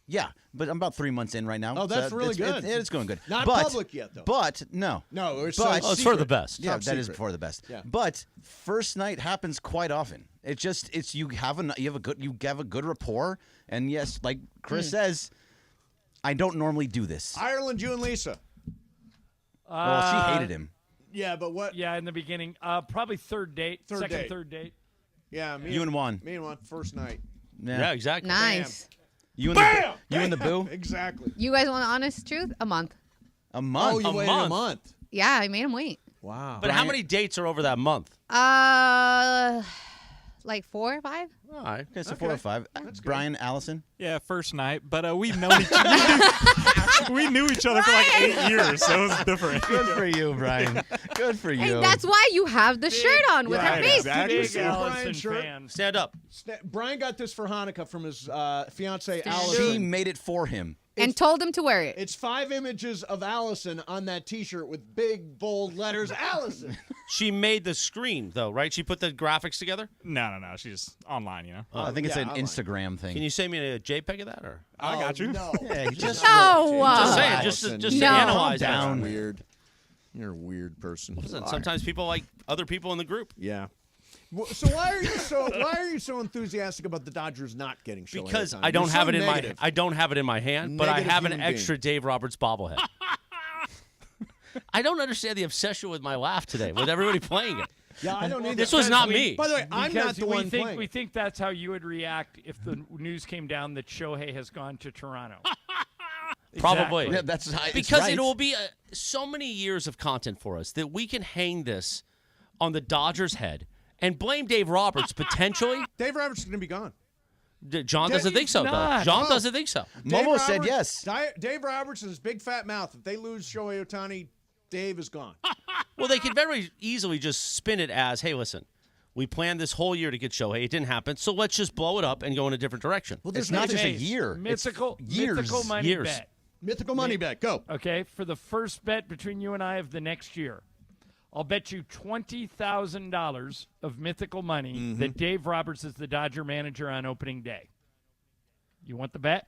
Yeah, but I'm about 3 months in right now. Oh, that's really good. It's going good. Not but, public yet, though. But no. No, it's But- so it's for the secret. best. Yeah, Top that is secret. for the best. Yeah. But first night happens quite often. It's you have a good rapport, and yes, like Chris says, I don't normally do this. Ireland, you and Lisa. Well, she hated him. Yeah, but what? Yeah, in the beginning. Probably third date. Third date. Third date. Yeah, You and Juan. Me and Juan, first night. Yeah, exactly. Nice. You and you and the boo. Exactly. You guys want the honest truth? A month. A month. Oh, you waited a month. Yeah, I made him wait. Wow. But how many dates are over that month? Like 4 or 5. All right. Okay, so 4 or 5. Brian, Allison. Yeah, first night, but we've known each other. We knew each other for like 8 years, so it was different. Good for you, Brian. Good for you. And that's why you have the shirt on with her right, face. exactly. Big See Brian Allison shirt? fan. Stand up. Brian got this for Hanukkah from his fiance She Allison. made it for him. And told him to wear it. It's 5 images of Allison on that T-shirt with big bold letters. Allison. She made the screen, though, right? She put the graphics together? No. She's online, you know. I think it's yeah, an online. Instagram thing. Can you send me a JPEG of that? Or I got you. No. Yeah, just No. saying, just Allison, to No. analyze Calm that. down. Weird. You're a weird person. Listen, sometimes people like other people in the group. Yeah. So why are you so enthusiastic about the Dodgers not getting Shohei Because Ohtani? I don't You're have so it in negative. I don't have it in my hand, but I Negative have an human being. extra Dave Roberts bobblehead. I don't understand the obsession with my laugh today, with everybody playing it. Yeah, I don't either. This was not me. By the way, I'm Because not the we one think, playing. We think that's how you would react if the news came down that Shohei has gone to Toronto. Probably. Yeah, that's it's Because right. it will be so many years of content for us that we can hang this on the Dodgers' head and blame Dave Roberts potentially. Dave Roberts is going to be gone. John doesn't think so, though. not. John doesn't think so. Momo said yes. Dave Roberts and his big fat mouth. If they lose Shohei Ohtani, Dave is gone. Well, they could very easily just spin it as, hey, listen, we planned this whole year to get Shohei. It didn't happen, so let's just blow it up and go in a different direction. Well, It's not just a year. Mythical, It's years. mythical money Years. bet. Mythical money bet. Go. Okay, for the first bet between you and I of the next year, I'll bet you $20,000 of mythical money that Dave Roberts is the Dodger manager on opening day. You want the bet?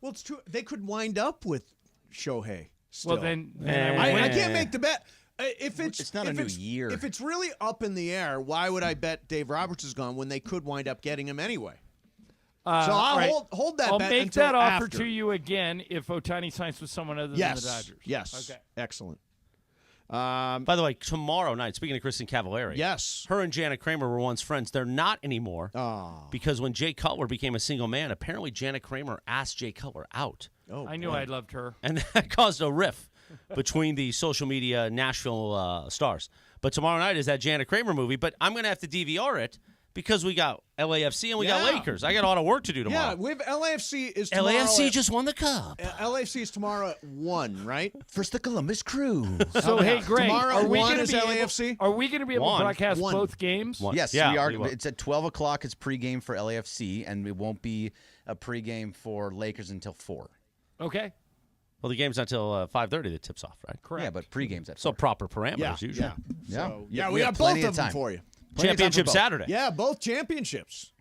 Well, it's true. They could wind up with Shohei. Still. Well, then I can't make the bet. If It's not a new year. If it's really up in the air, why would I bet Dave Roberts is gone when they could wind up getting him anyway? So I'll right. hold that I'll bet make until that offer after. to you again if Ohtani signs with someone other than the Dodgers. Yes. Okay. Excellent. By the way, tomorrow night, speaking of Kristen Cavallari, Yes. her and Janet Kramer were once friends. They're not anymore because when Jay Cutler became a single man, apparently Janet Kramer asked Jay Cutler out. Oh, I knew I loved her. And that caused a rift between the social media Nashville stars. But tomorrow night is that Janet Kramer movie, but I'm going to have to DVR it because we got LAFC and we got Lakers. I got a lot of work to do tomorrow. Yeah, we have LAFC is tomorrow. LAFC just won the cup. LAFC is tomorrow at 1, right? First the Columbus Crew. So, hey, Greg, tomorrow are we at 1 gonna is be LAFC? able, are we going to be able to broadcast both games? Yes, Yeah, we are. we will. It's at 12 o'clock. It's pregame for LAFC, and it won't be a pregame for Lakers until 4. Okay. Well, the game's not until 5:30 that tips off, right? Correct. Yeah, but pregame's at 4. So proper parameters Yeah, usually. yeah. So, yeah, we we have got both plenty of of them time. for you. Plenty of time Championship for both. Saturday. Yeah, both championships.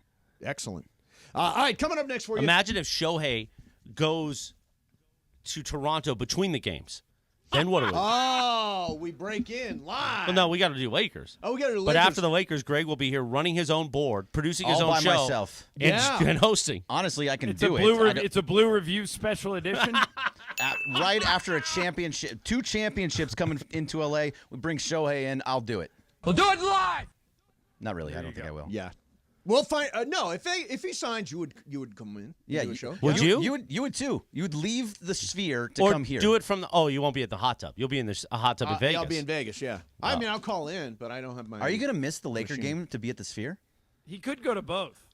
Excellent. All right, coming up next for you. Imagine if Shohei goes to Toronto between the games. Then what do we do? Oh, we break in live. Well, no, we got to do Lakers. Oh, we got to do But Lakers. after the Lakers, Greg will be here running his own board, producing his All own by show. myself. And hosting. Honestly, I can It's do a it. blue. I don't- It's a blue review special edition. right after a championship, 2 championships coming into LA, we bring Shohei in. I'll do it. We'll do it live. Not really. I don't think I will. Yeah. We'll find. No, if he signs, you would come in. Yeah, do a show. Would you? You would too. You would leave the Sphere to Or come here. do it from the. Oh, you won't be at the hot tub. You'll be in a hot tub in Vegas. I'll be in Vegas. Yeah. I mean, I'll call in, but I don't have my. Are you gonna miss the Laker machine. game to be at the Sphere? He could go to both.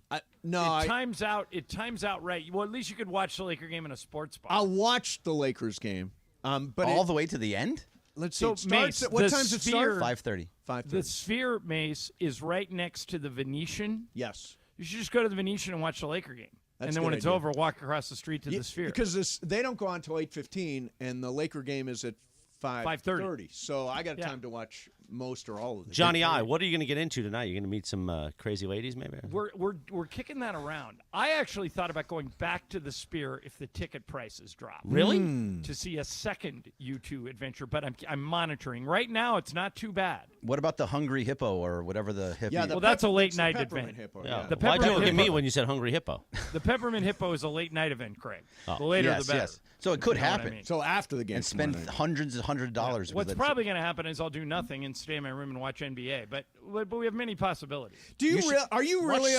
No, It times out. It times out right. Well, at least you could watch the Laker game in a sports bar. I'll watch the Lakers game. But all the way to the end. Let's see. So, It starts Mace, at what the time's it Sphere- start? 5:30. 5:30. The Sphere, Mace, is right next to the Venetian. Yes. You should just go to the Venetian and watch the Laker game. That's and then a when good it's idea. over, walk across the street to the Sphere. Because they don't go on until 8:15, and the Laker game is at 5:30. So I got Yeah. time to watch most or all of it. Johnny I, what are you going to get into tonight? You're going to meet some crazy ladies, maybe? We're kicking that around. I actually thought about going back to the Sphere if the ticket prices drop. Really? To see a second U2 adventure, but I'm monitoring. Right now, it's not too bad. What about the Hungry Hippo or whatever the hippo? Yeah, Well, that's a late it's the night Peppermint event. Hippo, Yeah. The Why'd you Peppermint look at me Hippo- when you said Hungry Hippo? The Peppermint Hippo is a late night event, Craig. The later yes, the better. yes. So it could You know what I happen. mean? So after the game, And spend tomorrow night. hundreds and hundred dollars. What's probably going to happen is I'll do nothing and stay in my room and watch NBA. But we have many possibilities. Do you? Are you really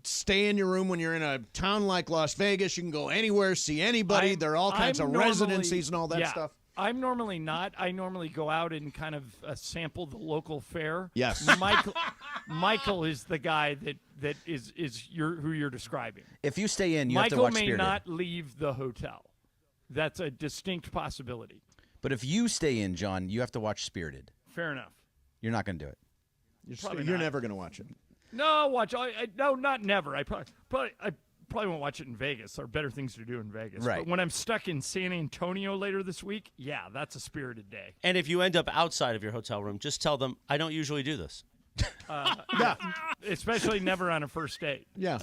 stay in your room when you're in a town like Las Vegas? You can go anywhere, see anybody. There are all kinds I'm of normally- residencies and all that yeah, stuff. I'm normally not. I normally go out and kind of sample the local fare. Yes. Michael is the guy that is who you're describing. If you stay in, you have to Michael watch may Spirited. not leave the hotel. That's a distinct possibility. But if you stay in, John, you have to watch Spirited. Fair enough. You're not going to do it. Probably You're not. never going to watch it. No, watch. No, not never. I probably won't watch it in Vegas. There are better things to do in Vegas. Right. But when I'm stuck in San Antonio later this week, yeah, that's a spirited day. And if you end up outside of your hotel room, just tell them, I don't usually do this. Yeah. Especially never on a first date. Yeah.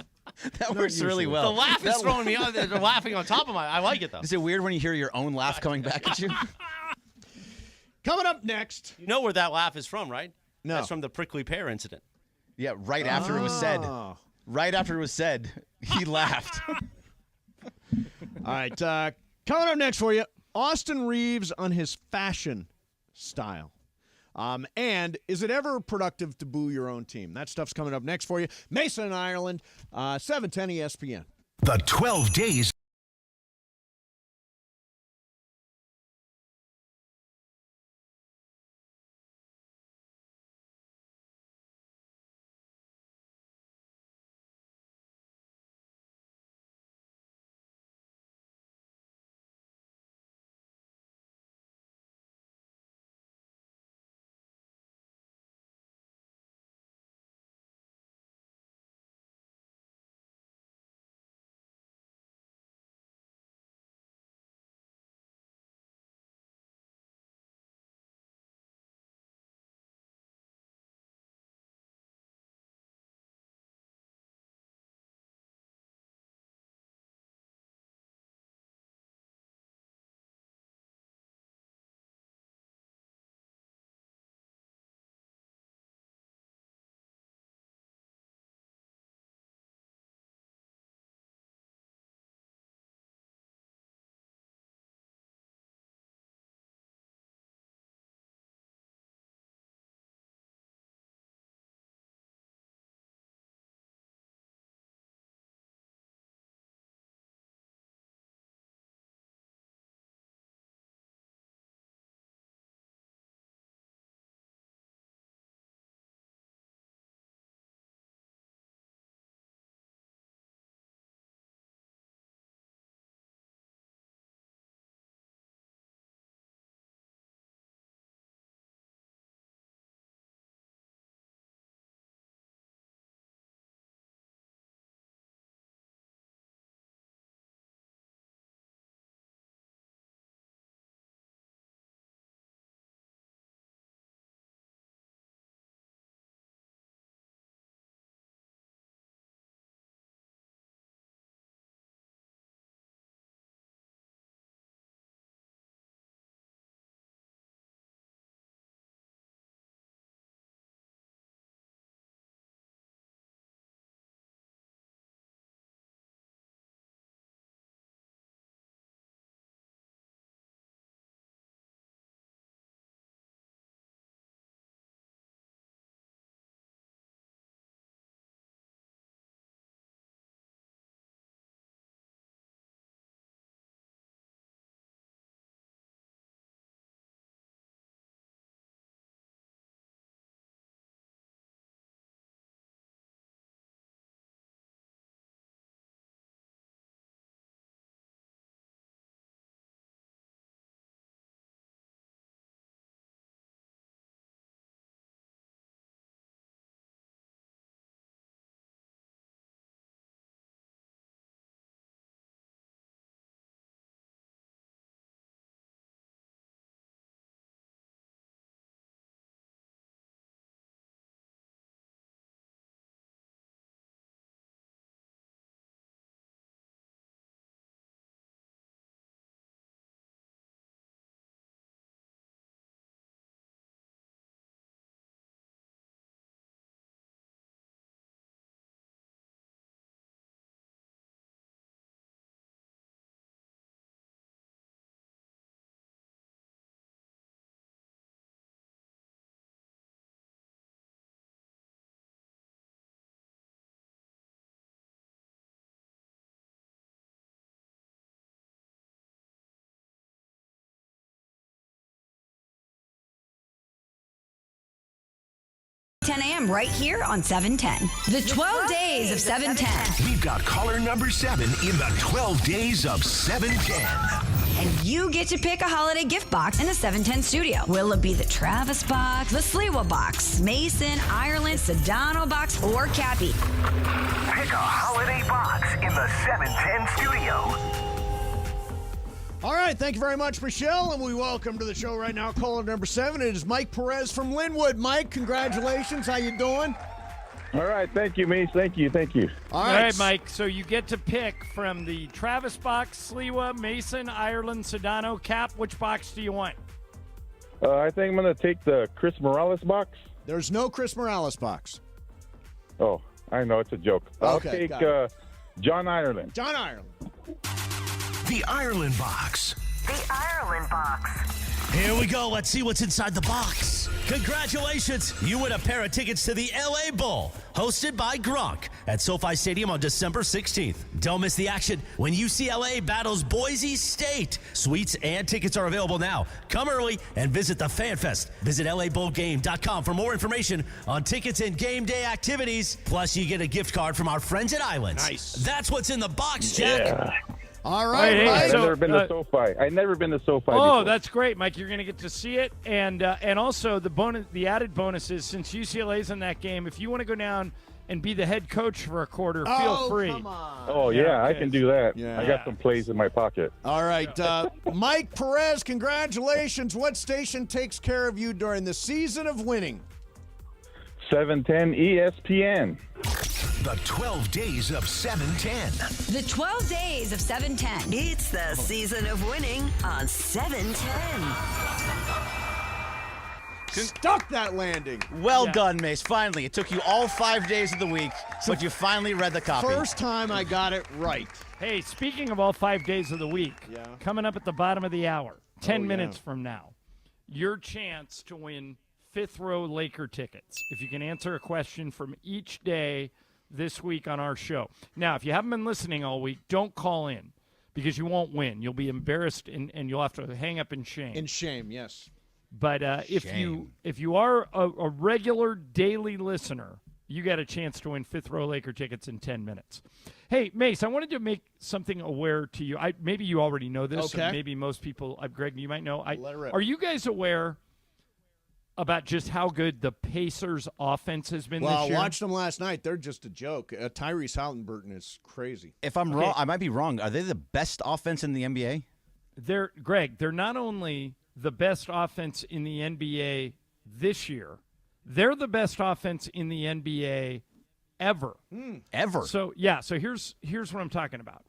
That works really well. The laugh is throwing me on. They're laughing on top of my. I like it, though. Is it weird when you hear your own laugh coming back at you? Coming up next. You know where that laugh is from, right? No. That's from the prickly pear incident. Yeah, right after it was said. Oh. Right after it was said, he laughed. All right. Coming up next for you, Austin Reeves on his fashion style. And is it ever productive to boo your own team? That stuff's coming up next for you. Mason in Ireland, 710 ESPN. The 12 days 10 a.m. right here on 710. The 12 days of 710. We've got caller number 7 in the 12 days of 710. And you get to pick a holiday gift box in the 710 studio. Will it be the Travis box, the Sliwa box, Mason, Ireland, Sedano box, or Cappy? Pick a holiday box in the 710 studio. All right, thank you very much, Michelle, and we welcome to the show right now caller number 7. It is Mike Perez from Linwood. Mike, congratulations. How you doing? All right, thank you, Mace. Thank you. All right, Mike. So you get to pick from the Travis box, Sliwa, Mason, Ireland, Sedano, Cap. Which box do you want? I think I'm going to take the Chris Morales box. There's no Chris Morales box. Oh, I know. It's a joke. I'll take John Ireland. John Ireland. The Ireland box. The Ireland box. Here we go. Let's see what's inside the box. Congratulations. You win a pair of tickets to the LA Bowl, hosted by Gronk at SoFi Stadium on December 16th. Don't miss the action when UCLA battles Boise State. Suites and tickets are available now. Come early and visit the Fan Fest. Visit LABowlGame.com for more information on tickets and game day activities. Plus, you get a gift card from our friends at Islands. Nice. That's what's in the box, Jack. Yeah. All right, Mike. I've never been to SoFi. I've never been to SoFi Oh, before. that's great, Mike. You're going to get to see it, and also the added bonus is since UCLA's in that game, if you want to go down and be the head coach for a quarter, feel free. Come on. Oh, yeah, I okay. can do that. Yeah. I got some plays in my pocket. All right, Mike Perez, congratulations. What station takes care of you during the season of winning? 710 ESPN. The 12 days of 710. The 12 days of 710. It's the season of winning on 710. Stuck that landing. Well done, Mace. Finally, it took you all 5 days of the week, but you finally read the copy. First time I got it right. Hey, speaking of all 5 days of the week, coming up at the bottom of the hour, 10 minutes from now, your chance to win fifth row Laker tickets. If you can answer a question from each day this week on our show. Now, if you haven't been listening all week, don't call in because you won't win. You'll be embarrassed and you'll have to hang up in shame. In shame, yes. But if you are a regular daily listener, you got a chance to win fifth row Laker tickets in 10 minutes. Hey, Mace, I wanted to make something aware to you. Maybe you already know this, or maybe most people, Greg, you might know. Let it rip. Are you guys aware about just how good the Pacers' offense has been this year? Well, I watched them last night. They're just a joke. Tyrese Halliburton is crazy. If I'm wrong, I might be wrong. Are they the best offense in the NBA? They're not only the best offense in the NBA this year, they're the best offense in the NBA ever. Ever. So here's what I'm talking about.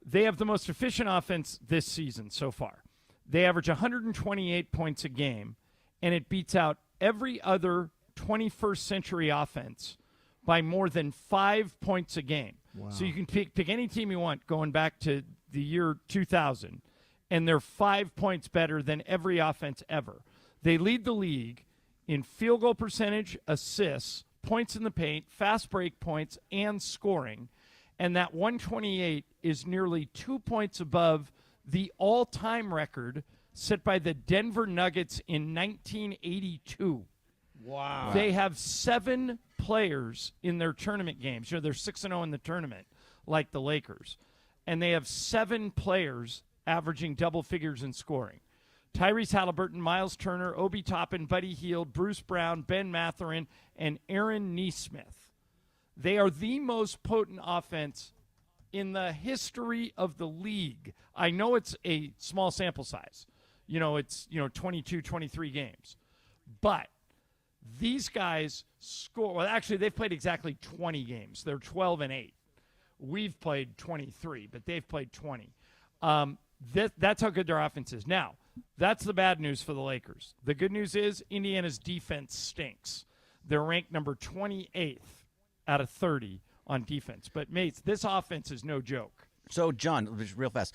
They have the most efficient offense this season so far. They average 128 points a game, and it beats out every other 21st century offense by more than 5 points a game. Wow. So you can pick any team you want going back to the year 2000, and they're 5 points better than every offense ever. They lead the league in field goal percentage, assists, points in the paint, fast break points, and scoring. And that 128 is nearly 2 points above the all-time record set by the Denver Nuggets in 1982. Wow. They have 7 players in their tournament games. They're 6-0 in the tournament, like the Lakers. And they have 7 players averaging double figures in scoring. Tyrese Halliburton, Miles Turner, Obi Toppin, Buddy Hield, Bruce Brown, Ben Mathurin, and Aaron Nesmith. They are the most potent offense in the history of the league. I know it's a small sample size. It's 22, 23 games. But these guys score. Well, actually, they've played exactly 20 games. They're 12-8. We've played 23, but they've played 20. That's how good their offense is. Now, that's the bad news for the Lakers. The good news is Indiana's defense stinks. They're ranked number 28th out of 30 on defense. But, mates, this offense is no joke. So, John, just real fast,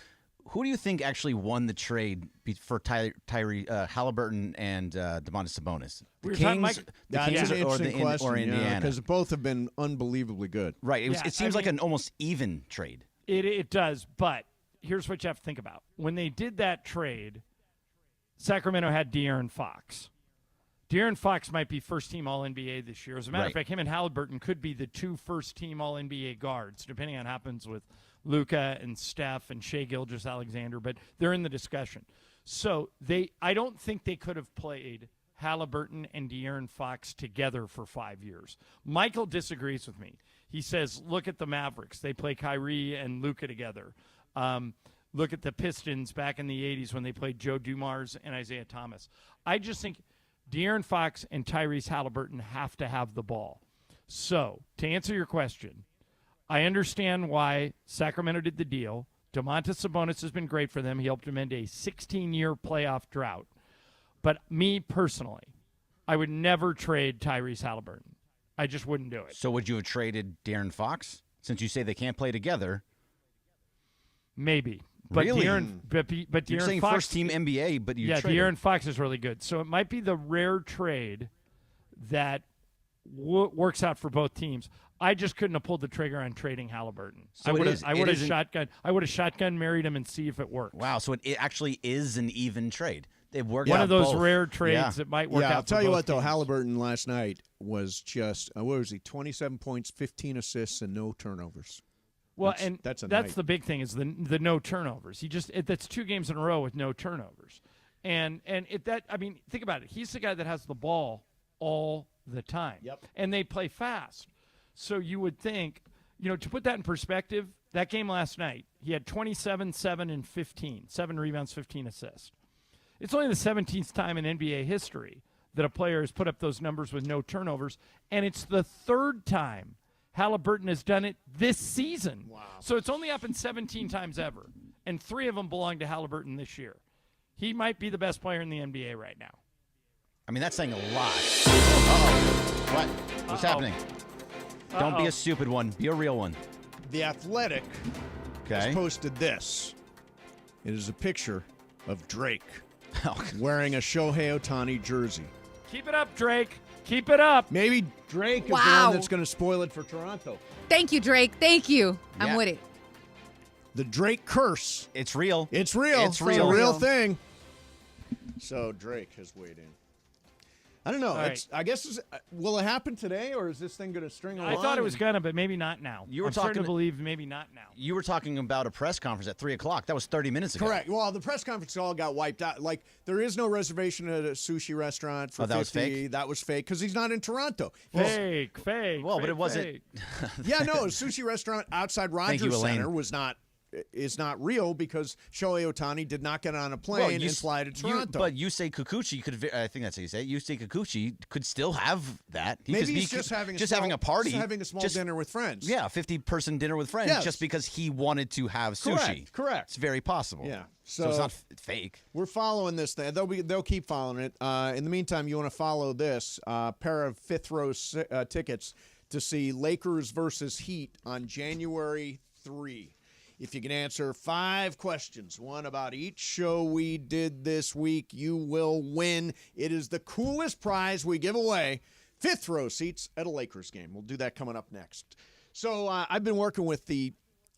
who do you think actually won the trade for Halliburton and Domantas Sabonis? The Kings, or Indiana? Because both have been unbelievably good. Right. It seems like an almost even trade. It does, but here's what you have to think about. When they did that trade, Sacramento had De'Aaron Fox. De'Aaron Fox might be first-team All-NBA this year. As a matter of Right. fact, him and Halliburton could be the 2 first-team All-NBA guards, depending on what happens with Luka and Steph and Shai Gilgeous-Alexander, but they're in the discussion. So I don't think they could have played Halliburton and De'Aaron Fox together for 5 years. Michael disagrees with me. He says, look at the Mavericks. They play Kyrie and Luka together. Look at the Pistons back in the 80s when they played Joe Dumars and Isaiah Thomas. I just think De'Aaron Fox and Tyrese Halliburton have to have the ball. So, to answer your question, I understand why Sacramento did the deal. Domantas Sabonis has been great for them. He helped them end a 16-year playoff drought. But me personally, I would never trade Tyrese Halliburton. I just wouldn't do it. So would you have traded De'Aaron Fox? Since you say they can't play together. Maybe. But Really? but De'Aaron You're saying Fox, first-team NBA, but you yeah, traded him. De'Aaron Fox is really good. So it might be the rare trade that works out for both teams. I just couldn't have pulled the trigger on trading Halliburton. So I would have shotgun married him and see if it works. Wow, so it actually is an even trade. They've worked One out of those both. rare trades that might work out. I'll tell for you both what, though, teams. Halliburton last night was just, what was he, 27 points, 15 assists, and no turnovers. Well, that's that's night. the big thing is the no turnovers. That's 2 games in a row with no turnovers, I mean, think about it. He's the guy that has the ball all the time. Yep. And they play fast, so you would think, to put that in perspective, that game last night, he had 27, 7, and 15, 7 rebounds, 15 assists. It's only the 17th time in NBA history that a player has put up those numbers with no turnovers, and it's the 3rd time Halliburton has done it this season. Wow. So it's only happened 17 times ever, and 3 of them belong to Halliburton this year. He might be the best player in the NBA right now. I mean, that's saying a lot. Uh-oh. What? What's happening? Don't be a stupid one. Be a real one. The Athletic has posted this. It is a picture of Drake wearing a Shohei Ohtani jersey. Keep it up, Drake. Keep it up. Maybe Drake is the Wow. one that's going to spoil it for Toronto. Thank you, Drake. Thank you. I'm Yeah. with it. The Drake curse. It's real. It's real. It's real. It's a real thing. So Drake has weighed in. I don't know. All right. I guess will it happen today, or is this thing going to string along? I thought it was gonna, but maybe not now. You were I'm starting talking- to believe maybe not now. You were talking about a press conference at 3 o'clock. That was 30 minutes ago. Correct. Well, the press conference all got wiped out. Like, there is no reservation at a sushi restaurant for Oh, that was 50. fake? That was fake because he's not in Toronto. Fake. Well, but it wasn't. fake. Yeah, no, a sushi restaurant outside Thank you, Rogers Elaine. Center is not real because Shohei Ohtani did not get on a plane and fly to Toronto. But Yusei Kikuchi could. I think that's how you say it. Yusei Kikuchi could still have that. Maybe he's just having a party, just having a small dinner with friends. Yeah, 50-person dinner with friends, Yes. just because he wanted to have sushi. Correct. It's very possible. Yeah. So it's not fake. We're following this thing. They'll keep following it. In the meantime, you want to follow this pair of fifth row tickets to see Lakers versus Heat on January 3. If you can answer 5 questions, one about each show we did this week, you will win. It is the coolest prize we give away. Fifth row seats at a Lakers game. We'll do that coming up next. So I've been working with the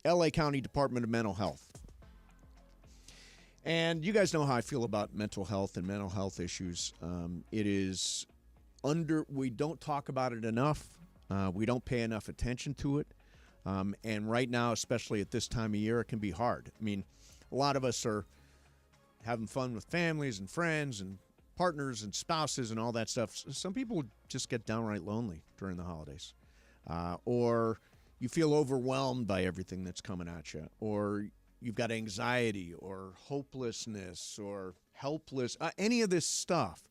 LA County Department of Mental Health. And you guys know how I feel about mental health and mental health issues. It is we don't talk about it enough. We don't pay enough attention to it. And right now, especially at this time of year, it can be hard. I mean, a lot of us are having fun with families and friends and partners and spouses and all that stuff. Some people just get downright lonely during the holidays. Or you feel overwhelmed by everything that's coming at you. Or you've got anxiety or hopelessness or helpless, any of this stuff.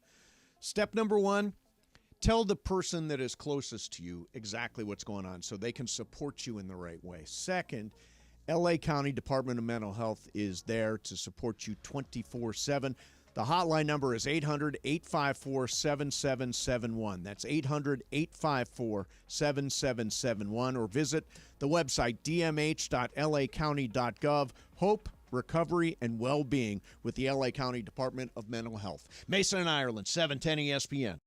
Step number 1, tell the person that is closest to you exactly what's going on so they can support you in the right way. Second, LA County Department of Mental Health is there to support you 24/7. The hotline number is 800-854-7771. That's 800-854-7771. Or visit the website dmh.lacounty.gov. Hope, recovery, and well-being with the LA County Department of Mental Health. Mason and Ireland, 710 ESPN.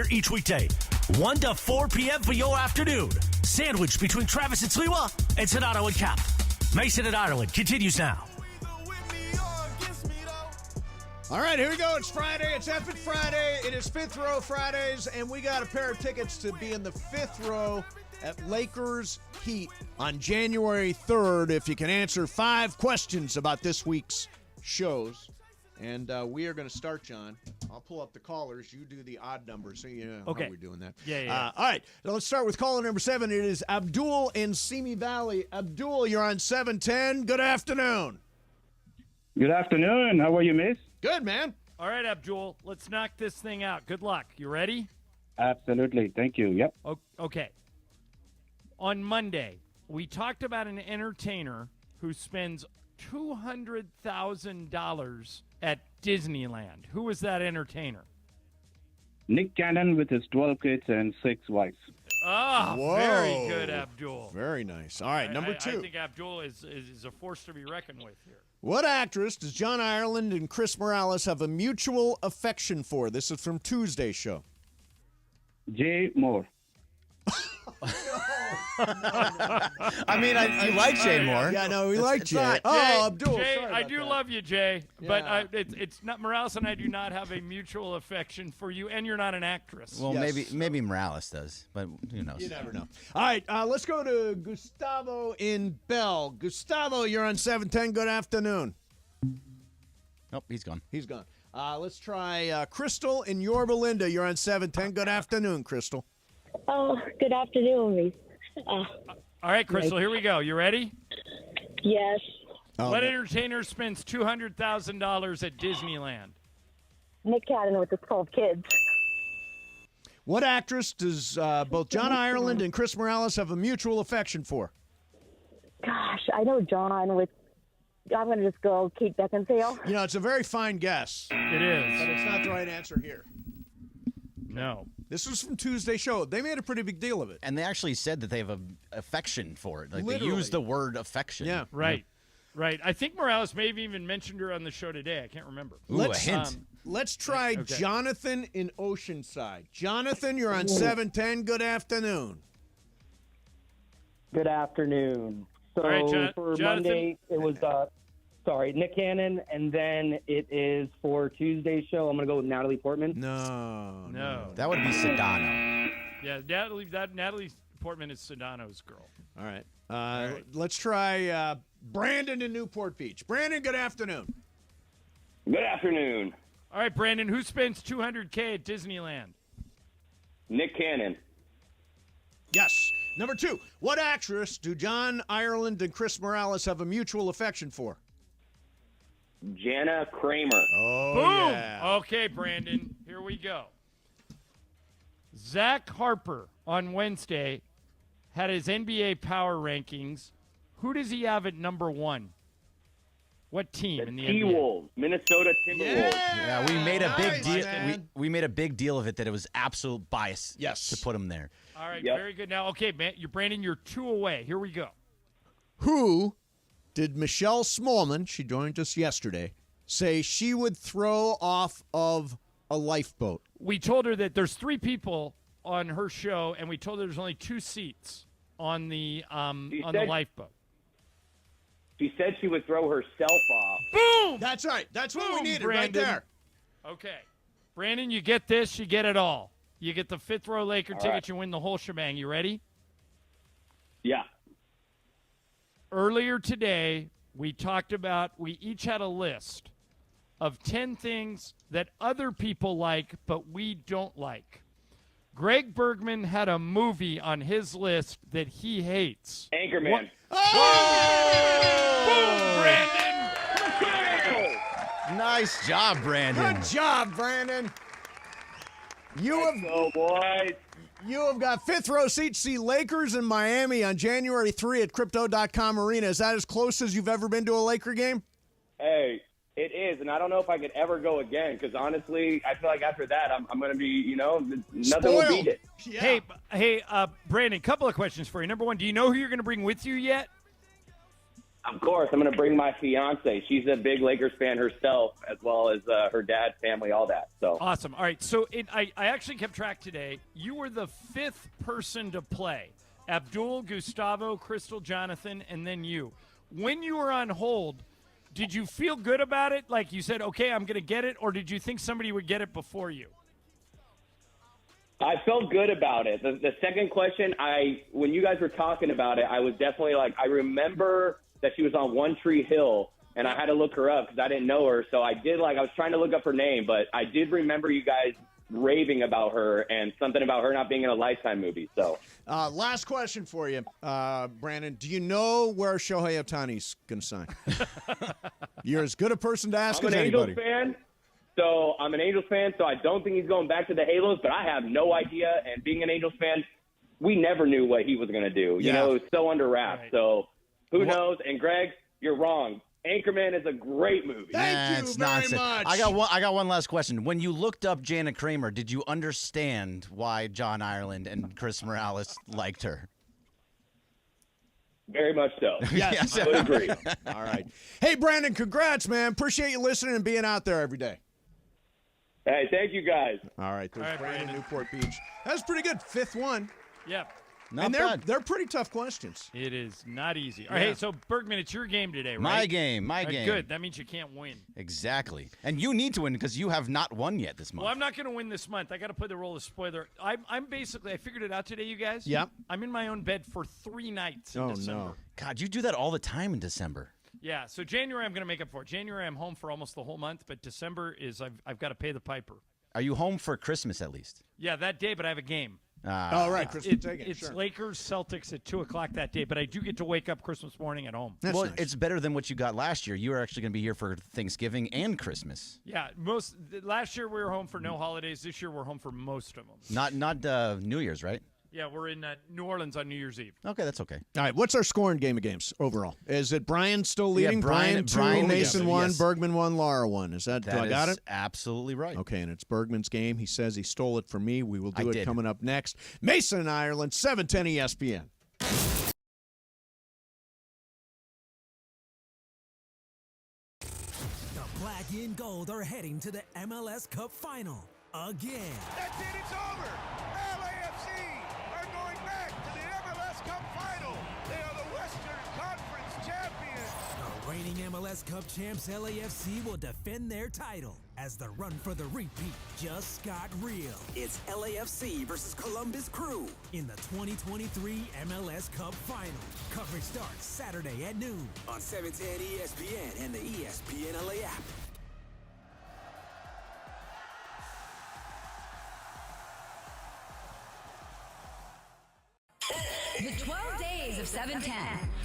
here each weekday, 1 to 4 p.m. for your afternoon. Sandwiched between Travis and Sliwa and Sonato and Cap. Mason and Ireland continues now. All right, here we go. It's Friday. It's Effing Friday. It is Fifth Row Fridays, and we got a pair of tickets to be in the fifth row at Lakers Heat on January 3rd. If you can answer 5 questions about this week's shows. And we are going to start, John. I'll pull up the callers. You do the odd numbers, so you know how we're doing that. Yeah. All right, now let's start with caller number 7. It is Abdul in Simi Valley. Abdul, you're on 710. Good afternoon. Good afternoon. How are you, miss? Good, man. All right, Abdul, let's knock this thing out. Good luck. You ready? Absolutely. Thank you. Yep. Okay. On Monday, we talked about an entertainer who spends $200,000 at Disneyland. Who was that entertainer? Nick Cannon with his 12 kids and 6 wives. Ah, Whoa. Very good, Abdul. Very nice. All right, number 2. I think Abdul is a force to be reckoned with here. What actress does John Ireland and Chris Morales have a mutual affection for? This is from Tuesday's show. Jay Moore. I mean, you like Jay Moore. Yeah, no, we like Jay. Jay, Abdul. Jay, sorry I about do that. love you, Jay, Yeah. but it's not Morales and I do not have a mutual affection for you, and you're not an actress. Well, maybe Morales does, but who knows? You never know. All right, let's go to Gustavo in Bell. Gustavo, you're on 710. Good afternoon. Nope, he's gone. He's gone. Let's try Crystal in Yorba Linda. You're on 710. Good afternoon, Crystal. Oh, good afternoon, Reese. All right, Crystal, here we go. You ready? Yes. What entertainer spends $200,000 at Disneyland? Nick Cannon with his 12 kids. What actress does both John Ireland and Chris Morales have a mutual affection for? Gosh, I know John with. I'm going to just go Kate Beckinsale. You know, it's a very fine guess. It is. But it's not the right answer here. No. This was from Tuesday's show. They made a pretty big deal of it. And they actually said that they have an affection for it. Like Literally. they use the word affection. Yeah. Right. Right. I think Morales may have even mentioned her on the show today. I can't remember. Ooh, a hint. Let's try Okay. Jonathan in Oceanside. Jonathan, you're on 710. Good afternoon. Good afternoon. So All right, for Jonathan. Monday, it was Nick Cannon, and then it is for Tuesday's show. I'm going to go with Natalie Portman. No. That would be Sedano. Yeah, Natalie Portman is Sedano's girl. All right. Let's try Brandon in Newport Beach. Brandon, good afternoon. Good afternoon. All right, Brandon, who spends $200K at Disneyland? Nick Cannon. Yes. Number 2, what actress do John Ireland and Chris Morales have a mutual affection for? Jana Kramer. Oh, Boom. yeah. Okay, Brandon, here we go. Zach Harper on Wednesday had his NBA power rankings. Who does he have at number 1? What team in the NBA? T-Wolves. Minnesota Timberwolves. Yeah, we made a big deal. man. We made a big deal of it that it was absolute bias. Yes. To put him there. All right, Yep. very good. Now, okay, man, Brandon, you're 2 away. Here we go. Who did Michelle Smallman, she joined us yesterday, say she would throw off of a lifeboat? We told her that there's 3 people on her show, and we told her there's only 2 seats on the lifeboat. She said she would throw herself off. Boom! That's right. That's what we Boom, needed Brandon. right there. Okay. Brandon, you get this, you get it all. You get the fifth row Laker ticket, right. you win the whole shebang. You ready? Yeah. Earlier today, we talked about, we each had a list of 10 things that other people like, but we don't like. Greg Bergman had a movie on his list that he hates. Anchorman. What? Boom, Brandon! Nice job, Brandon. Good job, Brandon. You have got fifth row seats. See Lakers in Miami on January 3 at Crypto.com Arena. Is that as close as you've ever been to a Laker game? Hey, it is, and I don't know if I could ever go again because honestly, I feel like after that, I'm going to be, nothing will beat it. Yeah. Hey, Brandon, couple of questions for you. Number one, do you know who you're going to bring with you yet? Of course, I'm going to bring my fiance. She's a big Lakers fan herself, as well as her dad's family, all that. So Awesome. All right, so I actually kept track today. You were the 5th person to play. Abdul, Gustavo, Crystal, Jonathan, and then you. When you were on hold, did you feel good about it? Like you said, okay, I'm going to get it, or did you think somebody would get it before you? I felt good about it. The second question, when you guys were talking about it, I was definitely like, I remember that she was on One Tree Hill, and I had to look her up because I didn't know her. So I was trying to look up her name, but I did remember you guys raving about her and something about her not being in a Lifetime movie. So last question for you, Brandon. Do you know where Shohei Ohtani's going to sign? You're as good a person to ask as anybody. I'm an Angels fan, so I don't think he's going back to the Halos, but I have no idea. And being an Angels fan, we never knew what he was going to do. You know, it was so under wraps. Right. So who knows? And Greg, you're wrong. Anchorman is a great movie. Thank you very much. I got one last question. When you looked up Jana Kramer, did you understand why John Ireland and Chris Morales liked her? Very much so. Yes. I would agree. All right. Hey, Brandon, congrats, man. Appreciate you listening and being out there every day. Hey, thank you, guys. All right. There's Brandon, Newport Beach. That was pretty good. 5th one. Yeah. And they're pretty tough questions. It is not easy. All right, hey, so Bergman, it's your game today, right? My game. Good. That means you can't win. Exactly. And you need to win because you have not won yet this month. Well, I'm not going to win this month. I got to play the role of spoiler. I'm basically, I figured it out today, you guys. Yep. I'm in my own bed for 3 nights in December. No. God, you do that all the time in December. Yeah, so January I'm going to make up for it. January I'm home for almost the whole month, but December is I've got to pay the piper. Are you home for Christmas at least? Yeah, that day, but I have a game. Right, Christmas Day game. It's Lakers Celtics at 2:00 that day, but I do get to wake up Christmas morning at home. That's nice. It's better than what you got last year. You were actually going to be here for Thanksgiving and Christmas. Yeah, last year we were home for no holidays. This year we're home for most of them. Not New Year's, right? Yeah, we're in New Orleans on New Year's Eve. Okay, that's okay. All right, what's our scoring game of games overall? Is it Brian still leading? Yeah, Brian 2, Mason 1, yes. Bergman 1, Lara 1. Is that do I got it? Absolutely right. Okay, and it's Bergman's game. He says he stole it from me. We will do it coming up next. Mason and Ireland, 710 ESPN. The black and gold are heading to the MLS Cup Final again. That's it, it's over. LAFC are going back to the MLS Cup Final. They are the Western Conference champions. The reigning MLS Cup champs LAFC will defend their title as the run for the repeat just got real. It's LAFC versus Columbus Crew in the 2023 MLS Cup Final. Coverage starts Saturday at noon on 710 ESPN and the ESPN LA app. The 12 Days of 710.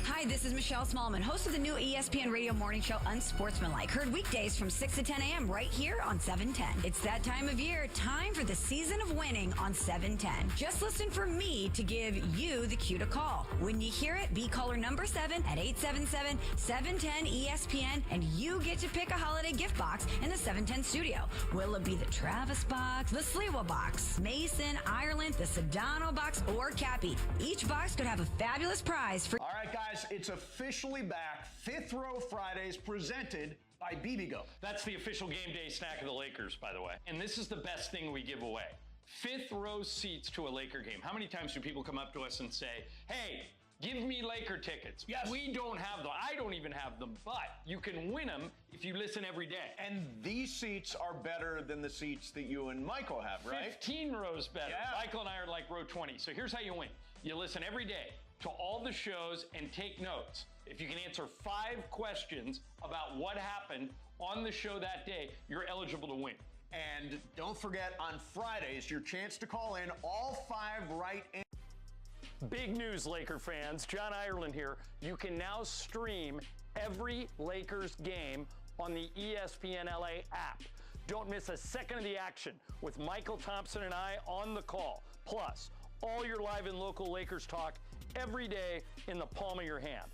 Hi, this is Michelle Smallman, host of the new ESPN radio morning show Unsportsmanlike. Heard weekdays from 6 to 10 a.m. right here on 710. It's that time of year, time for the season of winning on 710. Just listen for me to give you the cue to call. When you hear it, be caller number 7 at 877-710-ESPN, and you get to pick a holiday gift box in the 710 studio. Will it be the Travis box, the Sliwa box, Mason, Ireland, the Sedano box, or Cappy? Each box could have a fabulous prize for... All right, guys, it's officially back. Fifth Row Fridays presented by BBGO. That's the official game day snack of the Lakers, by the way. And this is the best thing we give away. Fifth row seats to a Laker game. How many times do people come up to us and say, hey, give me Laker tickets? Yes. We don't have them. I don't even have them, but you can win them if you listen every day. And these seats are better than the seats that you and Michael have, right? 15 rows better. Yeah. Michael and I are like row 20. So here's how you win. You listen every day to all the shows and take notes. If you can answer 5 questions about what happened on the show that day, you're eligible to win. And don't forget, on Fridays, your chance to call in all 5 right answers. Big news, Laker fans. John Ireland here. You can now stream every Lakers game on the ESPN LA app. Don't miss a second of the action with Michael Thompson and I on the call. Plus, all your live and local Lakers talk every day in the palm of your hand.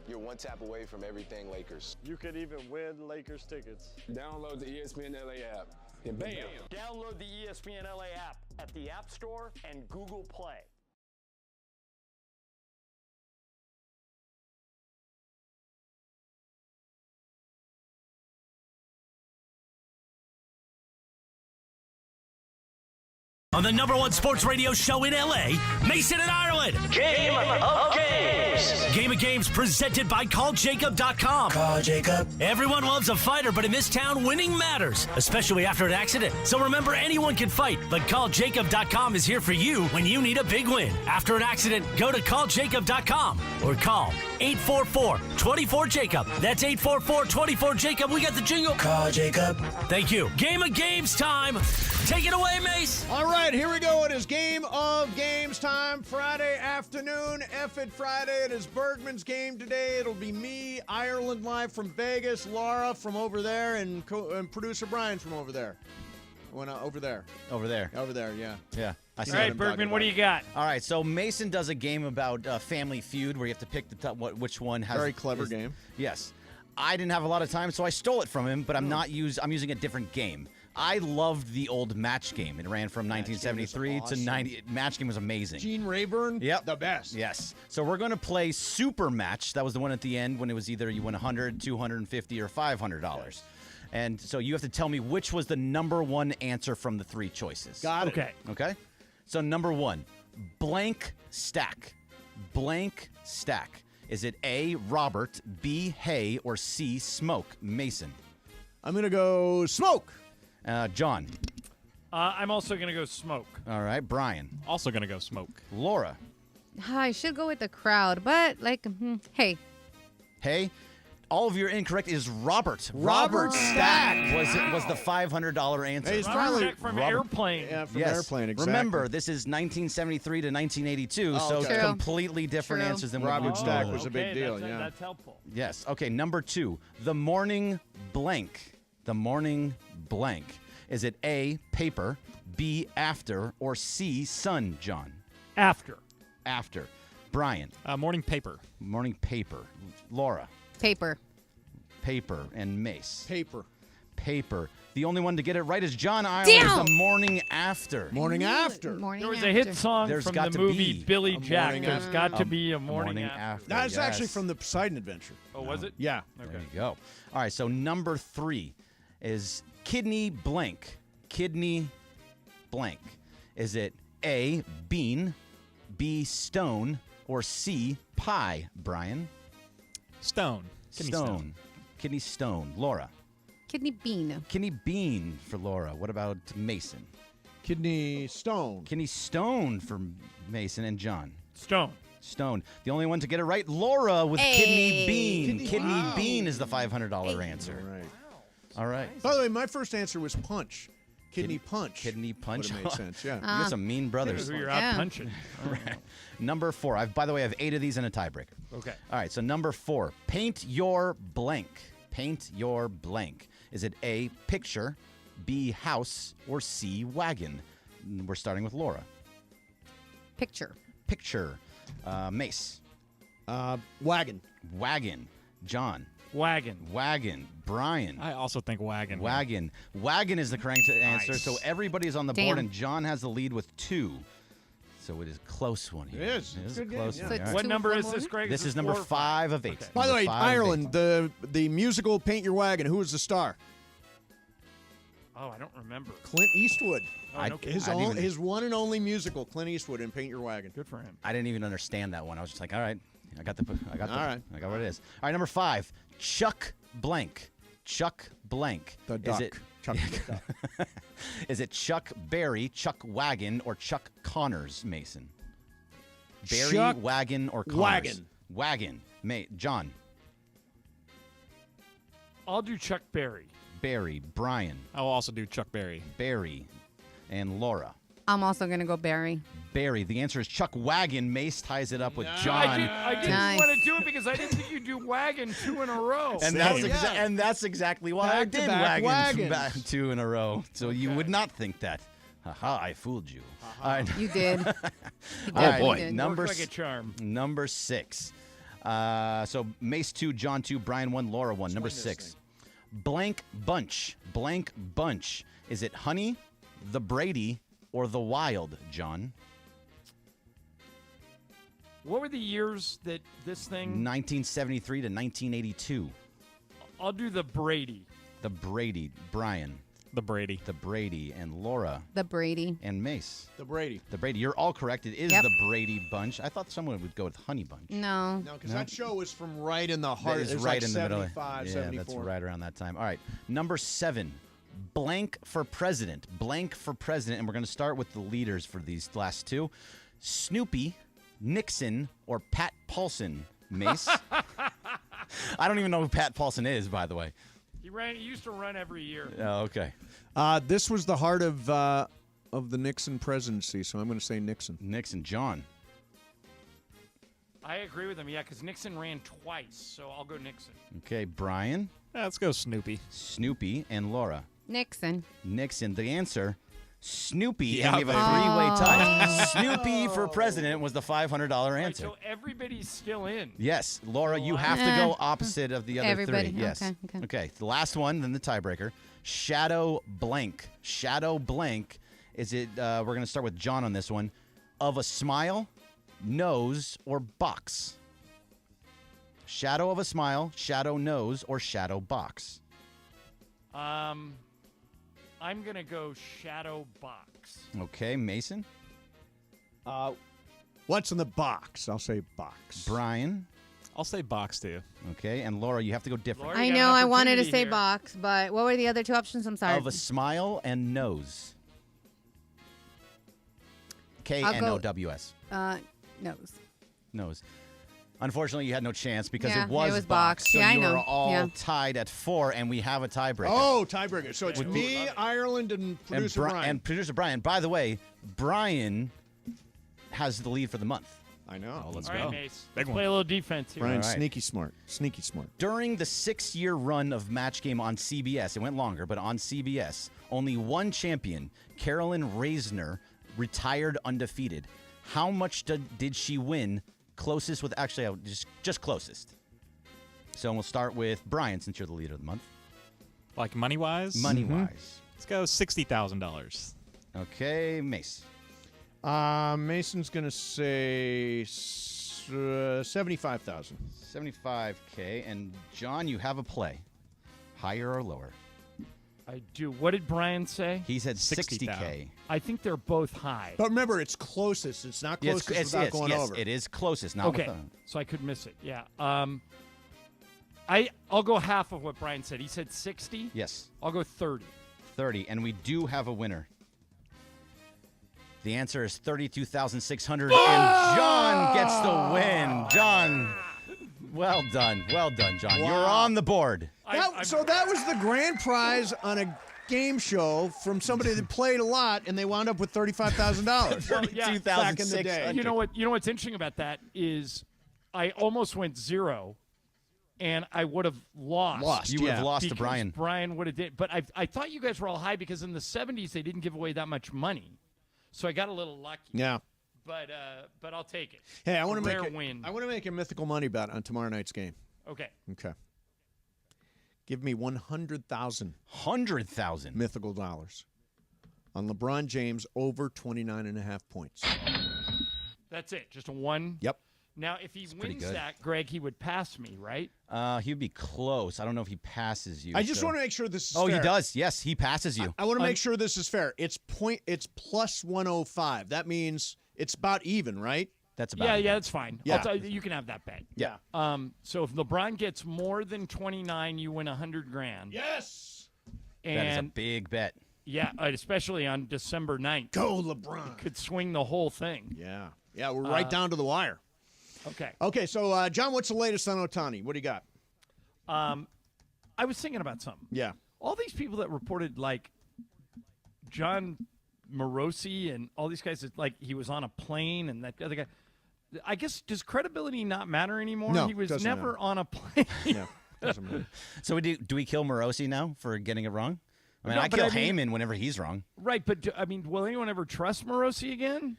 You're one tap away from everything Lakers. You could even win Lakers tickets. Download the ESPN LA app and bam! Download the ESPN LA app at the App Store and Google Play. On the #1 sports radio show in LA, Mason and Ireland. Game of Games. Game of Games presented by CallJacob.com. Call Jacob. Everyone loves a fighter, but in this town, winning matters, especially after an accident. So remember, anyone can fight, but CallJacob.com is here for you when you need a big win. After an accident, go to CallJacob.com or call 844-24-JACOB. That's 844-24-JACOB. We got the jingle. Call Jacob. Thank you. Game of Games time. Take it away, Mace. All right, here we go. It is Game of Games time. Friday afternoon. F it Friday. It is Bergman's game today. It'll be me, Ireland live from Vegas, Laura from over there, and producer Brian from over there. Over there. Over there. Over there, yeah. Yeah. All right, Bergman, what do you got? All right, so Mason does a game about Family Feud where you have to pick which one has. Very clever game. Yes. I didn't have a lot of time, so I stole it from him, but I'm using a different game. I loved the old Match Game. It ran from 1973 to 90. Match Game was amazing. Gene Rayburn, yep, the best. Yes. So we're going to play Super Match. That was the one at the end when it was either you win $100, $250, or $500. Yes. And so you have to tell me which was the number one answer from the three choices. Got it. Okay. Okay. So number one, blank stack. Blank stack. Is it A, Robert, B, hay, or C, smoke? Mason. I'm going to go smoke. John. I'm also going to go smoke. All right. Brian. Also going to go smoke. Laura. I should go with the crowd, but hey. Hey. All of you are incorrect. It is Robert. Robert Stack was the $500 answer. He's probably Stack from Airplane. Yeah, from Airplane, exactly. Remember, this is 1973 to 1982, so True. completely different answers than Robert what we Stack was a big deal, That's helpful. Yes. Okay, number two, the morning blank. The morning blank. Is it A, paper, B, after, or C, sun, John? After. After. Brian. Morning paper. Morning paper. Laura. Paper. Paper. And Mace. Paper. Paper. The only one to get it right is John Ireland. Damn! The morning after. Morning after. Morning There was after. a hit song There's from got the to movie be Billy a Jack. morning There's after. got to be a morning after. That's yes. actually from the Poseidon Adventure. Oh, was it? Yeah. There you go. All right, so number three is kidney blank. Kidney blank. Is it A, bean, B, stone, or C, pie, Brian? Stone. Kidney stone. Kidney stone. Laura. Kidney bean. Kidney bean for Laura. What about Mason? Kidney stone. Kidney stone for Mason and John. Stone. Stone. The only one to get it right, Laura with Hey. kidney bean. Kidney Wow. bean is the $500 answer. All right. All right. By the way, my first answer was punch. Kidney punch. Kidney punch. Would have made sense, yeah. You got some mean brothers. Who you're Yeah. out punching. Number four. By the way, I have 8 of these and a tiebreaker. Okay. All right, so number 4. Paint your blank. Paint your blank. Is it A, picture, B, house, or C, wagon? We're starting with Laura. Picture. Picture. Mace. Wagon. Wagon. John. Wagon. Wagon. Brian. I also think wagon. Wagon. Wagon is the correct answer. Nice. So everybody's on the Damn. board, and John has the lead with 2. So it is a close one here. It is. It It's is a a good close game, one. yeah. So All right. What Two number of is them this, on? Greg? This is number 4 or 5 of 8. Okay. By the way, Number 5 of 8. Ireland, the musical Paint Your Wagon, who was the star? Oh, I don't remember. Clint Eastwood. Oh, no kidding. His one and only musical, Clint Eastwood in Paint Your Wagon. Good for him. I didn't even understand that one. I was just like, all right, I got All right. what it is. All right, number 5, Chuck blank. Chuck blank. The duck. Is it Chuck the duck. Is it Chuck Berry, Chuck Wagon, or Chuck Connors, Mason? Berry, Chuck Wagon, or Connors? Wagon. Wagon. John. I'll do Chuck Berry. Berry. Brian. I'll also do Chuck Berry. Berry. And Laura. I'm also going to go Barry. Barry. The answer is Chuck Wagon. Mace ties it up with I John. didn't Nice. want to do it because I didn't think you'd do wagon 2 in a row. And that's exactly why I did Back-to-back wagons wagons. back 2 in a row. So you would not think that. Haha, I fooled you. All right. You did. All right, boy. You did. Number Worked like a charm. Number 6. So Mace 2, John 2, Brian 1, Laura 1. Number 6. Blank bunch. Blank bunch. Is it Honey, the Brady, or the Wild, John? What were the years that this thing? 1973 to 1982. I'll do the Brady. The Brady. Brian. The Brady. The Brady. And Laura. The Brady. And Mace. The Brady. The Brady. You're all correct. It is the Brady Bunch. I thought someone would go with Honey Bunch. No. No, because that show was from right in the heart. That is It was right like in the middle. 75, Yeah, 74. that's right around that time. All right. Number 7. Blank for president. Blank for president. And we're going to start with the leaders for these last two. Snoopy, Nixon, or Pat Paulson. Mace. I don't even know who Pat Paulson is, by the way. He used to run every year. Oh, okay. This was the heart of the Nixon presidency, so I'm going to say Nixon. Nixon. John. I agree with him, yeah, because Nixon ran twice, so I'll go Nixon. Okay, Brian. Let's go Snoopy. Snoopy and Laura. Nixon. Nixon. The answer, Snoopy. Yeah, And we have a three-way tie. Snoopy for president was the $500 Right, answer. so everybody's still in. Yes, Laura, you have to go opposite of the other Everybody. three. Yes. Okay. The last one, then the tiebreaker. Shadow blank. Shadow blank. Is it? We're going to start with John on this one. Of a smile, nose, or box. Shadow of a smile, shadow nose, or shadow box. I'm going to go shadow box. Okay, Mason. What's in the box? I'll say box. Brian. I'll say box too. Okay, and Laura, you have to go different. I know I wanted to say box, but what were the other two options? I'm sorry. Of a smile and nose. I'll go- K-N-O-W-S. Nose. Nose. Unfortunately, you had no chance because Yeah, it was box. box. So Yeah, I you know. are all Yeah. tied at 4, and we have a tiebreaker. Oh, tiebreaker. So it's me, Ireland, and producer Brian. And producer Brian. By the way, Brian has the lead for the month. I know. Oh, let's All go. right, Mace. Let's play a little defense here. Brian, All right. sneaky smart. Sneaky smart. During the 6-year run of Match Game on CBS, it went longer, but on CBS, only one champion, Carolyn Reisner, retired undefeated. How much did she win? Closest with actually just closest. So we'll start with Brian since you're the leader of the month. Like money wise? Money wise. Let's go $60,000. Okay, Mace. Mason's going to say 75,000. 75K. And John, you have a play. Higher or lower? I do. What did Brian say? He said 60K. I think they're both high. But remember, it's closest. It's not Yes, closest without going over. It is closest. Not Okay, with so I could miss it. Yeah. I'll go half of what Brian said. He said 60. Yes. I'll go 30. 30, and we do have a winner. The answer is 32,600, and John gets the win. John, well done, John. Wow. You're on the board. So that was the grand prize on a game show from somebody that played a lot, and they wound up with $35,000. Well, yeah, back in the day. You know what's interesting about that is I almost went 0, and I would have lost. You would have lost to because Brian. Brian would have did. But I thought you guys were all high because in the 70s they didn't give away that much money, so I got a little lucky. Yeah. But I'll take it. Hey, I want to Rare make win. I want to make a mythical money bet on tomorrow night's game. Okay. Okay. Give me 100,000. 100,000 mythical dollars on LeBron James over 29.5 points. That's it. Just a 1. Yep. Now, if he pretty wins good. that, Greg, he would pass me, right? He would be close. I don't know if he passes you. I just so- want to make sure this is Oh, fair. he does. Yes, he passes you. I want to make sure this is fair. It's plus 105. That means it's about even, right? That's Yeah, that's fine. Yeah. You can have that bet. Yeah. So if LeBron gets more than 29, you win $100,000. Yes. And that is a big bet. yeah, especially on December 9th. Go LeBron. Could swing the whole thing. Yeah. Yeah, we're right down to the wire. Okay. Okay, so John, what's the latest on Ohtani? What do you got? I was thinking about something. Yeah. All these people that reported, like John Morosi and all these guys, that, like he was on a plane and that other guy. I guess, does credibility not matter anymore? No, he was doesn't never matter. on a plane. No, doesn't matter. So do we kill Morosi now for getting it wrong? I mean, No, I but kill I mean- Heyman whenever he's wrong. Right, but will anyone ever trust Morosi again?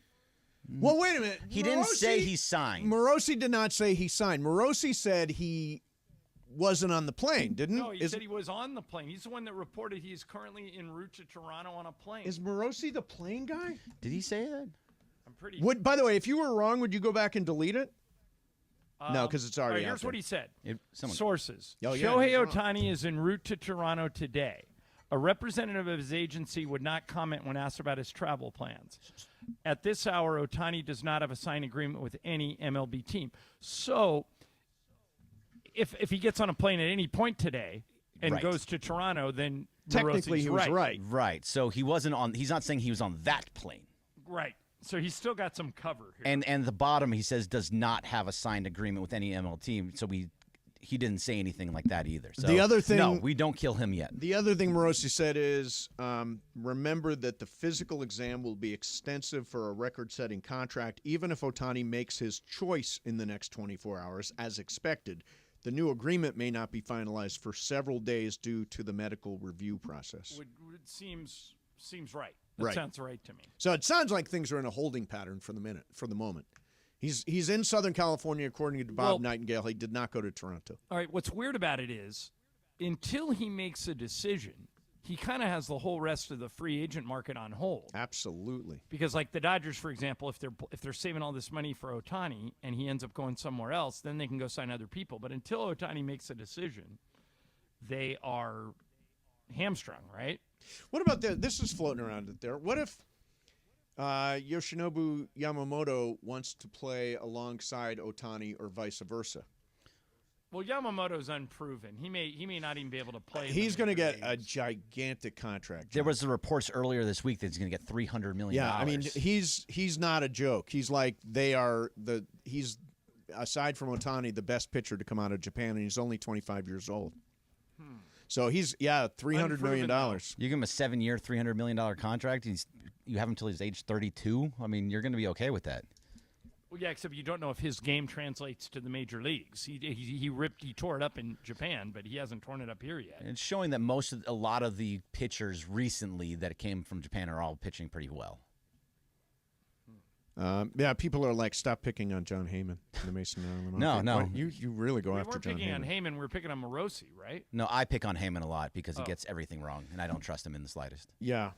Well, wait a minute. He didn't say he signed. Morosi did not say he signed. Morosi said he wasn't on the plane, didn't No, he is, said he was on the plane. He's the one that reported he's currently en route to Toronto on a plane. Is Morosi the plane guy? Did he say that? I'm pretty. By the way, if you were wrong, would you go back and delete it? No, because it's all already right, here's out what there. he said. Someone- Sources. Oh, yeah, Shohei he's wrong. Ohtani is en route to Toronto today. A representative of his agency would not comment when asked about his travel plans. At this hour, Ohtani does not have a signed agreement with any MLB team. So if he gets on a plane at any point today and Right. goes to Toronto, then Technically, Morosi's he was right. Right. So he wasn't on. He's not saying he was on that plane. Right. So he's still got some cover here. And the bottom, he says, does not have a signed agreement with any ML team. So he didn't say anything like that either. So The other thing- no, we don't kill him yet. The other thing Morosi said is remember that the physical exam will be extensive for a record-setting contract, even if Ohtani makes his choice in the next 24 hours, as expected. The new agreement may not be finalized for several days due to the medical review process. Would seems right. That Right. sounds right to me. So it sounds like things are in a holding pattern for the moment. He's in Southern California, according to Bob Nightingale. He did not go to Toronto. All right, what's weird about it is until he makes a decision, he kind of has the whole rest of the free agent market on hold. Absolutely. Because like the Dodgers, for example, if they're saving all this money for Ohtani and he ends up going somewhere else, then they can go sign other people. But until Ohtani makes a decision, they are hamstrung, right? What about this is floating around it there. What if Yoshinobu Yamamoto wants to play alongside Ohtani or vice versa? Well, Yamamoto's unproven. He may not even be able to play. He's going to get a gigantic contract. There was the reports earlier this week that he's going to get $300 million. Yeah, I mean he's not a joke. He's like he's aside from Ohtani the best pitcher to come out of Japan, and he's only 25 years old. So he's $300 million. You give him a 7-year, $300 million contract. You have him until he's age 32. I mean, you're going to be okay with that. Well, yeah, except you don't know if his game translates to the major leagues. He tore it up in Japan, but he hasn't torn it up here yet. It's showing that a lot of the pitchers recently that came from Japan are all pitching pretty well. Yeah, people are like, stop picking on John Heyman, the Mason Island. No. Boy, you really go after John Heyman. We weren't picking on Heyman. We were picking on Morosi, right? No, I pick on Heyman a lot because he gets everything wrong, and I don't trust him in the slightest. Yeah.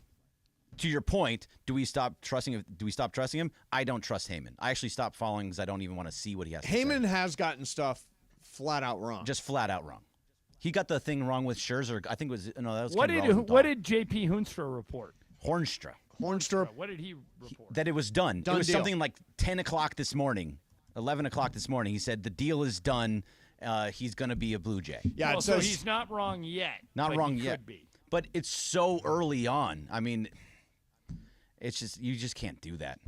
To your point, do we stop trusting him? I don't trust Heyman. I actually stopped following because I don't even want to see what he has to say. Heyman has gotten stuff flat out wrong. Just flat out wrong. He got the thing wrong with Scherzer. I think it was that was What Ken did Rosenthal. what did JP Hoonstra report? Hornstra. What did he report? That it was done. Done It was deal. something like 10 o'clock this morning, 11 o'clock this morning. He said the deal is done. He's going to be a Blue Jay. Yeah, so he's not wrong yet. Not but wrong he yet. Could be. But it's so early on. I mean, it's just you just can't do that.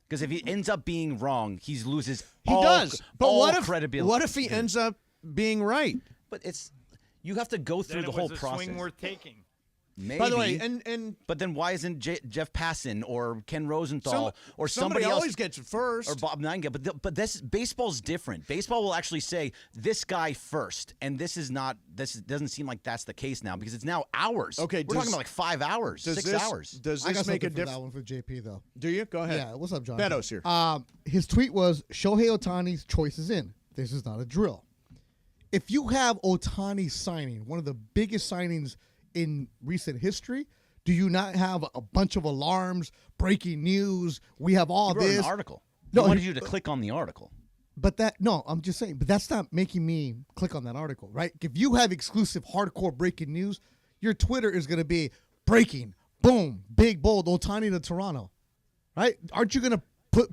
Because if he ends up being wrong, he loses all credibility. What if he ends up being right? But you have to go through Then the it whole was a process. swing worth taking. Maybe. By the way, and but then why isn't Jeff Passan or Ken Rosenthal or somebody else always gets it first, or Bob Nightingale? But this baseball's different. Baseball will actually say this guy first, and this doesn't seem like that's the case now because it's now hours. Okay, we're talking about like 5 hours, 6 hours. Does I this got make a something for that difference? one for JP though. Do you? Go ahead. Yeah, what's up, John? Beto's here. His tweet was Shohei Ohtani's choice is in. This is not a drill. If you have Ohtani signing, one of the biggest signings in recent history, do you not have a bunch of alarms, breaking news? We have all He wrote this. an article. No, He wanted you to click on the article. But I'm just saying, but that's not making me click on that article, right? If you have exclusive hardcore breaking news, your Twitter is going to be breaking, boom, big, bold, Ohtani to Toronto, right? Aren't you going to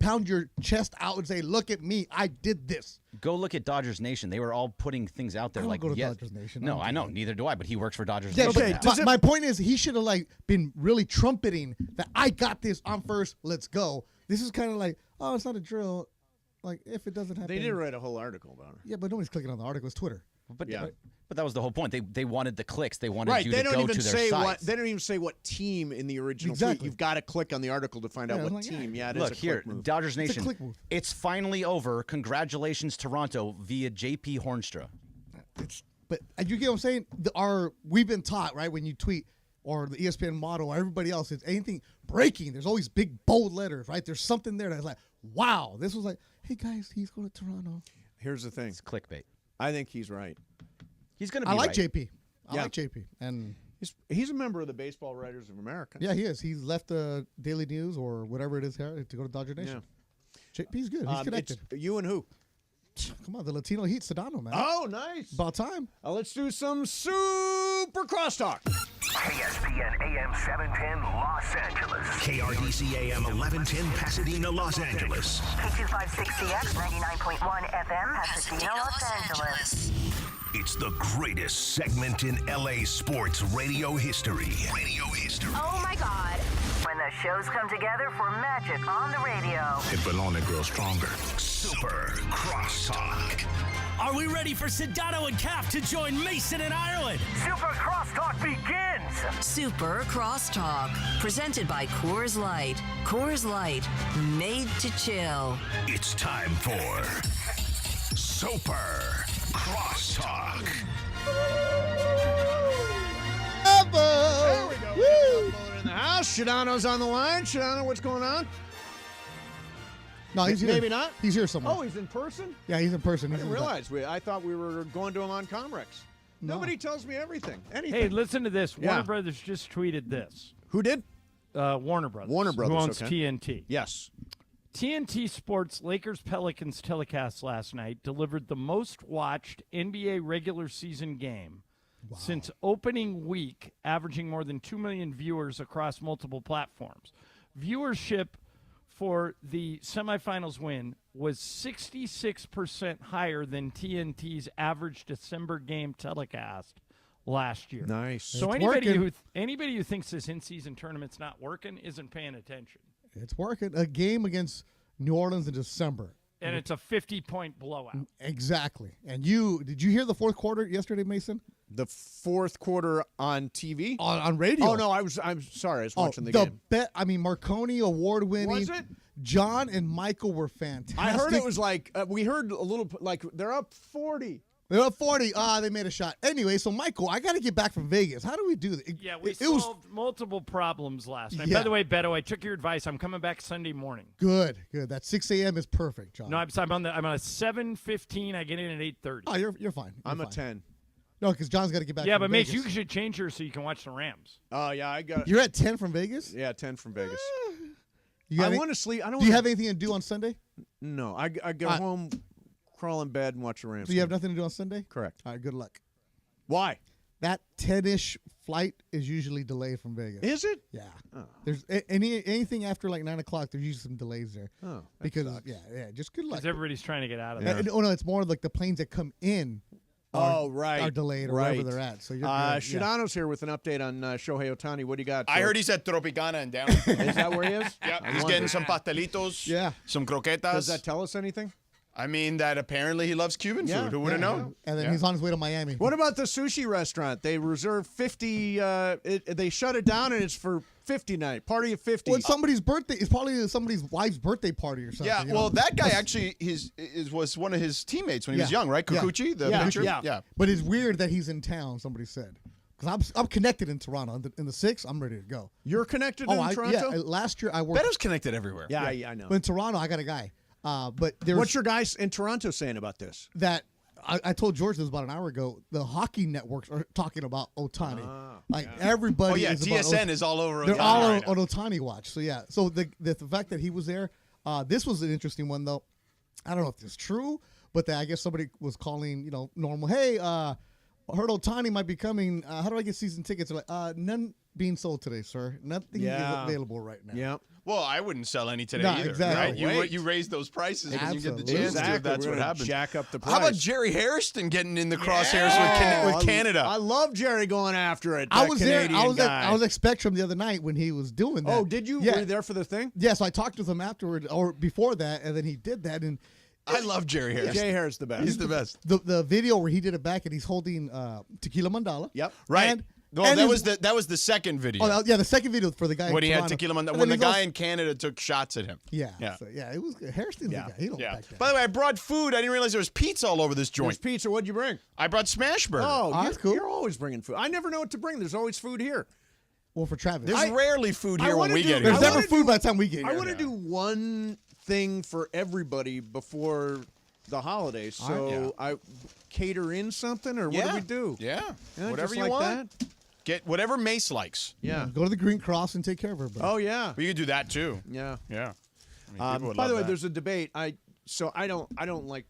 pound your chest out and say, look at me, I did this? Go look at Dodgers Nation. They were all putting things out there I don't like, go to yes. Dodgers Nation. No, I know. Neither do I, but he works for Dodgers Yeah, Nation. but now. my point is he should have been really trumpeting that I got this, I'm first, let's go. This is kind of like, oh, it's not a drill. Like, if it doesn't happen. They did write a whole article about it. Yeah, but nobody's clicking on the article. It's Twitter. But that was the whole point. They wanted the clicks. They wanted Right, you they to don't go even to their say sites. they don't even say what team in the original tweet. Exactly. You've got to click on the article to find out what team. Yeah, it is Look a here, click move. Dodgers It's a Nation. click move. It's finally over. Congratulations, Toronto, via JP Hornstra. But you get what I'm saying? We've been taught, right, when you tweet or the ESPN model or everybody else, it's anything breaking. There's always big, bold letters, right? There's something there that's like, wow. This was like, hey, guys, he's going to Toronto. Here's the thing. It's clickbait. I think he's right. He's going to be I like right. JP. I like JP. And he's a member of the Baseball Writers of America. yeah, he is. He's left the Daily News or whatever it is here to go to Dodger Nation. JP's good. He's connected. It's you and who? Come on, the Latino Heat, Sedano, man. Oh, nice. About time. Let's do some super crosstalk. KSPN AM 710 Los Angeles. KRDC AM 1110 Pasadena, Los Angeles. K256CX 99.1 FM Pasadena, Los Angeles. It's the greatest segment in LA sports radio history. Oh my God. When the shows come together for magic on the radio. It will only grow stronger. Super Crosstalk. Are we ready for Sedano and Cap to join Mason in Ireland? Super Crosstalk begins. Super Crosstalk, presented by Coors Light. Coors Light, made to chill. It's time for Super Crosstalk. There we go. Woo! In the house. Shadano's on the line. Shadano, what's going on? No, he's here. Maybe not. He's here somewhere. Oh, he's in person? Yeah, he's in person. I He's didn't in the realize. I thought we were going to him on Comrex. No. Nobody tells me everything. Anything. Hey, listen to this. Yeah. Warner Brothers just tweeted this. Who did? Warner Brothers. Warner Brothers, who owns okay. TNT. Yes. TNT Sports Lakers Pelicans telecast last night delivered the most watched NBA regular season game since opening week, averaging more than 2 million viewers across multiple platforms. Viewership for the semifinals win was 66% higher than TNT's average December game telecast last year. Nice. So It's anybody who thinks this in-season tournament's not working isn't paying attention. It's working. A game against New Orleans in December. And it's a 50-point blowout. Exactly. And did you hear the fourth quarter yesterday, Mason? The fourth quarter on TV? On radio. Oh, no, I'm sorry. I was watching the game. Marconi award-winning. Was it? John and Michael were fantastic. I heard it was like, we heard a little, like, they're up 40. They're up 40. They made a shot. Anyway, so, Michael, I got to get back from Vegas. How do we do this? Yeah, we solved multiple problems last night. Yeah. By the way, Beto, I took your advice. I'm coming back Sunday morning. Good. That 6 a.m. is perfect, John. No, I'm on a 7:15. I get in at 8:30. Oh, you're fine. I'm a 10. No, because John's got to get back Yeah, from but Vegas. Mace, you should change yours so you can watch the Rams. Oh, yeah, I got it. You're at 10 from Vegas? Yeah, 10 from Vegas. I want to sleep. Do you have anything to do on Sunday? No, I go home, crawl in bed, and watch the Rams. So you have nothing to do on Sunday? Correct. All right, good luck. Why? That 10-ish flight is usually delayed from Vegas. Is it? Yeah. Oh. There's anything after like 9 o'clock. There's usually some delays there. Oh, because just good luck. Because everybody's trying to get out of there. Oh no, it's more like the planes that come in. Are delayed or wherever they're at. So you're good. Shadano's here with an update on Shohei Ohtani. What do you got? I heard he's at Tropicana and down. Is that where he is? Yeah, he's getting some pastelitos, some croquetas. Does that tell us anything? I mean, that apparently he loves Cuban food. Who would have known? And then he's on his way to Miami. What about the sushi restaurant? They reserved 50. They shut it down, and it's for 50 night. Party of 50. Well, it's somebody's birthday. It's probably somebody's wife's birthday party or something. Yeah, you well, know? that guy actually was one of his teammates when he was young, right? Kikuchi, the pitcher? Yeah. But it's weird that he's in town, somebody said. Because I'm connected in Toronto. In the 6, I'm ready to go. You're connected in Toronto? Yeah, last year I worked. Beto's connected everywhere. Yeah, I know. But in Toronto, I got a guy. But what's your guys in Toronto saying about this? That I told George this about an hour ago. The hockey networks are talking about Ohtani. Everybody. Oh yeah, is TSN is all over. They're Ohtani all right on Ohtani watch. So yeah. So the fact that he was there, this was an interesting one though. I don't know if this is true, but I guess somebody was calling, normal. Hey, I heard Ohtani might be coming. How do I get season tickets? They're like, none being sold today, sir. Nothing is available right now. Yeah. Well, I wouldn't sell any today either. Exactly. Right? You raise those prices when you get the chance to. If that's We're what gonna happens. Jack up the price. How about Jerry Hairston getting in the crosshairs with Canada? I love Jerry going after it. I was Canadian there. guy. I was at Spectrum the other night when he was doing that. Oh, did you? Yeah. Were you there for the thing? Yeah, so I talked with him afterward or before that, and then he did that. And I love Jerry Hairston. Jay Hair's the best. He's the best. The video where he did it back and he's holding Tequila Mandala. Yep. Right. That was the second video. Oh, yeah, the second video for the guy. When he had Toronto. Tequila Mandala. And When then the he's guy in Canada took shots at him. Yeah. So, it was good. Hairston's the guy. He don't back down. By the way, I brought food. I didn't realize there was pizza all over this joint. There's pizza. What'd you bring? I brought smash burger. Oh, that's cool. You're always bringing food. I never know what to bring. There's always food here. Well, for Travis. There's rarely food here when we get here. There's never food by the time we get here. I want to do one thing for everybody before the holidays. So I cater in something, or what do we do? Yeah. Yeah, Whatever just you like want. that? Get whatever Mace likes. Yeah. Go to the Green Cross and take care of her, bro. Oh, yeah. But you could do that too. Yeah. Yeah. By the way, there's a debate. I don't like.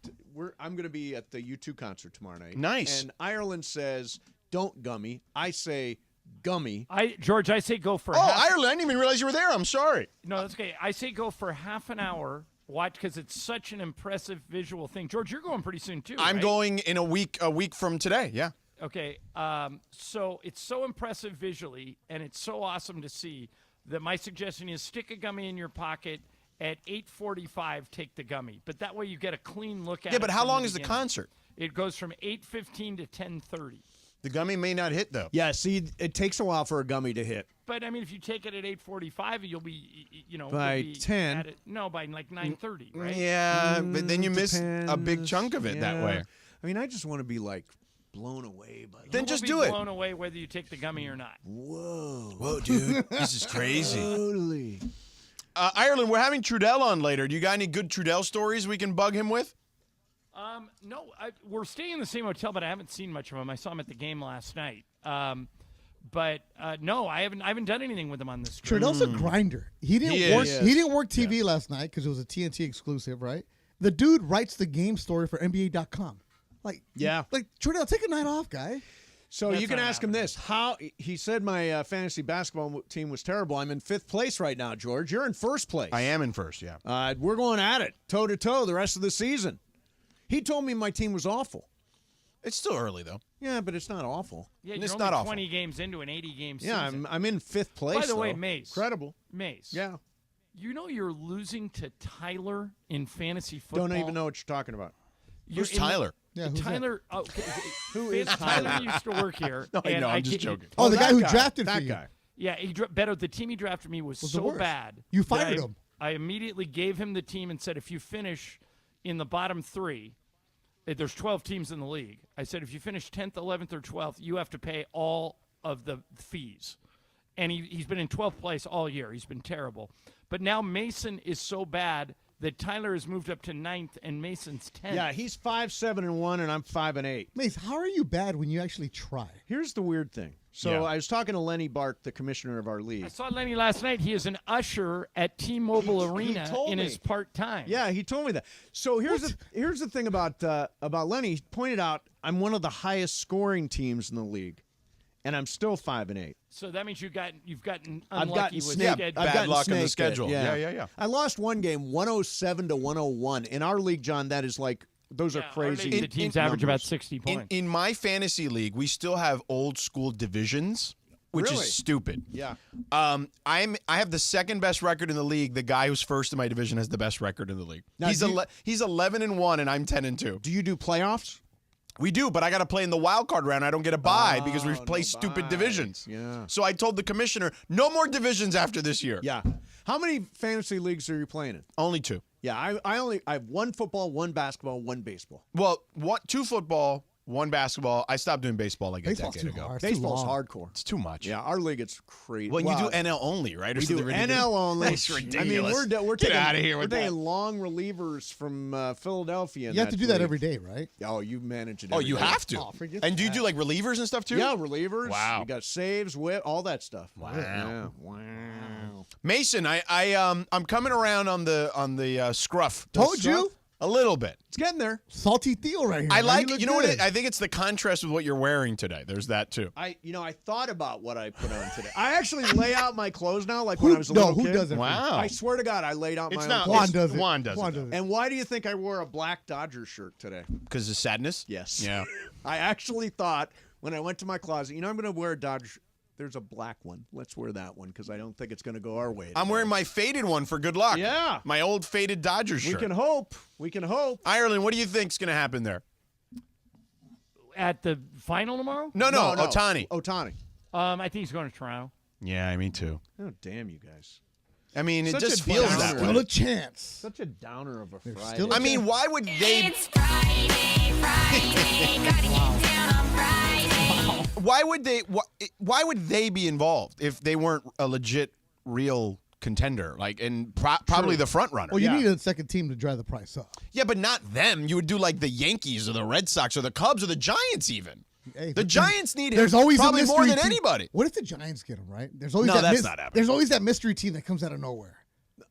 I'm going to be at the U2 concert tomorrow night. Nice. And Ireland says don't gummy. I say gummy. George, I say go for. Ireland! I didn't even realize you were there. I'm sorry. No, that's okay. I say go for half an hour. Watch because it's such an impressive visual thing. George, you're going pretty soon too. I'm right? going in a week from today. Yeah. Okay. So it's so impressive visually, and it's so awesome to see that my suggestion is stick a gummy in your pocket. At 8:45, take the gummy. But that way you get a clean look at it. Yeah, but how from long the is the beginning. concert? It goes from 8:15 to 10:30. The gummy may not hit, though. Yeah, see, it takes a while for a gummy to hit. But, I mean, if you take it at 8:45, you'll be, By you'll be 10. at it, no, by like 9:30, right? Yeah, but then you miss a big chunk of it that way. I mean, I just want to be, like, blown away by Then You just will do be it. blown away whether you take the gummy or not. Whoa, dude. This is crazy. Totally. Ireland, we're having Trudell on later. Do you got any good Trudell stories we can bug him with? No, we're staying in the same hotel, but I haven't seen much of him. I saw him at the game last night. But no, I haven't done anything with him on this trip. Trudell's a grinder. He didn't work TV last night because it was a TNT exclusive, right? The dude writes the game story for NBA.com. Like Trudell, take a night off, guy. So That's you can not ask him this. How he said my fantasy basketball team was terrible. I'm in 5th place right now, George. You're in 1st place. I am in 1st, yeah. We're going at it, toe-to-toe, the rest of the season. He told me my team was awful. It's still early, though. Yeah, but it's not awful. Yeah, It's you're not only awful. 20 games into an 80-game season. Yeah, I'm in 5th place. By the way, though. Mace. Incredible. Mace. Yeah. You know you're losing to Tyler in fantasy football. Don't even know what you're talking about. Who's Tyler? Yeah, who's Tyler. Okay, Who is Tyler? Tyler? Used to work here. No, I and know. I'm just get- joking. Oh, the guy that who drafted that for you. guy. Yeah, better. The team he drafted me was Was the so worst. bad. You that fired I- him. I immediately gave him the team and said, if you finish in the bottom 3, there's 12 teams in the league. I said, if you finish 10th, 11th, or 12th, you have to pay all of the fees. And he's been in 12th place all year. He's been terrible. But now Mason is so bad that Tyler has moved up to 9th and Mason's 10th. Yeah, he's 5-7-1, and I'm 5-8. Mace, how are you bad when you actually try? Here's the weird thing. So Yeah. I was talking to Lenny Bart, the commissioner of our league. I saw Lenny last night. He is an usher at T-Mobile Arena told in me. his part-time. Yeah, he told me that. So here's the thing about Lenny. He pointed out I'm one of the highest scoring teams in the league, and I'm still 5-8. So that means you've gotten I've unlucky gotten with snaked. schedule. I've Bad gotten luck in the snaked. schedule. Yeah. Yeah. I lost one game, 107-101. In our league, John, that is like those are Yeah, our crazy. league, the teams average about numbers. 60 points. In my fantasy league, we still have old school divisions, which Really? is stupid. Yeah. I have the second best record in the league. The guy who's first in my division has the best record in the league. Now, He's 11-1, and I'm 10-2. Do you do playoffs? We do, but I got to play in the wild card round. I don't get a bye because we Oh, play no stupid bye. divisions. Yeah. So I told the commissioner, no more divisions after this year. Yeah. How many fantasy leagues are you playing in? Only 2. Yeah, I have one football, one basketball, one baseball. Well, 2 football, 1 basketball. I stopped doing baseball like Baseball's a decade too ago. hard. It's too Baseball's long. hardcore. It's too much. Yeah, our league it's crazy. Well, you do NL only, right? Or We do something ridiculous? NL only. That's ridiculous. I mean, we're Get taking, out of here we're with taking that. long relievers from Philadelphia. in You have to do that league. every day, right? Oh, you manage it. Oh, every you day. have to. Oh, forget And do you that. do like relievers and stuff too? Yeah, relievers. Wow. You got saves, whip, all that stuff. Wow. Yeah. Wow. Mason, I'm coming around on the scruff. Told you. A little bit. It's getting there. Salty Theo right here. I man. like look you know what good. I think it's the contrast with what you're wearing today. There's that too. I thought about what I put on today. I actually lay out my clothes now, like when I was a little who kid. doesn't? Wow. I swear to God, I laid out It's my not own Juan clothes. does it. Juan does it. it. And why do you think I wore a black Dodgers shirt today? Because of sadness? Yes. Yeah. I actually thought when I went to my closet, I'm going to wear a Dodger. There's a black one. Let's wear that one because I don't think it's going to go our way. I'm wearing my faded one for good luck. Yeah. My old faded Dodgers We shirt. can hope. We can hope. Ireland, what do you think's going to happen there? At the final tomorrow? No, Otani. Otani. I think he's going to Toronto. Yeah, me too. Oh, damn you guys. I mean, it Such just a feels downer. that Still way. a chance. Such a downer of a Friday. still a I mean, why would they? It's Friday, gotta get down on Friday. Why would they be involved if they weren't a legit, real contender? Like, and probably the front runner. Well, you Yeah. need a second team to drive the price up. Yeah, but not them. You would do like the Yankees or the Red Sox or the Cubs or the Giants even. Hey, The but Giants need him there's always probably a more mystery than team. anybody. What if the Giants get him, right? There's always No, that that's not happening. There's always that mystery team that comes out of nowhere.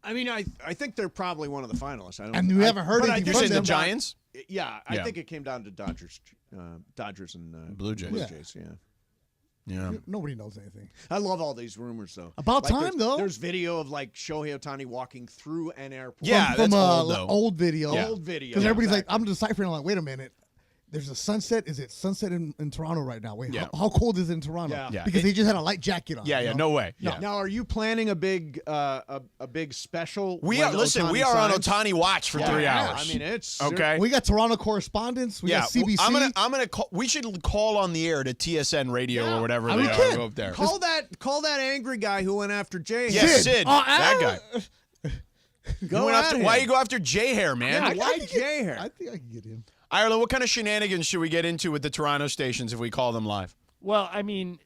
I mean, I think they're probably one of the finalists. I don't. And we haven't heard but I anything do You're from saying the them. Giants? Yeah, I Yeah. think it came down to Dodgers and Blue Jays. Blue Yeah. Jays. Yeah. Yeah. Nobody knows anything. I love all these rumors, though. About time, there's, though. There's video of like Shohei Ohtani walking through an airport. Yeah, from that's old, though. old video. Yeah. Old video. Because everybody's exactly. like, I'm deciphering. Like, wait a minute. There's a sunset. Is it sunset in Toronto right now? Wait, Yeah. how cold is it in Toronto? Yeah. Because he just had a light jacket on. Yeah, you yeah, know? no way. Yeah. Now, are you planning a big special? We when are. Listen, Ohtani we are on signs? Otani watch for 3 hours. I mean, it's okay. We got Toronto correspondents. We got CBC. I'm gonna call. We should call on the air to TSN Radio or whatever they are. Go up there. Call that angry guy who went after Jay. Yeah, Sid. That guy. Go at him. Why you go after Jay Hair, man? Yeah, why Jay Hair? I think I can get him. Ireland, what kind of shenanigans should we get into with the Toronto stations if we call them live? Well, I mean,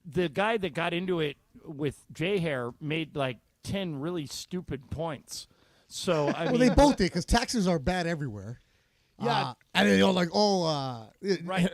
the guy that got into it with Jay Hair made like 10 really stupid points. So, I Well, mean, they both did because taxes are bad everywhere. Yeah. And then you're like,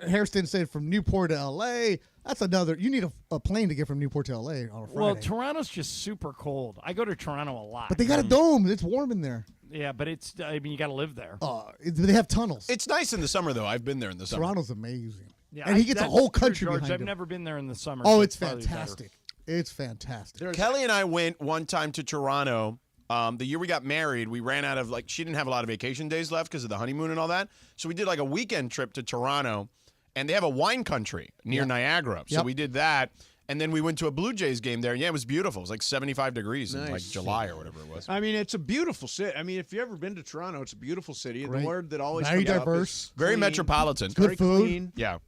Hairston said from Newport to L.A. That's another. You need a plane to get from Newport to L.A. on a Friday. Well, Toronto's just super cold. I go to Toronto a lot. But they got a dome. It's warm in there. Yeah, but I mean, you got to live there. They have tunnels. It's nice in the summer, though. I've been there in the summer. Toronto's amazing. Yeah, and he gets a that's whole true, country George. behind I've him. never been there in the summer. Oh, so it's probably fantastic. It's fantastic. Kelly and I went one time to Toronto. The year we got married, we ran out of, she didn't have a lot of vacation days left because of the honeymoon and all that. So we did like a weekend trip to Toronto, and they have a wine country near Niagara. So we did that. And then we went to a Blue Jays game there. And yeah, it was beautiful. It was like 75 degrees in like July or whatever it was. I mean, it's a beautiful city. I mean, if you've ever been to Toronto, it's a beautiful city. And Great. the word that always Very comes up diverse. is Very clean. metropolitan. It's very Good food. clean. Yeah.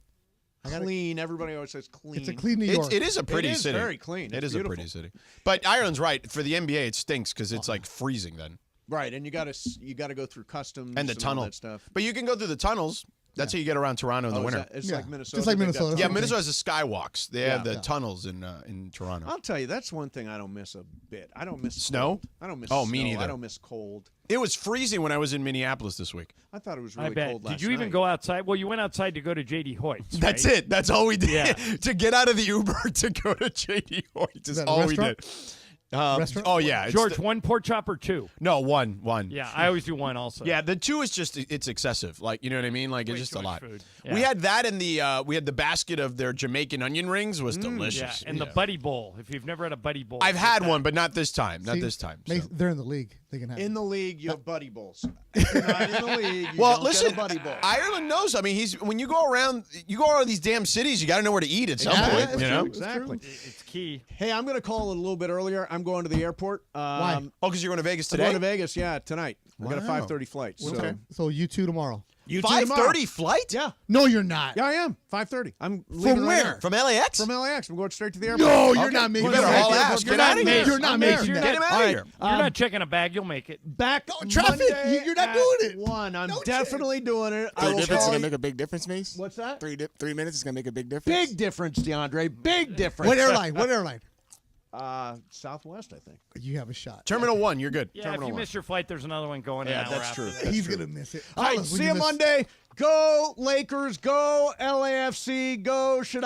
Clean. Everybody always says clean. It's a clean New York. It is a pretty It is city. very clean. It It's is a beautiful. pretty city. But Ireland's right. For the NBA, it stinks because it's like freezing then. Right, and you got to go through customs And the all tunnel. that stuff. But you can go through the tunnels. That's how you get around Toronto in the Oh, is winter. that- it's like Minnesota. Just like They make that Minnesota. Yeah, tunnel. Minnesota has the skywalks. They have the Yeah. tunnels in Toronto. I'll tell you, that's one thing I don't miss a bit. I don't miss Snow? cold. I don't miss Oh, snow. me neither. I don't miss cold. It was freezing when I was in Minneapolis this week. I thought it was I really bet. cold last Did you even night. go outside? Well, you went outside to go to J.D. Hoyt's. That's right? it. That's all we did. Yeah. To get out of the Uber to go to J.D. Hoyt's is that a all we restaurant? did. Oh, yeah. it's George, the- one pork chop or two? No, one. Yeah, I always do one also. Yeah, the two is just it's excessive. Like, you know what I mean? Like, it's Way just too a much lot. food. We Yeah. had that and we had the basket of their Jamaican onion rings was Yeah, delicious. and the Buddy Bowl. If you've never had a Buddy Bowl. I've get had that. one, but not this time. Not See, this time. They're in the league. They can have In it. the league, you have buddy bowls. If you're not in the league, you Well, don't listen, get a buddy bowl. Ireland knows. I mean, when you go around these damn cities, you got to know where to eat at some Yeah, point. that's You know? true. Exactly. It's key. Hey, I'm going to call it a little bit earlier. I'm going to the airport. Why? Oh, because you're going to Vegas I'm today. going to Vegas, tonight. I got a Wow. 5:30 flight. So Okay. So you two tomorrow. you two 5:30 tomorrow. flight? Yeah. No, you're not. Yeah, I am. 5:30. I'm leaving From right where? now. From LAX? From LAX. I'm going straight to the airport. No, you're Okay. not making You better that. haul ass. You're Get not out of making- here. You're not making You're that. Get him out All of right. here. You're not checking a bag. You'll make it. Back traffic. Monday You're not at doing it. 1. I'm No definitely doing it. I Three will difference is call gonna you. make a big difference, Mace. What's that? 3 minutes is gonna make a big difference. Big difference, DeAndre. Big difference. What airline? What airline? Southwest, I think. You have a shot. Terminal 1, you're good. Yeah, Terminal if you 1. miss your flight, there's another one going Yeah, an hour that's after true. that. He's gonna miss it. All right, Fellas, would see you miss- Monday. Go Lakers. Go LAFC. Go Should